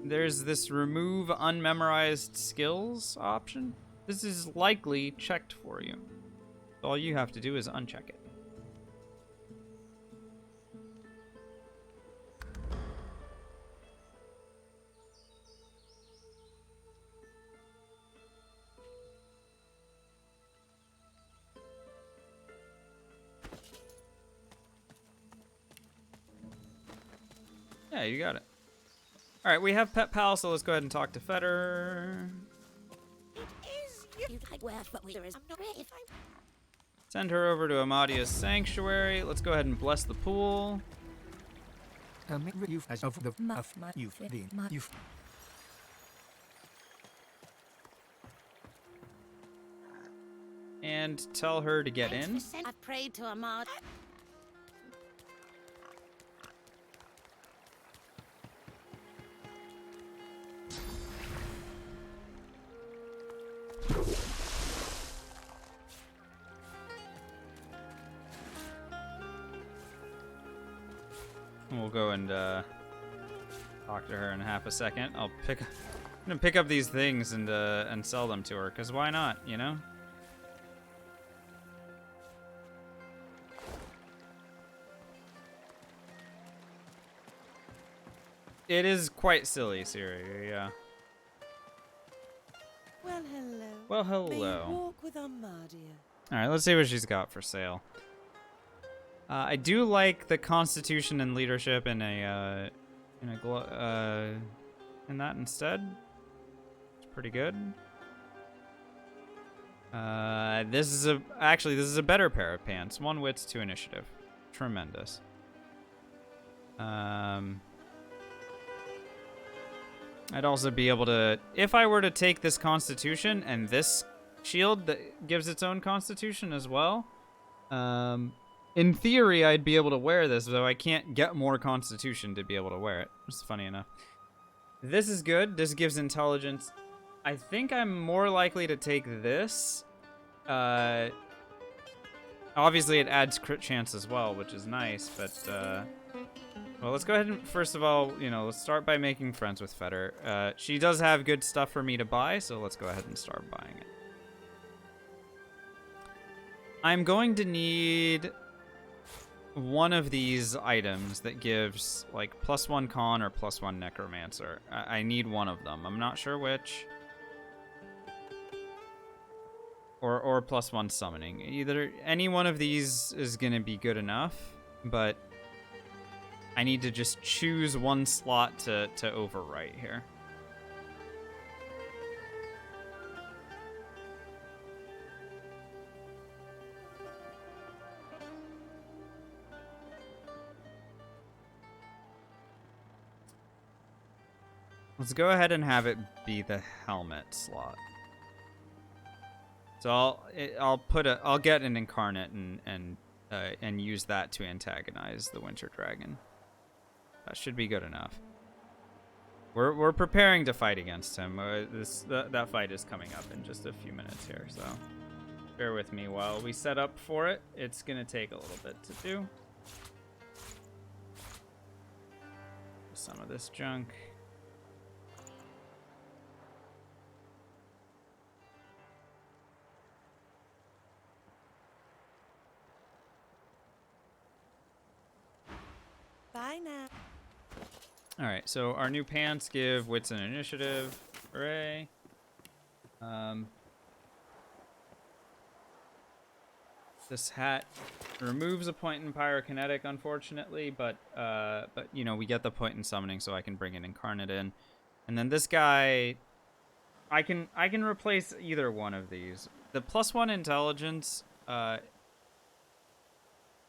There's this remove unmemorized skills option. this is likely checked for you. All you have to do is uncheck it. Yeah, you got it. All right, we have Pet Pal, so let's go ahead and talk to Feder. Send her over to Amadia's sanctuary. Let's go ahead and bless the pool. And tell her to get in. I prayed to Ahmad. We'll go and talk to her in half a second. I'm gonna pick up these things and sell them to her, cause why not, you know? It is quite silly, Siri. Yeah. Well, hello. Well, hello. May you walk with Amadia. All right, let's see what she's got for sale. I do like the Constitution and leadership in that instead. It's pretty good. This is a better pair of pants. 1 wits, 2 initiative. Tremendous. I'd also be able to, if I were to take this Constitution and this shield that gives its own Constitution as well, in theory, I'd be able to wear this, though I can't get more Constitution to be able to wear it. It's funny enough. This is good. This gives intelligence. I think I'm more likely to take this. Obviously, it adds crit chance as well, which is nice, but... Well, let's go ahead and, first of all, let's start by making friends with Feder. She does have good stuff for me to buy, so let's go ahead and start buying it. I'm going to need one of these items that gives, like, +1 con or +1 necromancer. I need one of them. I'm not sure which. Or +1 summoning. Either any one of these is going to be good enough, but I need to just choose one slot to overwrite here. Let's go ahead and have it be the helmet slot. So I'll get an incarnate and use that to antagonize the Winter Dragon. That should be good enough. We're preparing to fight against him. That fight is coming up in just a few minutes here, so bear with me while we set up for it. It's gonna take a little bit to do. Some of this junk. Bye now. Alright, so our new pants give wits and initiative. Hooray. This hat removes a point in pyrokinetic, unfortunately, but we get the point in summoning, so I can bring an incarnate in. And then this guy, I can replace either one of these. The +1 intelligence,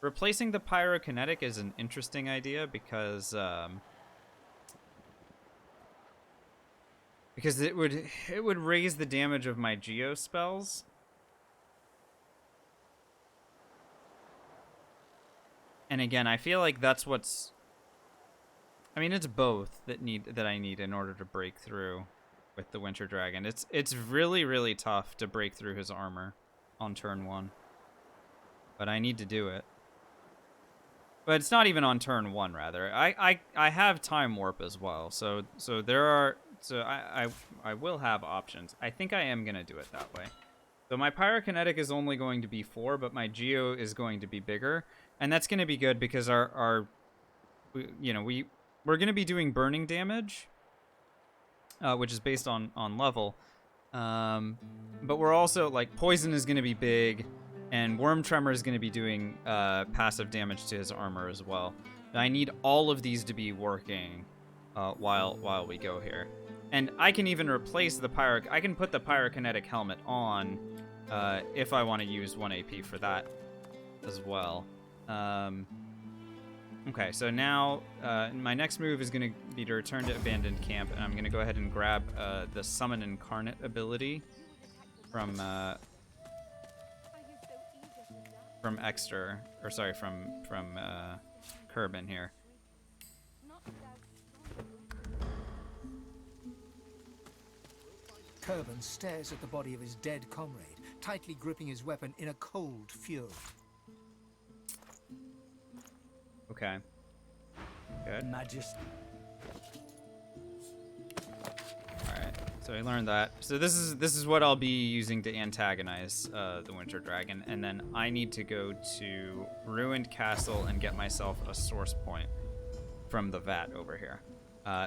replacing the pyrokinetic is an interesting idea because it would raise the damage of my geo spells. And again, I feel like that's what's... I mean, it's both that I need in order to break through with the Winter Dragon. It's really, really tough to break through his armor on turn 1. But I need to do it. But it's not even on turn 1, rather. I have Time Warp as well, so there are So I will have options. I think I am going to do it that way. So my pyrokinetic is only going to be 4, but my geo is going to be bigger. And that's going to be good because we're going to be doing burning damage, which is based on level. But we're also, like, poison is going to be big, and worm tremor is going to be doing passive damage to his armor as well. And I need all of these to be working while we go here. And I can even replace the I can put the pyrokinetic helmet on if I want to use 1 AP for that as well. Okay, so now my next move is going to be to return to Abandoned Camp, and I'm going to go ahead and grab the Summon Incarnate ability from Exter, or sorry, from Kerbin here. Kerbin stares at the body of his dead comrade, tightly gripping his weapon in a cold fury. Okay. Good. Majesty. Alright, so I learned that. So this is what I'll be using to antagonize the Winter Dragon, and then I need to go to Ruined Castle and get myself a source point from the vat over here.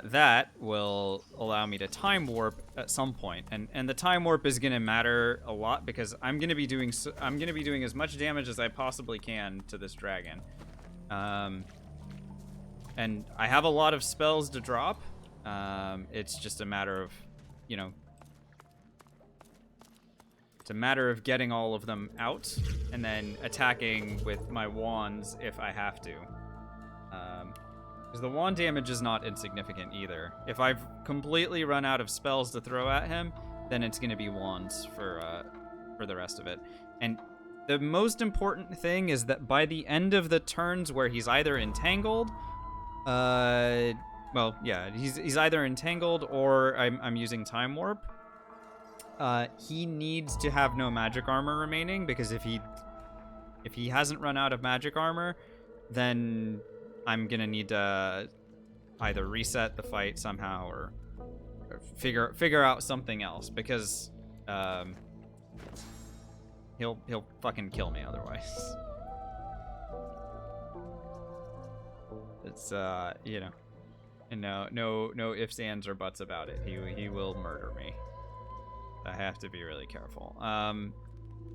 That will allow me to time warp at some point, and the time warp is going to matter a lot because I'm going to be doing as much damage as I possibly can to this dragon. And I have a lot of spells to drop. It's just a matter of, it's a matter of getting all of them out and then attacking with my wands if I have to. Because the wand damage is not insignificant either. If I've completely run out of spells to throw at him, then it's going to be wands for the rest of it. And the most important thing is that by the end of the turns where he's either entangled, he's either entangled or I'm using time warp. He needs to have no magic armor remaining, because if he hasn't run out of magic armor, then I'm gonna need to either reset the fight somehow or figure out something else, because he'll fucking kill me otherwise. It's no ifs, ands, or buts about it. He will murder me. I have to be really careful.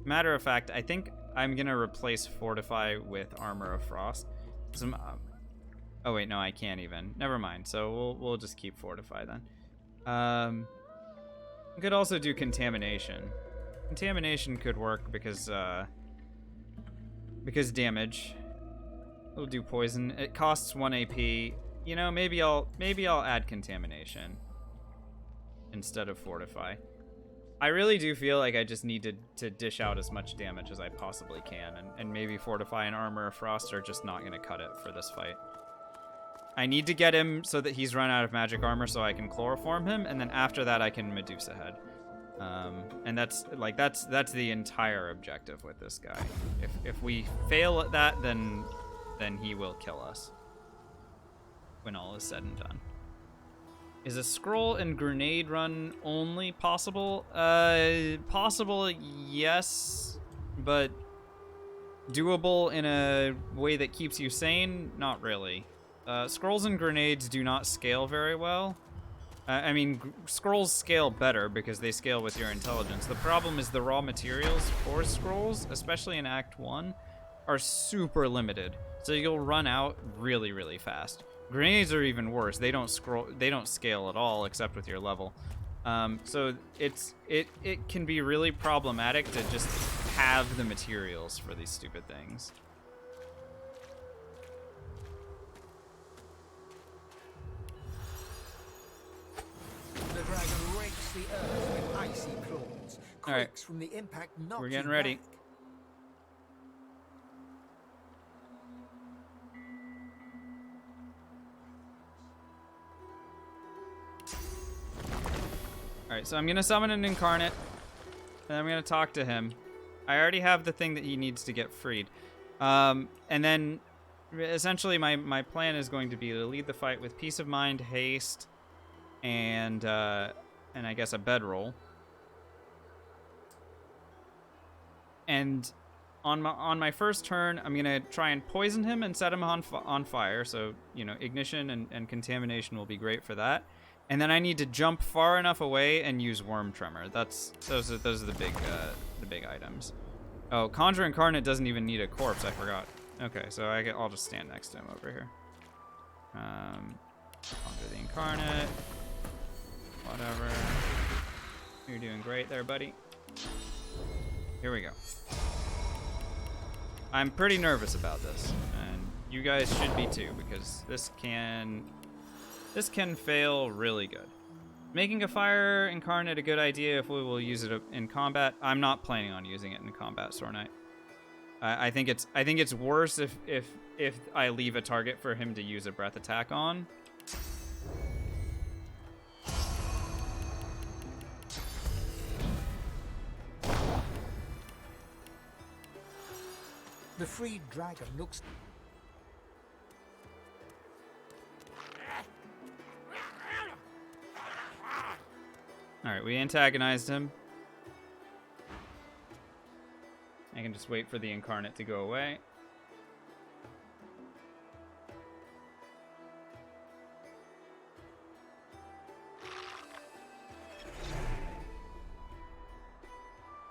Matter of fact, I think I'm gonna replace Fortify with Armor of Frost. Oh wait, no, I can't even. Never mind. So we'll just keep Fortify then. We could also do Contamination. Contamination could work because damage. We'll do Poison. It costs 1 AP. Maybe I'll add Contamination instead of Fortify. I really do feel like I just need to dish out as much damage as I possibly can, and maybe Fortify and Armor of Frost are just not going to cut it for this fight. I need to get him so that he's run out of magic armor so I can chloroform him, and then after that I can Medusa head. And that's the entire objective with this guy. If we fail at that, then he will kill us when all is said and done. Is a scroll and grenade run only possible? Possible, yes, but doable in a way that keeps you sane? Not really. Scrolls and grenades do not scale very well. Scrolls scale better because they scale with your intelligence. The problem is the raw materials for scrolls, especially in Act 1, are super limited. So you'll run out really, really fast. Grenades are even worse. They don't scale at all except with your level. So it can be really problematic to just have the materials for these stupid things. The dragon rakes the earth with icy claws. All right. Quakes from the impact knock We're getting you ready. back. Alright, so I'm going to summon an incarnate, and I'm going to talk to him. I already have the thing that he needs to get freed. And then, essentially, my plan is going to be to lead the fight with Peace of Mind, Haste, and I guess a bedroll. And on my first turn, I'm gonna try and poison him and set him on fire. So, you know, ignition and contamination will be great for that. And then I need to jump far enough away and use worm tremor. Those are the big items. Oh, Conjure Incarnate doesn't even need a corpse. I forgot. Okay, so I'll just stand next to him over here. Conjure the Incarnate. Whatever. You're doing great there, buddy. Here we go. I'm pretty nervous about this, and you guys should be too, because this can fail really good. Making a fire incarnate a good idea if we will use it in combat. I'm not planning on using it in combat, Sword Knight. I think it's worse if I leave a target for him to use a breath attack on. The freed dragon looks... Alright, we antagonized him. I can just wait for the incarnate to go away.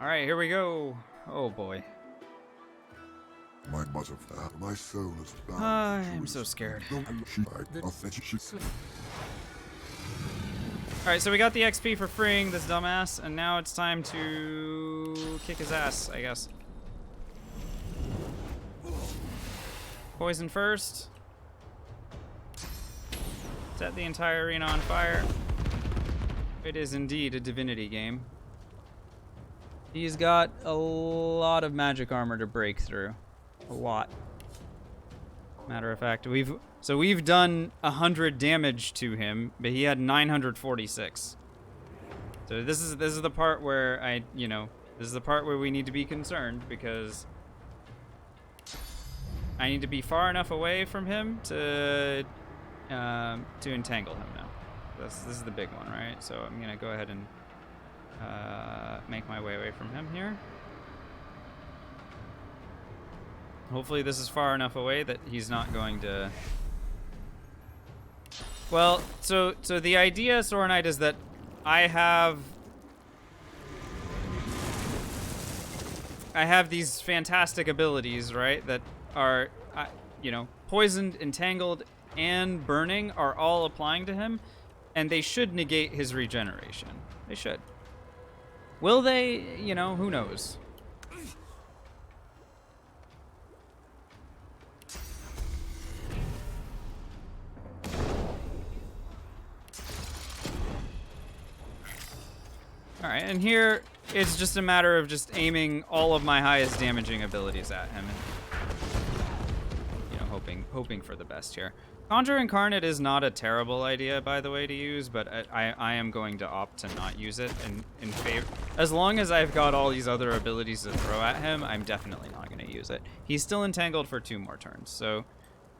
Alright, here we go. Oh boy. My mother, my soul is bound. I'm so scared. Alright, so we got the XP for freeing this dumbass, and now it's time to kick his ass, I guess. Poison first. Set the entire arena on fire. It is indeed a divinity game. He's got a lot of magic armor to break through. A lot. Matter of fact, we've done 100 damage to him, but he had 946. So this is the part where this is the part where we need to be concerned, because I need to be far enough away from him to entangle him now. This is the big one, right? So I'm gonna go ahead and make my way away from him here. Hopefully this is far enough away that he's not going to... Well, so the idea, Sword Knight, is that I have these fantastic abilities, right? That are, poisoned, entangled, and burning are all applying to him, and they should negate his regeneration. They should. Will they? Who knows? Alright, and here it's just a matter of just aiming all of my highest damaging abilities at him and, hoping for the best here. Conjure Incarnate is not a terrible idea, by the way, to use, but I am going to opt to not use it in favor. As long as I've got all these other abilities to throw at him, I'm definitely not going to use it. He's still entangled for 2 more turns, so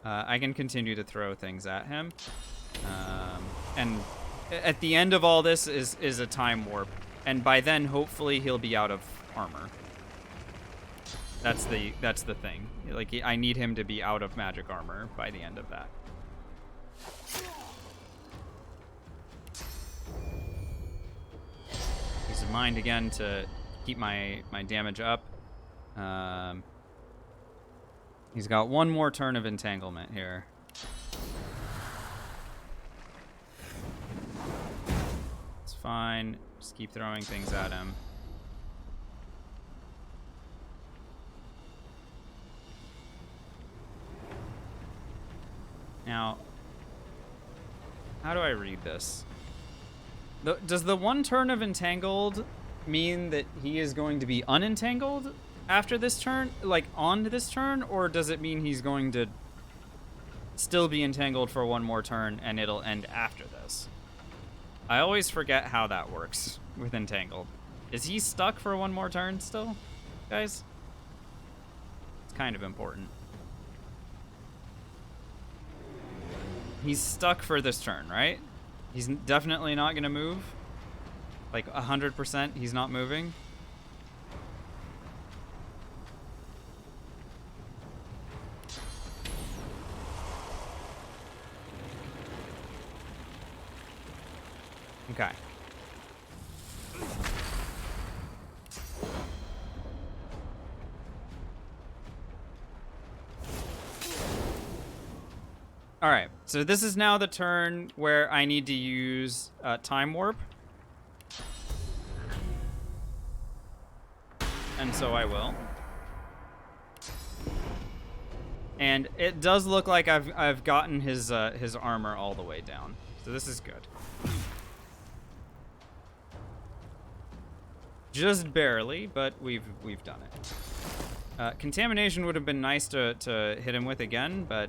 I can continue to throw things at him. And at the end of all this is a time warp. And by then, hopefully, he'll be out of armor. That's the thing. Like, I need him to be out of magic armor by the end of that. Peace of mind again to keep my damage up. He's got 1 more turn of entanglement here. It's fine. Just keep throwing things at him. Now, how do I read this? Does the 1 turn of entangled mean that he is going to be unentangled after this turn, like on this turn, or does it mean he's going to still be entangled for 1 more turn and it'll end after this? I always forget how that works with entangled. Is he stuck for 1 more turn still, guys? It's kind of important. He's stuck for this turn, right? He's definitely not gonna move. Like 100% he's not moving. Okay. All right, so this is now the turn where I need to use Time Warp. And so I will. And it does look like I've gotten his armor all the way down. So this is good. Just barely, but we've done it. Contamination would have been nice to hit him with again, but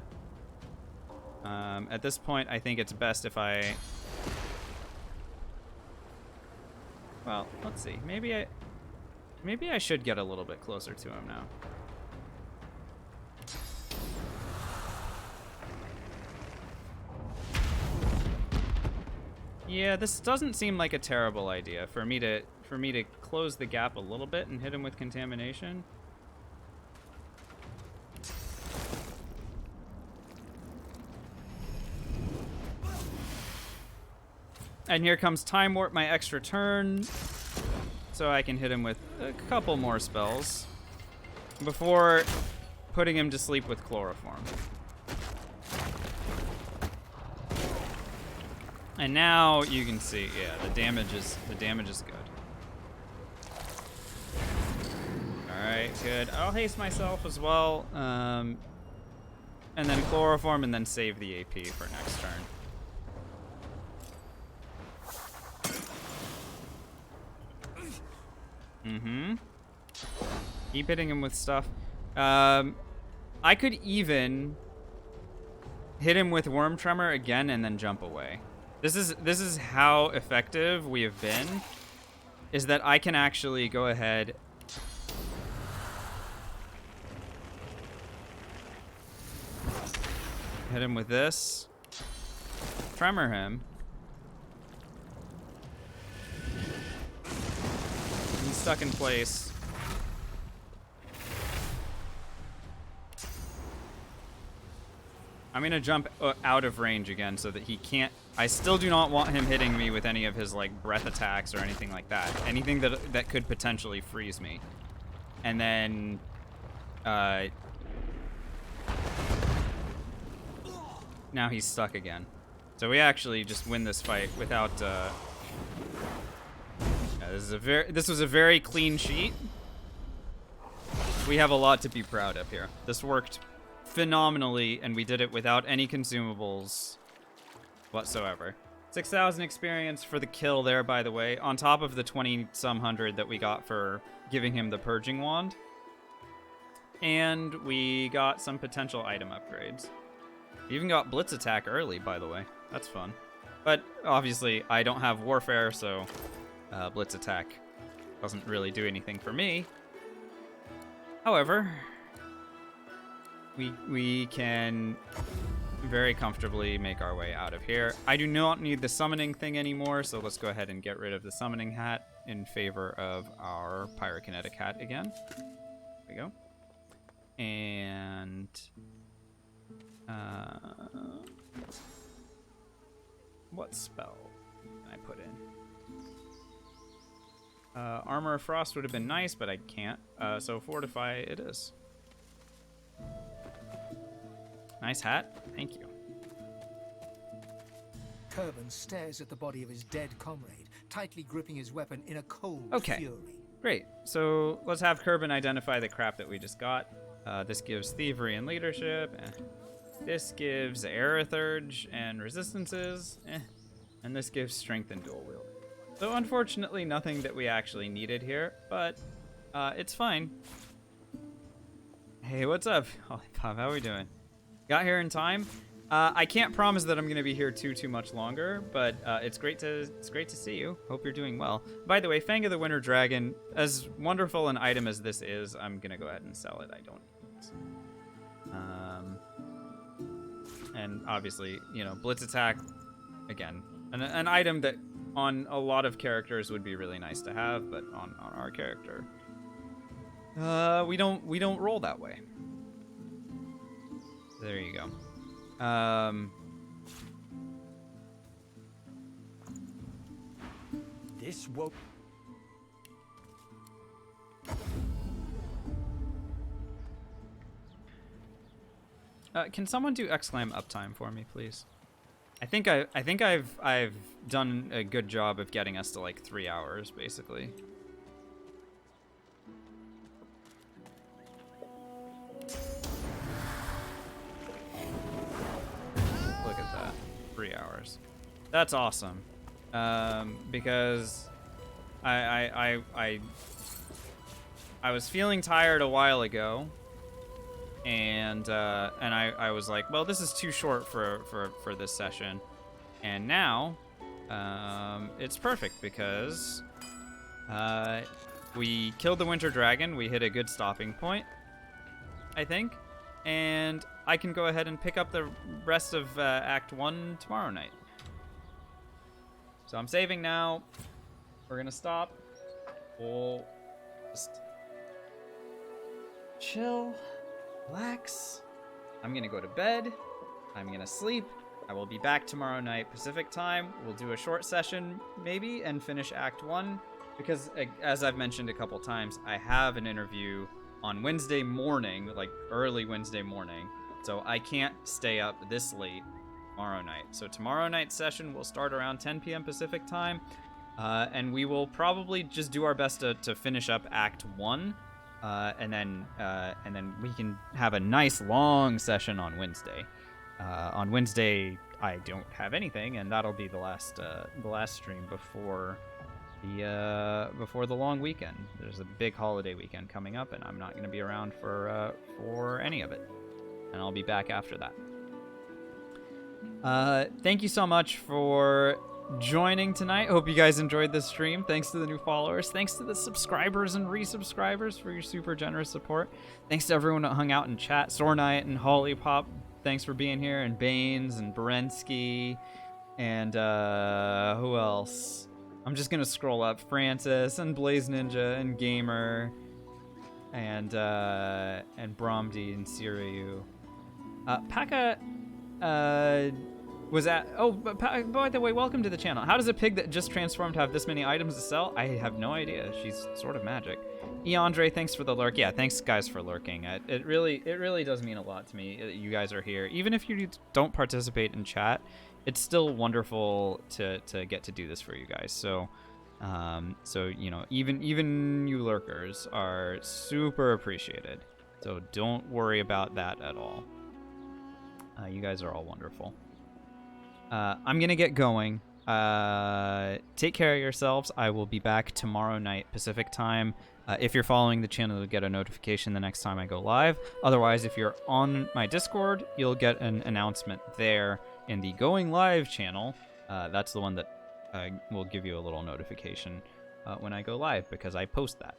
at this point, I think it's best if I... Well, let's see. Maybe I should get a little bit closer to him now. Yeah, this doesn't seem like a terrible idea for me to close the gap a little bit and hit him with contamination. And here comes Time Warp, my extra turn, so I can hit him with a couple more spells before putting him to sleep with Chloroform. And now you can see, yeah, the damage is good. All right, good. I'll haste myself as well, and then Chloroform, and then save the AP for next turn. Mm-hmm. Keep hitting him with stuff. I could even hit him with Worm Tremor again and then jump away. This is how effective we have been, is that I can actually go ahead hit him with this, tremor him. He's stuck in place. I'm gonna jump out of range again so that he can't. I still do not want him hitting me with any of his like breath attacks or anything like that. Anything that could potentially freeze me. And then now he's stuck again. So we actually just win this fight without this was a very clean sheet. We have a lot to be proud of here. This worked phenomenally, and we did it without any consumables whatsoever. 6,000 experience for the kill there, by the way, on top of the 20-some hundred that we got for giving him the Purging Wand. And we got some potential item upgrades. We even got Blitz Attack early, by the way. That's fun. But obviously, I don't have Warfare, so Blitz Attack doesn't really do anything for me. However, we can very comfortably make our way out of here. I do not need the summoning thing anymore, so let's go ahead and get rid of the summoning hat in favor of our pyrokinetic hat again. There we go. And what spell can I put in? Armor of Frost would have been nice, but I can't. So Fortify it is. Nice hat. Thank you. Kerban stares at the body of his dead comrade, tightly gripping his weapon in a cold fury. Great. So let's have Kerban identify the crap that we just got. This gives Thievery and Leadership. This gives Aerithurge and Resistances. And this gives Strength and Dual Wield. So unfortunately, nothing that we actually needed here, but it's fine. Hey, what's up? Holy Pop, how are we doing? Got here in time. I can't promise that I'm going to be here too much longer, but it's great to see you. Hope you're doing well. By the way, Fang of the Winter Dragon, as wonderful an item as this is, I'm going to go ahead and sell it. I don't need it. And obviously, you know, Blitz Attack, again, An item that on a lot of characters would be really nice to have, but on our character, we don't roll that way. There you go. This won't. Can someone do exclam uptime for me, please? I think I've done a good job of getting us to like 3 hours, basically. Look at that, 3 hours. That's awesome. Because I was feeling tired a while ago. And I was like, well, this is too short for this session, and now it's perfect because we killed the winter dragon. We hit a good stopping point, I think, and I can go ahead and pick up the rest of Act 1 tomorrow night. So I'm saving now. We're gonna stop. We'll just chill. Relax. I'm gonna go to bed. I'm gonna sleep. I will be back tomorrow night Pacific time. We'll do a short session maybe and finish Act 1 because, as I've mentioned a couple times, I have an interview on Wednesday morning, like early Wednesday morning, so I can't stay up this late tomorrow night. So tomorrow night's session will start around 10 p.m. Pacific time, and we will probably just do our best to finish up Act 1. And then we can have a nice long session on Wednesday. On Wednesday, I don't have anything, and that'll be the last stream before the long weekend. There's a big holiday weekend coming up, and I'm not going to be around for any of it, and I'll be back after that. Thank you so much for joining tonight. Hope you guys enjoyed this stream. Thanks to the new followers. Thanks to the subscribers and resubscribers for your super generous support. Thanks to everyone that hung out in chat. Sornite and Hollypop, thanks for being here. And Baines and Berensky. And who else? I'm just gonna scroll up. Francis and Blaze Ninja and Gamer and Bromdy and Siriu. Paka was at... Oh, but by the way, welcome to the channel. How does a pig that just transformed have this many items to sell? I have no idea. She's sort of magic. Eandre, thanks for the lurk. Yeah, thanks guys for lurking. It really does mean a lot to me that you guys are here. Even if you don't participate in chat, it's still wonderful to get to do this for you guys. So, you know, even you lurkers are super appreciated. So don't worry about that at all. You guys are all wonderful. I'm gonna get going. Take care of yourselves. I will be back tomorrow night Pacific time. If you're following the channel, you'll get a notification the next time I go live. Otherwise, if you're on my Discord, you'll get an announcement there in the Going Live channel. That's the one that will give you a little notification when I go live because I post that.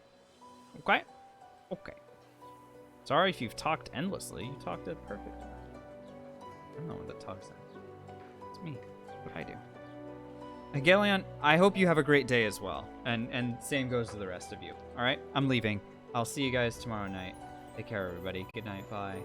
Okay? Okay. Sorry if you've talked endlessly. You talked it perfect. I don't know what that talks at. It's me. That's what I do. Galeon, I hope you have a great day as well. And same goes to the rest of you. Alright? I'm leaving. I'll see you guys tomorrow night. Take care, everybody. Good night. Bye.